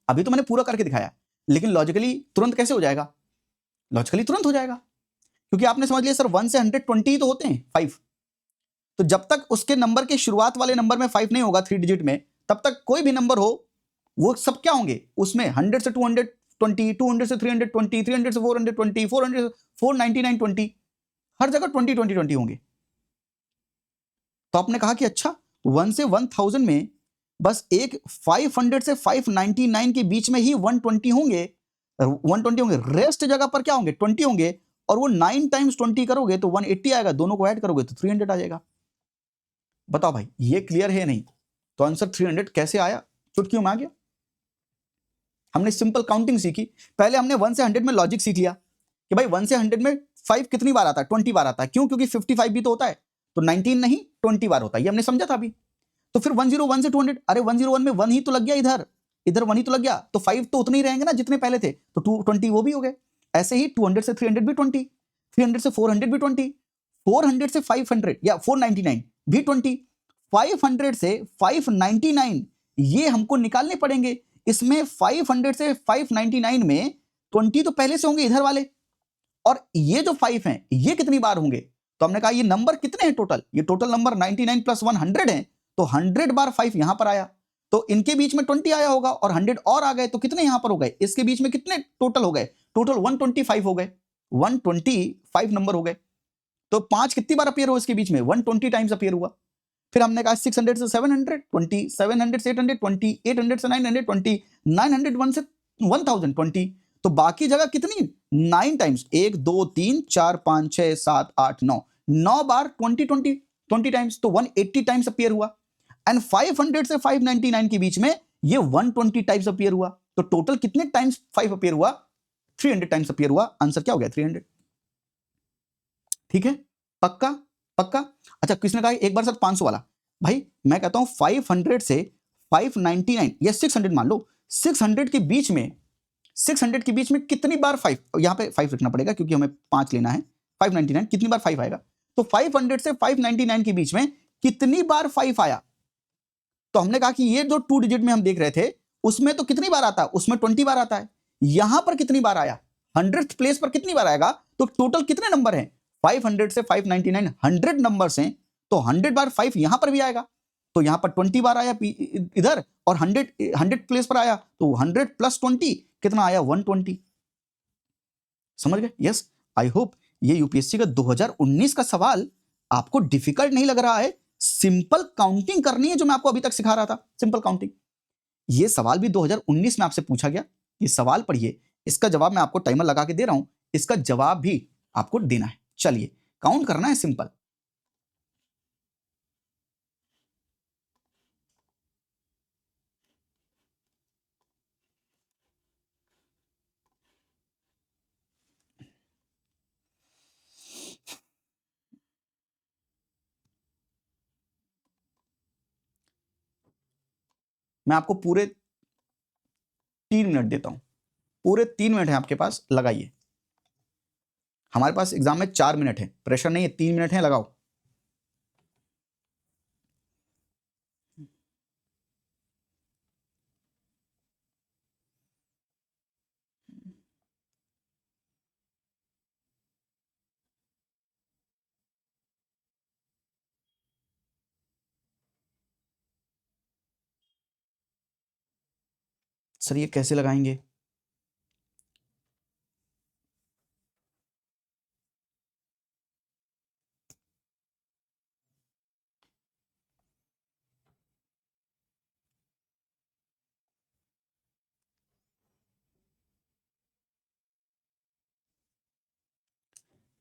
अभी तो मैंने पूरा करके दिखाया, लेकिन लॉजिकली तुरंत कैसे हो जाएगा? लॉजिकली तुरंत हो जाएगा, क्योंकि आपने समझ लिया सर 1 से 120 ही तो होते हैं 5। तो जब तक उसके नंबर के शुरुआत वाले नंबर में 5 नहीं होगा 3 डिजिट में, तब तक कोई भी नंबर हो वो सब क्या होंगे? उसमें 100 से 220, 200 से 320, 300 से 420, 400 से 499 20, हर जगह 20 20 20 होंगे। तो आपने कहा कि अच्छा 1 से 1000 में बस एक 500 से 599 के बीच में ही 120 होंगे, 120 होंगे, रेस्ट जगह पर क्या होंगे? 20 होंगे, और वो 9 टाइम्स 20 करोगे तो 180 आएगा, दोनों को ऐड करोगे तो 300 आ जाएगा। बताओ भाई ये क्लियर है नहीं? तो आंसर 300 कैसे आया? चुटकियों में आ गया। हमने सिंपल काउंटिंग सीखी, पहले हमने 1 से 100 में लॉजिक सीख लिया कि भाई 1 से 100 में 5 कितनी बार आता है? 20 बार आता है। क्यों? क्योंकि 55 भी तो होता है, तो 19 नहीं 20 बार होता है, ये हमने समझा था अभी। तो फिर 101 से 200, अरे 101 में 1 ही तो लग गया, इधर 1 ही तो लग गया, तो 5 तो उतने ही रहेंगे ना जितने पहले थे, तो 20 वो भी हो गए। ऐसे ही 200 से 300 भी 20, 300 से 400 भी 20, 400 से 500 या 499 भी 20, 500 से 599 ये हमको निकालने पड़ेंगे। इसमें 500 से 599 में 20 तो पहले से होंगे इधर वाले, और ये जो 5 हैं ये कितनी बार होंगे? तो हमने कहा ये नंबर कितने हैं टोटल, ये टोटल नंबर 99 प्लस 100 है, तो 100 बार 5 यहां पर आया, तो इनके बीच में 20 आया होगा और 100 और आ गए, तो कितने यहां पर हो गए? इसके बीच में कितने टोटल हो गए? टोटल 125 हो गए, 125 नंबर हो गए। तो 5 कितनी बार अपीयर हुआ इसके बीच में? 120 टाइम्स अपीयर हुआ। फिर हमने कहा 600 से 700 20, 700 से 800 20, 800 से 900 20, 901 से 1000 20, तो बाकी जगह कितनी? 9 टाइम्स, 1 2 3 4 5 6 7 8 9, 9 बार 20 टाइम्स, तो 180 टाइम्स अपीयर हुआ। एंड 500 से 599 के बीच में ये 120 टाइम्स अपीयर हुआ, तो टोटल कितने टाइम्स 5 अपीयर हुआ? 300 टाइम्स अपीयर हुआ। आंसर क्या हो गया? 300। ठीक है, पक्का पक्का। अच्छा, किसने कहा एक बार सर 500 वाला? भाई मैं कहता हूं 500 से 599 या 600 मान लो, 600 के बीच में, 600 के बीच में कितनी बार 5, यहां पे 5 लिखना पड़ेगा क्योंकि हमें 5 लेना है। 599 कितनी बार 5 आएगा? तो 500 से 599 के बीच में कितनी बार 5 आया? तो हमने कहा कि ये जो 2 डिजिट में हम देख रहे थे उसमें तो कितनी बार आता है? उसमें 20 बार आता है। यहां पर कितनी बार आया? 100th प्लेस पर कितनी बार आएगा? तो टोटल कितने नंबर हैं? 500 से 599 100 नंबर्स हैं, तो 100 बार 5 यहां पर भी आएगा, तो यहां पर 20 बार आया इधर, और 100 प्लेस पर आया, तो 100 प्लस 20 कितना आया? 120। समझ गए? यस, आई होप ये यूपीएससी का 2019 का सवाल आपको डिफिकल्ट नहीं लग रहा है। सिंपल काउंटिंग करनी है जो मैं आपको अभी तक सिखा रहा था, सिंपल काउंटिंग। ये सवाल भी 2019 में आपसे पूछा गया। ये सवाल पढ़िए, इसका जवाब मैं आपको टाइमर लगा के दे रहा हूं, इसका जवाब भी आपको देना है। चलिए, काउंट करना है सिंपल। मैं आपको पूरे 3 मिनट देता हूं, पूरे 3 मिनट है आपके पास, लगाइए। हमारे पास एग्जाम में 4 मिनट है, प्रेशर नहीं है, 3 मिनट है, लगाओ। सर ये कैसे लगाएंगे?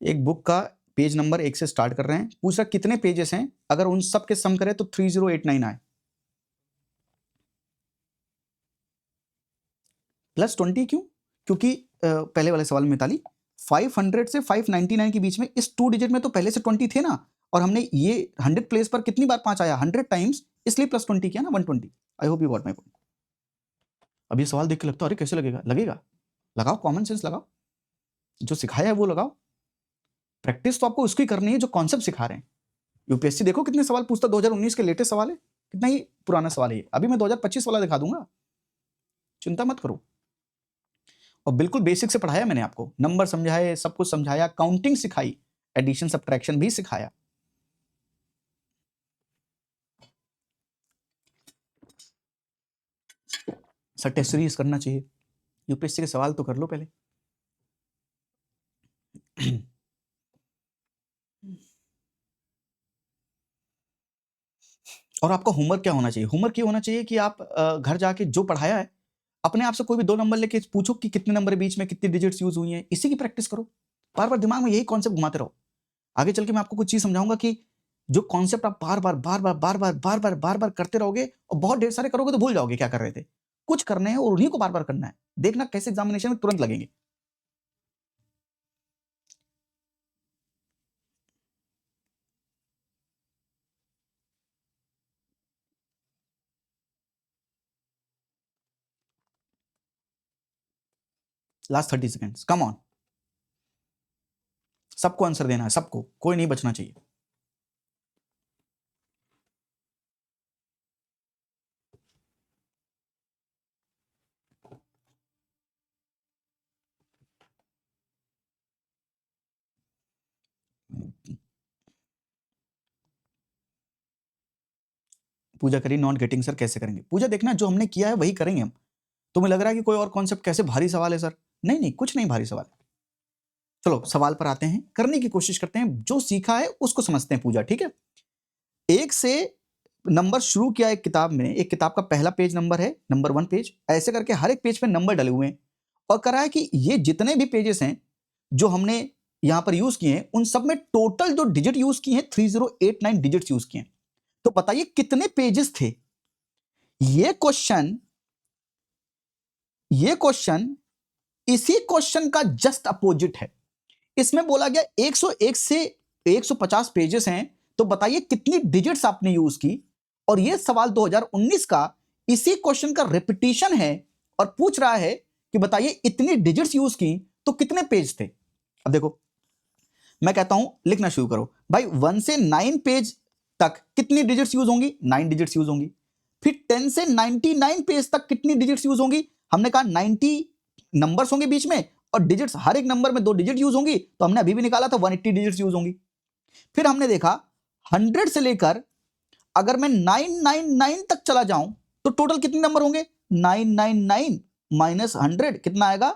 एक बुक का पेज नंबर 1 से स्टार्ट कर रहे हैं, पूछ रहा कितने पेजेस हैं, अगर उन सब के सम करें तो 3089 आए। प्लस 20 क्यों? क्योंकि पहले वाले सवाल में मिताली 500 से 599 के बीच में इस 2 डिजिट में तो पहले से 20 थे ना, और हमने ये 100 प्लेस पर कितनी बार 5 आया? 100 टाइम्स, इसलिए प्लस 20 किया ना, 120। आई hope you got my point. अब ये सवाल देख के लगता है अरे कैसे लगेगा? लगेगा, लगाओ, कॉमन सेंस लगाओ, जो सिखाया है वो लगाओ। प्रैक्टिस तो आपको उसकी करनी है जो कॉन्सेप्ट सिखा रहे हैं। यूपीएससी देखो कितने सवाल पूछता, 2019 के लेटेस्ट सवाल है, कितना ही पुराना सवाल है। अभी मैं 2025 वाला दिखा दूंगा, चिंता मत करो। और बिल्कुल बेसिक से पढ़ाया मैंने आपको, नंबर समझाए, सब कुछ समझाया, काउंटिंग सिखाई, एडिशन सब्ट्रैक्शन भी सिखाया। सर टेस्ट सीरीज करना चाहिए, यूपीएससी के सवाल तो कर लो पहले। और आपका होमवर्क क्या होना चाहिए? होमवर्क ये होना चाहिए कि आप घर जाके जो पढ़ाया है अपने आप से कोई भी 2 नंबर लेके पूछो कि कितने नंबर के बीच में कितनी डिजिट्स यूज हुई हैं, इसी की प्रैक्टिस करो। बार बार दिमाग में यही कॉन्सेप्ट घुमाते रहो। आगे चल के मैं आपको कुछ चीज समझाऊंगा कि जो कॉन्सेप्ट आप बार बार बार बार बार बार बार बार बार बार करते रहोगे और बहुत ढेर सारे करोगे तो भूल जाओगे क्या कर रहे थे। कुछ करने हैं और उन्हीं को बार बार करना है, देखना कैसे एग्जामिनेशन में तुरंत लगेंगे। Last 30 seconds, come on. सबको आंसर देना है, सबको, कोई नहीं बचना चाहिए। पूजा करी नॉट गेटिंग सर, कैसे करेंगे? पूजा देखना जो हमने किया है वही करेंगे हम। तुम्हें लग रहा है कि कोई और कॉन्सेप्ट, कैसे भारी सवाल है सर? नहीं नहीं, कुछ नहीं भारी सवाल। चलो सवाल पर आते हैं, करने की कोशिश करते हैं, जो सीखा है उसको समझते हैं पूजा, ठीक है? एक से नंबर शुरू किया एक किताब में, एक किताब का पहला पेज नंबर है, नंबर 1 पेज, ऐसे करके हर एक पेज पे नंबर डले हुए हैं, और करा है कि ये जितने भी पेजेस हैं जो हमने यहां पर यूज किए हैं, उन सब में टोटल जो डिजिट यूज किए हैं 3089 डिजिट्स यूज किए हैं। तो बताइए कितने पेजेस थे? ये क्वेश्चन इसी क्वेश्चन का जस्ट अपोजिट है। इसमें बोला गया 101 से 150 पेजेस हैं, तो बताइए कितनी डिजिट्स आपने यूज की। और यह सवाल 2019 का इसी क्वेश्चन का रिपीटिशन है, और पूछ रहा है कि बताइए इतनी डिजिट्स यूज की तो कितने पेज थे। अब देखो, मैं कहता हूं लिखना शुरू करो भाई। 1 से 9 पेज तक कितनी डिजिट्स यूज होंगी? 9 डिजिट्स यूज होंगी। फिर 10 से 99 पेज तक कितनी डिजिट्स यूज होंगी? हमने कहा 90 नंबर्स होंगे बीच में, और डिजिट्स हर एक नंबर में 2 डिजिट यूज होंगी, तो हमने अभी भी निकाला था 180 डिजिट्स यूज होंगी। फिर हमने देखा 100 से लेकर अगर मैं 999 तक चला जाऊं तो टोटल कितने नंबर होंगे? 999 माइनस 100 कितना आएगा?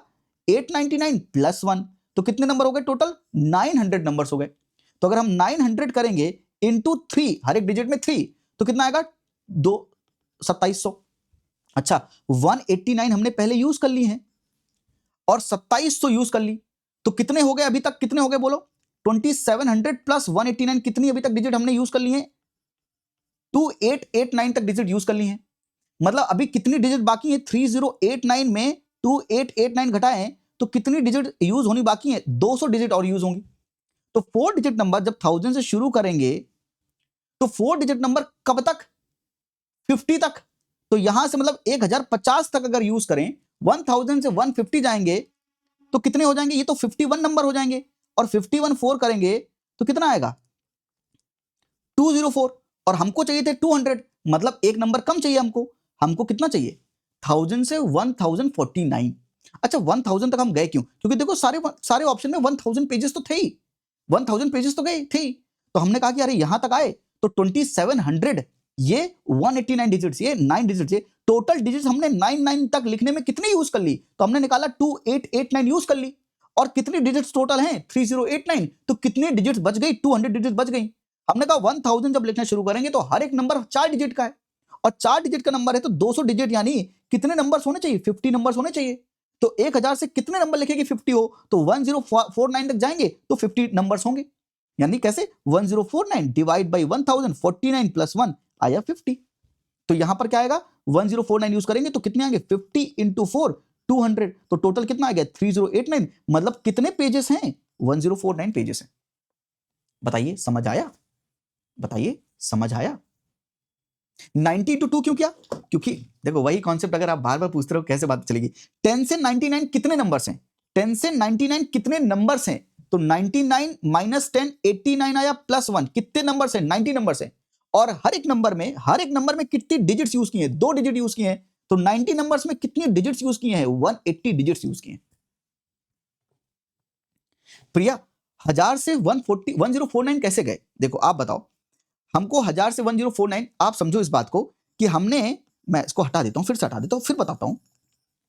899 प्लस 1, तो कितने नंबर हो गए टोटल? 900 नंबर्स हो गए। तो अगर हम 900 करेंगे इंटू 3, हर एक डिजिट में 3, तो कितना आएगा? 2700। अच्छा, 189 हमने पहले यूज कर ली है और 2700 यूज कर ली, तो कितने हो गए अभी तक? कितने हो गए बोलो? 2700 प्लस 189, कितनी अभी तक डिजिट हमने यूज कर ली है? 2889 तक डिजिट यूज कर ली है। मतलब अभी कितनी डिजिट बाकी है? 3089 में 2889 घटाएं तो कितनी डिजिट यूज होनी बाकी है? 200 डिजिट और यूज होंगी। तो 4 डिजिट नंबर जब 1000 से शुरू करेंगे तो 4 डिजिट नंबर कब तक? 50 तक। तो यहां से मतलब 1050 तक अगर यूज करें, 1000 से 150 जाएंगे तो कितने हो जाएंगे? ये तो 51 नंबर हो जाएंगे, और 51 4 करेंगे तो कितना आएगा? 204। और हमको चाहिए थे 200, मतलब एक नंबर कम चाहिए हमको कितना चाहिए? 1000 से 1049। अच्छा, 1000 तक हम गए क्यों? क्योंकि देखो सारे ऑप्शन में 1000 पेजेस तो थे ही, 1000 पेजेस तो गए थे। तो हमने कहा कि अरे यहां तक आए तो 2700, ये 189 डिजिट्स, ये 9 डिजिट्स, ये टोटल डिजिट्स हमने 99 तक लिखने में कितनी यूज कर ली? तो हमने निकाला 2889 यूज कर ली। और कितनी डिजिट्स टोटल हैं? 3089। तो कितनी डिजिट्स बच गई? 200 डिजिट्स बच गई। हमने कहा 1000 जब लिखना शुरू करेंगे तो हर एक नंबर 4 डिजिट का है, और 4 डिजिट का नंबर है तो 200 डिजिट, यानी कितने नंबर्स होने चाहिए? 50 नंबर्स होने चाहिए। तो 1000 से कितने नंबर लिखेगी 50 हो? तो 1049 तक जाएंगे तो 50 नंबर्स होंगे। यानी कैसे? 1049 डिवाइड बाई 1049 प्लस 1 आया 50। तो यहां पर क्या आएगा? 1049 यूज करेंगे तो कितने आएंगे? 50 इंटू 4 200, तो टोटल कितना आ गया? 3089। मतलब कितने पेजेस हैं? 1049 पेजेस हैं। बताइए समझ आया? बताइए समझ आया? 90 इंटू 2 क्यों किया? क्योंकि देखो वही कॉन्सेप्ट अगर आप बार बार पूछते रहो कैसे बात चलेगी। 10 से 99 कितने नंबर्स हैं? 10 से 99 कितने नंबर्स हैं? तो 99 माइनस 10 89 आया प्लस 1, कितने नंबर्स हैं? 90 नंबर्स हैं। और हर एक नंबर में कितनी डिजिट्स यूज की हैं? 2 डिजिट यूज किए हैं। तो 90 नंबर्स में कितनी डिजिट्स यूज किए हैं? 180 डिजिट्स यूज किए हैं। प्रिया, 1000 से 1049 कैसे गए? देखो आप बताओ, हमको 1000 से 1049, आप समझो इस बात को कि हमने, मैं इसको हटा देता हूं, फिर से हटा देता हूं, फिर बताता हूं।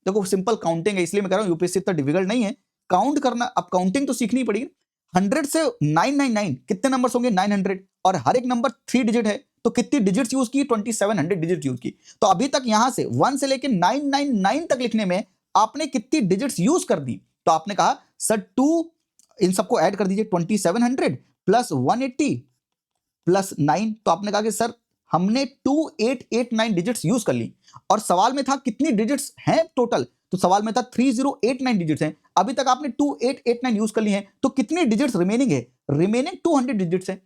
देखो सिंपल काउंटिंग है, इसलिए मैं कह रहा हूं यूपीएससी इतना डिफिकल्ट नहीं है, काउंट करना, अब काउंटिंग तो सीखनी पड़ेगी। 100 से 999 कितने नंबर्स होंगे? 900, और हर एक नंबर 3 डिजिट है, तो कितनी डिजिट्स यूज की? 2700 डिजिट यूज की। तो अभी तक यहां से 1 से लेकर 999 तक लिखने में आपने कितनी डिजिट्स यूज कर दी? तो आपने कहा सर 2, इन सबको ऐड कर दीजिए, 2700 प्लस 180 प्लस 9। तो आपने कहा कि सर हमने 2889 डिजिट्स यूज कर ली, और सवाल में था कितनी डिजिट्स हैं टोटल? तो सवाल में था 3089 डिजिट्स हैं। अभी तक आपने 2889 यूज कर ली हैं, तो कितनी डिजिट्स रिमेनिंग है? रिमेनिंग 200 डिजिट्स हैं।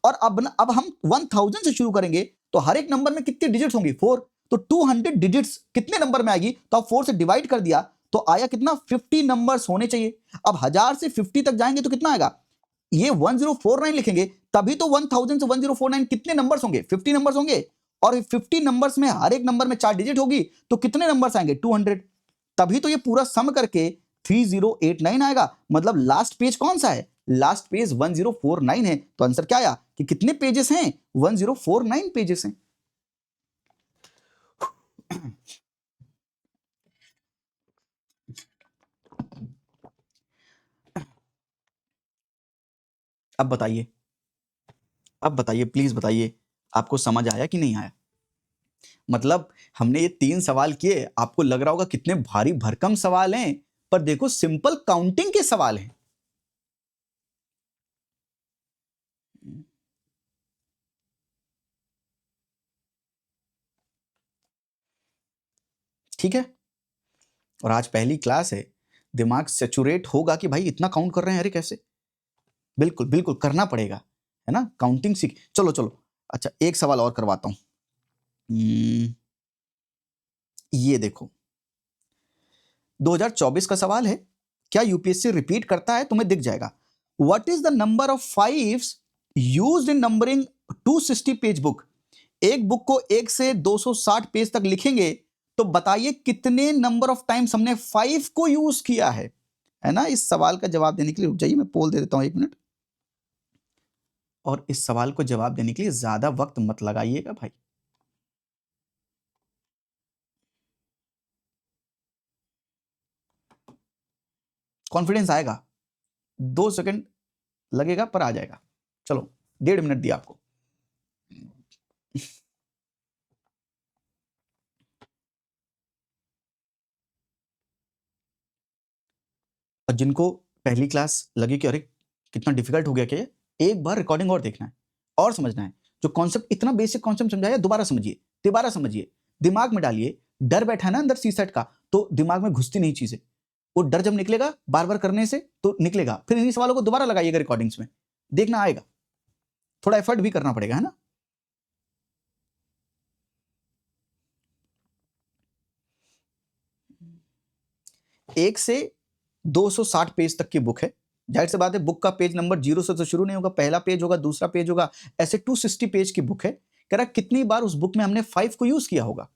और अब हम 1000 से शुरू करेंगे तो हर एक नंबर में कितनी डिजिट्स होंगी? 4। तो 200 डिजिट्स कितने नंबर में आएगी? तो आप 4 से डिवाइड कर दिया तो आया कितना? 50 नंबर्स होने चाहिए। अब 1000 से 50 तक जाएंगे तो कितना आएगा? ये 1049 लिखेंगे तभी तो 1000 से 1049 कितने नंबर्स होंगे? 50 नंबर्स होंगे, और 50 नंबर्स में हर एक नंबर में 4 डिजिट होगी, तो कितने नंबर्स आएंगे? 200। तभी तो ये पूरा सम करके 3089 आएगा। मतलब लास्ट पेज कौन सा है? लास्ट पेज 1049 है। तो आंसर क्या आया कि कितने पेजेस हैं? 1049 पेजेस हैं। अब बताइए, अब बताइए, प्लीज बताइए, आपको समझ आया कि नहीं आया? मतलब हमने ये 3 सवाल किए, आपको लग रहा होगा कितने भारी भरकम सवाल हैं, पर देखो सिंपल काउंटिंग के सवाल हैं। ठीक है, और आज पहली क्लास है, दिमाग सैचुरेट होगा कि भाई इतना काउंट कर रहे हैं, अरे कैसे? बिल्कुल बिल्कुल करना पड़ेगा, है ना, काउंटिंग सीख। चलो चलो, अच्छा एक सवाल और करवाता हूं। ये देखो 2024 का सवाल है, क्या यूपीएससी रिपीट करता है? तुम्हें दिख जाएगा। What is the number of fives used in numbering 260 page book? एक बुक को 1 से 260 पेज तक लिखेंगे, तो बताइए कितने नंबर ऑफ टाइम्स हमने 5 को यूज किया है ना? इस सवाल का जवाब देने के लिए रुक जाइए, मैं पोल दे देता हूं 1 मिनट। और इस सवाल को जवाब देने के लिए ज्यादा वक्त मत लगाइएगा भाई। कॉन्फिडेंस आएगा, 2 सेकंड लगेगा पर आ जाएगा। चलो 1.5 मिनट दिया आपको। और जिनको पहली क्लास लगी कि अरे कितना डिफिकल्ट हो गया, क्या एक बार रिकॉर्डिंग और देखना है और समझना है। जो कॉन्सेप्ट, इतना बेसिक कॉन्सेप्ट समझाया, दोबारा समझिए, दोबारा समझिए, दिमाग में डालिए। डर बैठा है ना अंदर सीसेट का, तो दिमाग में घुसती नहीं चीजें। वो डर जब निकलेगा बार बार करने से तो निकलेगा। फिर इन्हीं सवालों को दोबारा लगाइएगा रिकॉर्डिंग्स में, देखना आएगा। थोड़ा एफर्ट भी करना पड़ेगा, है ना। एक से 260 पेज तक की बुक है, जाहिर सी बात है बुक का पेज नंबर 0 से तो शुरू नहीं होगा, पहला पेज होगा, दूसरा पेज होगा, ऐसे 260 पेज की बुक है। कह रहा कितनी बार उस बुक में हमने 5 को यूज किया होगा?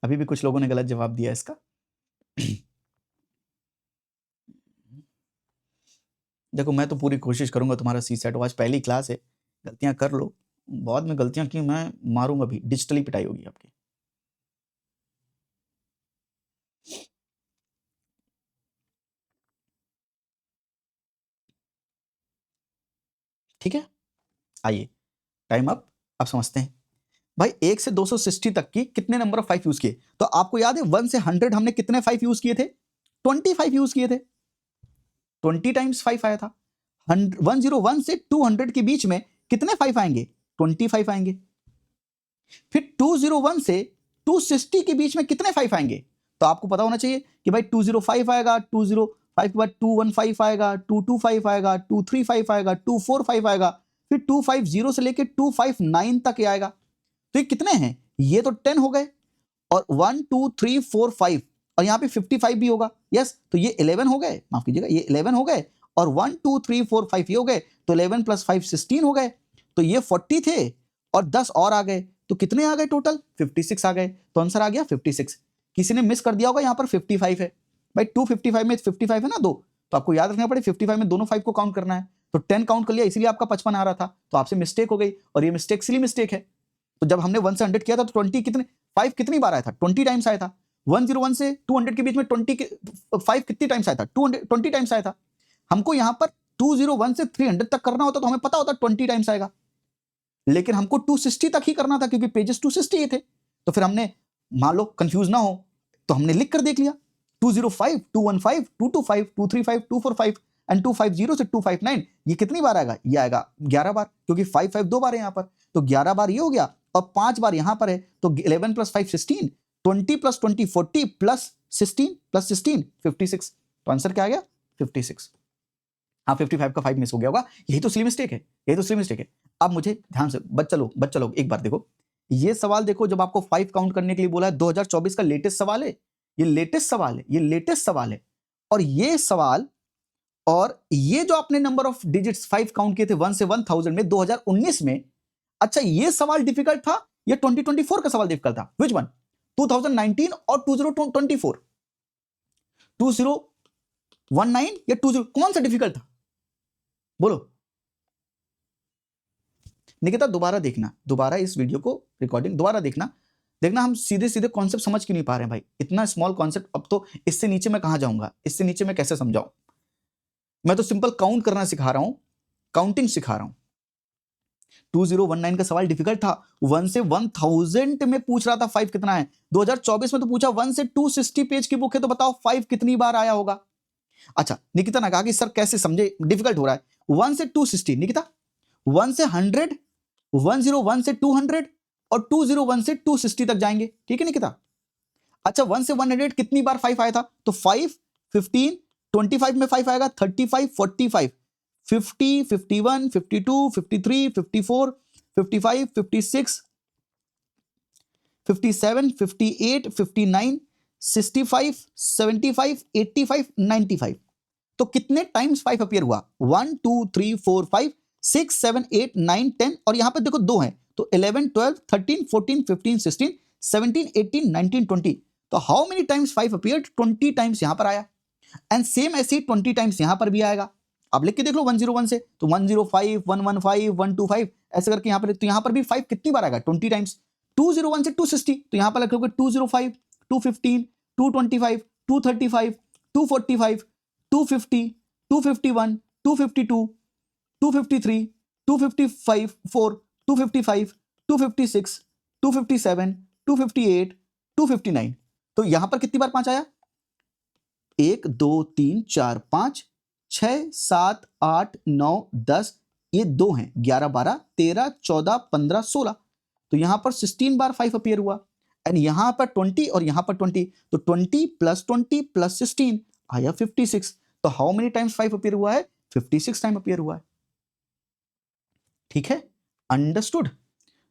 अभी भी कुछ लोगों ने गलत जवाब दिया इसका। देखो मैं तो पूरी कोशिश करूंगा तुम्हारा सी सेट हो। आज पहली क्लास है, गलतियां कर लो, बाद में गलतियां की मैं मारूंगा भी, डिजिटली पिटाई होगी आपकी। ठीक है, आइए टाइम अप। अब समझते हैं भाई 1 से 260 तक की कितने नंबर ऑफ 5 यूज किए। तो आपको याद है 1 से 100 हमने कितने 5 यूज किए थे? 25 यूज किए थे। 20 टाइम्स 5 आया था। 101 से 200 के बीच में कितने 5 आएंगे? 25 आएंगे। फिर 201 से 260 के बीच में कितने 5 आएंगे? तो आपको पता होना चाहिए कि भाई 205 आएगा, 205 के बाद 215 आएगा, 225 आएगा, 235 आएगा, 245 आएगा, फिर 250 से लेके 259 तक आएगा। तो ये कितने हैं? ये तो 10 हो गए, और 1 2 3 4 5, और यहाँ पे 55 भी होगा। यस, तो ये 11 हो गए, माफ कीजिएगा, ये 11 हो गए, और 1 2 3 4 5 ये हो गए, तो 11 प्लस 5 16 हो गए। तो ये 40 थे, और 10 और आ गए, तो कितने आ गए टोटल? 56 आ गए। तो आंसर आ गया 56। किसी ने मिस कर दिया होगा, यहाँ पर 55 है भाई। 255 में 55 है ना, दो, तो आपको याद रखना पड़े 55 में दोनों 5 को काउंट करना है। तो 10 काउंट कर लिया, इसीलिए आपका 55 आ रहा था, तो आपसे मिस्टेक हो गई, और ये मिस्टेक सिली मिस्टेक है। तो जब हमने 1 से 100 किया था तो 20 कितने 5 कितनी बार आया था? 20 टाइम्स आया था। 101 से 200 के बीच में 5 कितनी टाइम्स आया था? 20 टाइम्स आया था। हमको यहां पर 201 से 300 तक करना होता तो हमें पता होता 20 टाइम्स आएगा, लेकिन हमको 260 तक ही करना था क्योंकि पेजेस 260 ही थे। तो फिर हमने, मान लो कंफ्यूज ना हो, तो हमने लिख कर देख लिया 205 215 225 235 245 एंड 250 से 259। ये कितनी बार आएगा? ये आएगा 11 बार, क्योंकि 5 5 दो बार है यहाँ पर, तो 11 बार ये हो गया, और 5 बार यहाँ पर है, तो 11 प्लस 5 16, 20 प्लस 20 40 प्लस 16 प्लस 16 56। तो आंसर क्या आ गया? 56। हाँ 55 का 5 मिस हो गया होगा, यही तो सिली मिस्टेक है, यही तो सिली मिस्टेक है। अब मुझे ध्यान से बच्चा लोग एक बार देखो, ये सवाल देखो, जब आपको 5 काउंट करने के लिए बोला है, 2024 का लेटेस्ट सवाल है, ये लेटेस्ट सवाल है, ये लेटेस्ट सवाल है। और ये सवाल और ये जो आपने नंबर ऑफ डिजिट्स 5 काउंट किए थे 1 से 1000 में 2019 में, अच्छा ये सवाल डिफिकल्ट था, ये 2024 का सवाल डिफिकल्ट था? Which one? 2019 और 2024? 2019 या 20, कौन सा डिफिकल्ट था बोलो? निकिता दोबारा देखना, दोबारा इस वीडियो को रिकॉर्डिंग दोबारा देखना, देखना हम सीधे सीधे कॉन्सेप्ट समझ क्यों नहीं पा रहे हैं भाई। इतना स्मॉल कॉन्सेप्ट, अब तो इससे नीचे मैं कहां जाऊंगा, इससे नीचे मैं कैसे समझाऊं? मैं तो सिंपल काउंट करना सिखा रहा हूं, काउंटिंग सिखा रहा हूं। 2019 का सवाल डिफिकल्ट था, 1 से 1000 में पूछ रहा था 5 कितना है। 2024 में तो पूछा 1 से 260 पेज की बुक है, तो बताओ 5 कितनी बार आया होगा? अच्छा, निकिता ने कहा कि सर कैसे समझे, डिफिकल्ट हो रहा है। 1 से 260, निकिता 1 से 100, 101 से 200 और 201 से 260 तक जाएंगे, ठीक है निकिता? अच्छा, 1 से 100 कितनी बार 5 आया था? तो 5, 15, 25 में 5 आएगा, 35, 45, 50, 51, 52, 53, 54, 55, 56, 57, 58, 59, 65, 75, 85, 95। तो कितने टाइम्स 5 अपीयर हुआ? 1, 2, 3, 4, 5, 6, 7, 8, 9, 10 और यहां पर देखो 2 हैं, तो 11, 12, 13, 14, 15, 16, 17, 18, 19, 20। तो how many times 5 appeared? 20 times यहां पर आया, एंड सेम ऐसे 20 टाइम्स यहां पर भी आएगा। आप लिख के देख लो 101 से, तो 105, 115, 125 ऐसे करके यहां पर, तो यहां पर भी 5 कितनी बार आएगा? 20 टाइम्स। 201 से 260, तो यहां पर लिखोगे 205, 215, 225, 235, 245, 250, 251, 252, 253, 255, 4, 255, 256, 257, 258, 259। तो यहां पर कितनी बार 5 आया? 1, 2, 3, 4, 5, 6, 7, 8, 9, 10, ये 2 हैं, 11, 12, 13, 14, 15, 16। तो यहां पर 16 बार 5 अपीयर हुआ, एंड यहां पर 20 और यहां पर 20, तो 20 प्लस 20 प्लस 16 आया 56। तो हाउ मेनी टाइम्स 5 अपीयर हुआ है? 56 टाइम अपीयर हुआ है, ठीक है? अंडरस्टूड?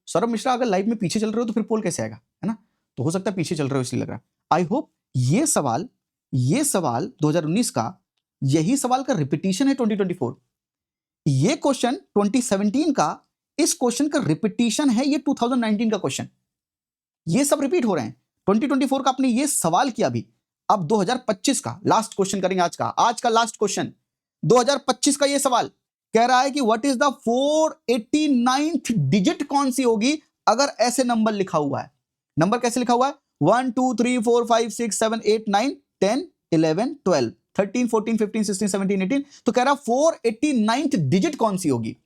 सौरभ मिश्रा, अगर लाइव में पीछे चल रहे हो तो फिर पोल कैसे आएगा, है ना? तो हो सकता है पीछे चल रहे हो इसलिए लग रहा है। आई होप ये सवाल 2019 का, यही सवाल का रिपीटिशन है 2024। ये क्वेश्चन 2017 का, इस क्वेश्चन का रिपीटिशन है ये 2019 का क्वेश्चन। ये सब रिपीट हो रहे हैं। 2024 का आपने ये सवाल किया अभी, अब 2025 का लास्ट क्वेश्चन करेंगे। आज का लास्ट क्वेश्चन 2025 का ये सवाल कह रहा है कि what is the 489th digit कौन सी होगी अगर ऐसे नंबर लिखा हुआ है। नंबर कैसे लिखा हुआ है? 1, 2, 3, 4, 5, 6, 7, 8, 9, 10, 11, 12, 13, 14, 15, 16, 17, 18। तो कह रहा 489th डिजिट कौन सी होगी।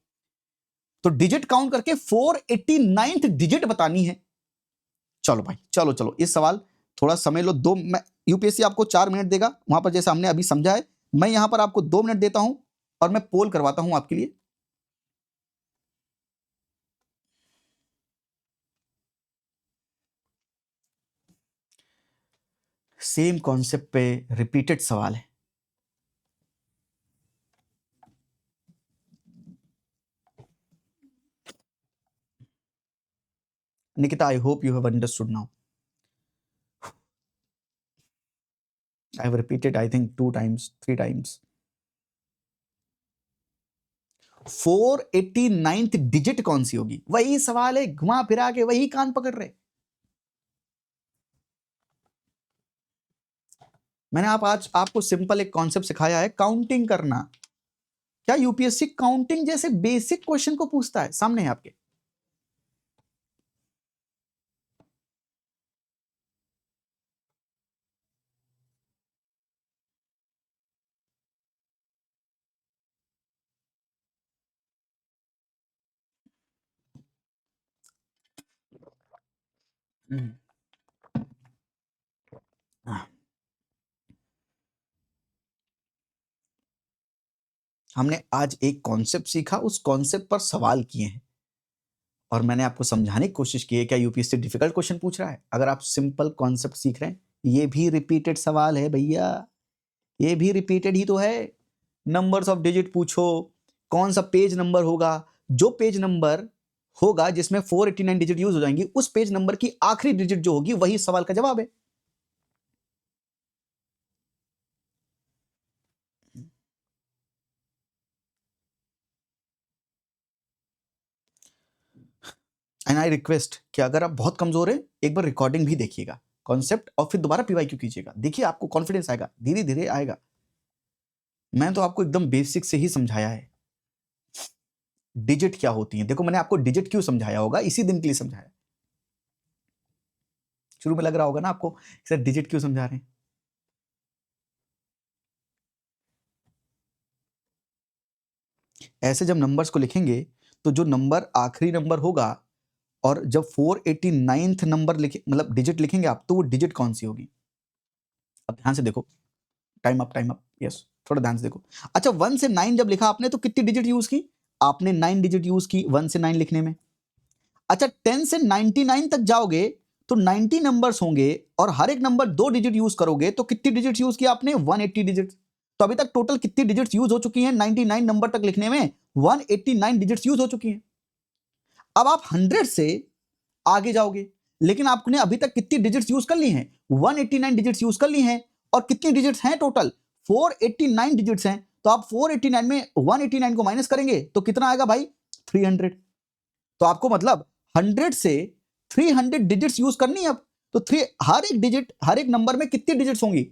तो डिजिट काउंट करके 489th डिजिट बतानी है। चलो भाई, चलो इस सवाल थोड़ा समय लो, यूपीएससी आपको 4 मिनट देगा वहां पर, जैसे हमने अभी समझा है। मैं यहां पर आपको 2 मिनट देता हूं और मैं पोल करवाता हूं आपके लिए। सेम कॉन्सेप्ट पे रिपीटेड सवाल है। निकिता, आई hope you have understood now. I have repeated, I think 2 times, 3 times. 489th digit कौन सी होगी? वही सवाल है, घुमा फिरा के वही कान पकड़ रहे। मैंने आज आपको सिंपल एक कॉन्सेप्ट सिखाया है, काउंटिंग करना। क्या यूपीएससी काउंटिंग जैसे बेसिक क्वेश्चन को पूछता है? सामने है आपके। हमने आज एक कॉन्सेप्ट सीखा, उस कॉन्सेप्ट पर सवाल किए हैं और मैंने आपको समझाने की कोशिश की है क्या यूपीएससी डिफिकल्ट क्वेश्चन पूछ रहा है। अगर आप सिंपल कॉन्सेप्ट सीख रहे हैं, ये भी रिपीटेड सवाल है भैया, ये भी रिपीटेड ही तो है। नंबर्स ऑफ डिजिट पूछो, कौन सा पेज नंबर होगा, जो पेज नंबर होगा जिसमें 489 डिजिट यूज हो जाएंगी, उस पेज नंबर की आखिरी डिजिट जो होगी वही सवाल का जवाब है। एंड आई रिक्वेस्ट कि अगर आप बहुत कमजोर हैं एक बार रिकॉर्डिंग भी देखिएगा कॉन्सेप्ट, और फिर दोबारा पीवाईक्यू कीजिएगा, देखिए आपको कॉन्फिडेंस आएगा, धीरे धीरे आएगा। मैं तो आपको एकदम बेसिक से ही समझाया है डिजिट क्या होती है। देखो मैंने आपको डिजिट क्यों समझाया होगा, इसी दिन के लिए समझाया। शुरू में लग रहा होगा ना आपको सर डिजिट क्यों समझा रहे हैं। ऐसे जब नंबर्स को लिखेंगे तो जो नंबर आखिरी नंबर होगा, और जब 489th नंबर लिखे मतलब डिजिट लिखेंगे आप, तो वो डिजिट कौन सी होगी। अब ध्यान से देखो, टाइम अप, यस थोड़ा ध्यान से देखो। अच्छा 1 से 9 जब लिखा आपने तो कितनी डिजिट यूज की, आपने 9 डिजिट यूज की 1 से 9 लिखने में। अच्छा 10 से 99 तक जाओगे तो 90 नंबर्स होंगे, और हर एक नंबर 2 डिजिट यूज करोगे तो कितनी डिजिट यूज की आपने, 180 डिजिट। तो अभी तक टोटल कितनी डिजिट्स यूज हो चुकी हैं 99 नंबर तक लिखने में, 189 डिजिट्स यूज हो चुकी हैं। अब आप 100 से आगे जाओगे, लेकिन आपने अभी तक कितनी डिजिट्स यूज कर ली हैं, 189 डिजिट्स यूज कर ली हैं, और कितनी डिजिट्स हैं टोटल, 489 डिजिट्स हैं। तो आप 489 में 189 को माइनस करेंगे तो कितना आएगा भाई, 300। तो आपको मतलब 100 से 300 डिजिट्स यूज करनी है अब। तो हर एक डिजिट, हर एक नंबर में कितनी डिजिट्स होंगी,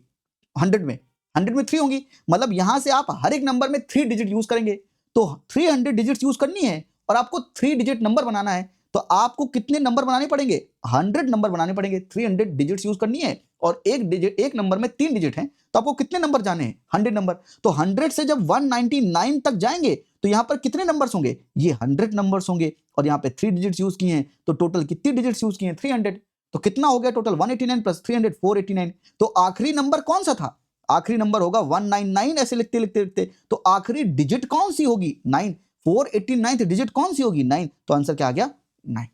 100 में 3 होंगी, मतलब यहां से आप हर एक नंबर में 3 डिजिट यूज करेंगे। तो 300 डिजिट्स यूज करनी है और आपको 3 डिजिट नंबर बनाना है, तो आपको कितने नंबर बनाने पड़ेंगे, 100 नंबर बनाने पड़ेंगे। 300 डिजिट्स यूज करनी है और एक नंबर में 3 डिजिट हैं, तो आपको कितने नंबर जाने हैं, 100 नंबर। तो 100 से जब 199 तक जाएंगे तो यहां पर कितने नंबर्स होंगे, ये 100 नंबर्स होंगे, और यहां पे 3 डिजिट्स यूज किए हैं, तो टोटल कितनी डिजिट्स यूज किए हैं, 300। तो कितना हो गया टोटल, 189 प्लस 300 489। तो आखिरी नंबर कौन सा था, आखिरी नंबर होगा 199। ऐसे लिखते लिखते लिखते तो आखिरी डिजिट कौन सी होगी, 9। 489 डिजिट कौन सी होगी, 9। तो आंसर क्या आ गया, 9।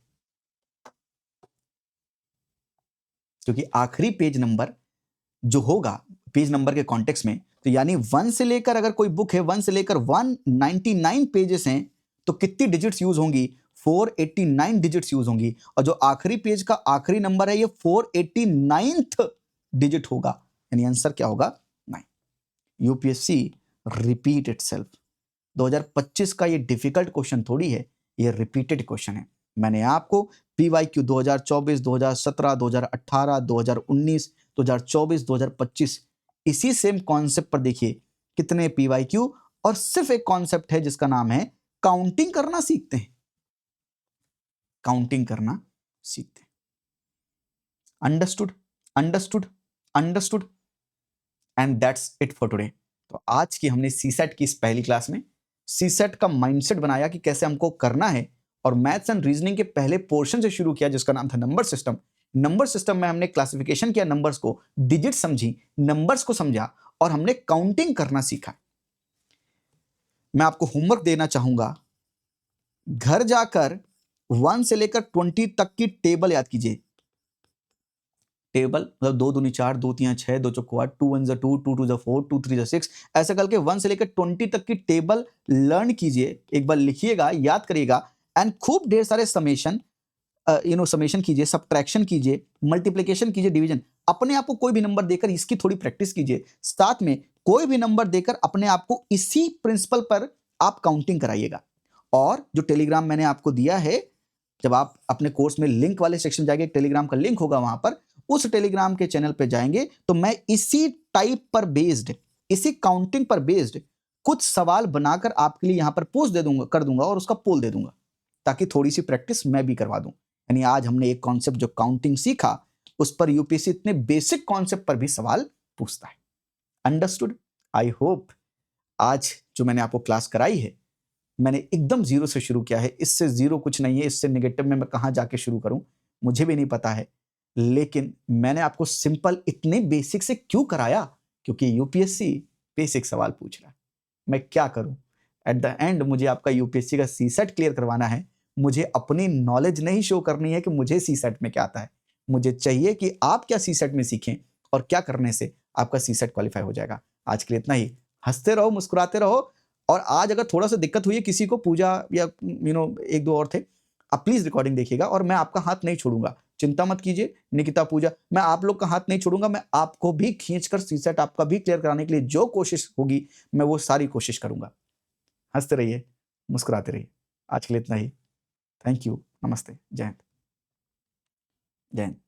क्योंकि आखिरी पेज नंबर जो होगा पेज नंबर के कॉन्टेक्स्ट में, तो यानी 1 से लेकर, अगर कोई बुक है 1 से लेकर 199 पेजेस हैं, तो कितनी डिजिट्स यूज होंगी, 489 डिजिट्स यूज होंगी। और जो आखिरी पेज का आखिरी नंबर है ये 489th डिजिट होगा, यानी आंसर क्या होगा, 9। UPSC repeat itself. 2025 का ये डिफिकल्ट क्वेश्चन थोड़ी है, ये रिपीटेड क्वेश्चन है। मैंने आपको पीवाईक्यू 2024, 2017, 2018, 2019, 2024, 2025 इसी सेम कॉन्सेप्ट पर देखिए कितने पीवाईक्यू, और सिर्फ एक कॉन्सेप्ट है जिसका नाम है काउंटिंग करना सीखते हैं, काउंटिंग करना सीखते हैं। Understood, understood, understood, and that's it for today. तो आज की हमने सीसेट की इस पहली क्लास में सीसेट का माइंडसेट बनाया कि कैसे हमको करना है, और मैथ्स एंड रीजनिंग के पहले पोर्शन से शुरू किया जिसका नाम था नंबर सिस्टम। नंबर सिस्टम में हमने क्लासिफिकेशन किया नंबर्स को, डिजिट समझी, नंबर्स को समझा, और हमने काउंटिंग करना सीखा। मैं आपको होमवर्क देना चाहूंगा, घर जाकर 1 से लेकर 20 तक की टेबल याद कीजिए। टेबल मतलब 2 दूनी 4, 2 3 6, 2 चौको 8, 2 1 2, 2 2 4, 2 3 6, ऐसे करके 1 से लेकर 20 तक की टेबल लर्न कीजिए, एक बार लिखिएगा, याद करिएगा, एंड खूब ढेर सारे समेशन समेशन कीजिए, सब्ट्रैक्शन कीजिए, मल्टीप्लिकेशन कीजिए, डिवीजन। अपने आप को कोई भी नंबर देकर इसकी थोड़ी प्रैक्टिस कीजिए, साथ में कोई भी नंबर देकर अपने आप को इसी प्रिंसिपल पर आप काउंटिंग कराइएगा। और जो टेलीग्राम मैंने आपको दिया है, जब आप अपने कोर्स में लिंक वाले सेक्शन जाएंगे, टेलीग्राम का लिंक होगा वहां पर, उस टेलीग्राम के चैनल पे जाएंगे तो मैं इसी टाइप पर बेस्ड, इसी काउंटिंग पर बेस्ड कुछ सवाल बनाकर आपके लिए यहां पर पोस्ट दे दूंगा, कर दूंगा, और उसका पोल दे दूंगा, ताकि थोड़ी सी प्रैक्टिस मैं भी करवा दूं। यानी आज हमने एक कॉन्सेप्ट जो काउंटिंग सीखा, उस पर यूपीएससी इतने बेसिक कॉन्सेप्ट पर भी सवाल पूछता है। अंडरस्टूड? आई होप आज जो मैंने आपको क्लास कराई है, मैंने एकदम जीरो से शुरू किया है, इससे जीरो कुछ नहीं है, इससे नेगेटिव में मैं कहां जाके शुरू करूं मुझे भी नहीं पता है, लेकिन मैंने आपको सिंपल इतने बेसिक से क्यों कराया, क्योंकि यूपीएससी बेसिक सवाल पूछ रहा है। मैं क्या करूं, एट द एंड मुझे आपका यूपीएससी का सीसेट क्लियर करवाना है। मुझे अपनी नॉलेज नहीं शो करनी है कि मुझे सीसेट में क्या आता है, मुझे चाहिए कि आप क्या सीसेट में सीखें और क्या करने से आपका सीसेट क्वालिफाई हो जाएगा। आज के लिए इतना ही। हंसते रहो, मुस्कुराते रहो, और आज अगर थोड़ा सा दिक्कत हुई है किसी को, पूजा या एक दो और थे, आप प्लीज रिकॉर्डिंग देखिएगा और मैं आपका हाथ नहीं छोड़ूंगा, चिंता मत कीजिए निकिता पूजा, मैं आप लोग का हाथ नहीं छोड़ूंगा, मैं आपको भी खींचकर सीसेट आपका भी क्लियर कराने के लिए जो कोशिश होगी मैं वो सारी कोशिश करूंगा। हंसते रहिए, मुस्कुराते रहिए। आज के लिए इतना ही। थैंक यू, नमस्ते, जय हिंद, जय हिंद।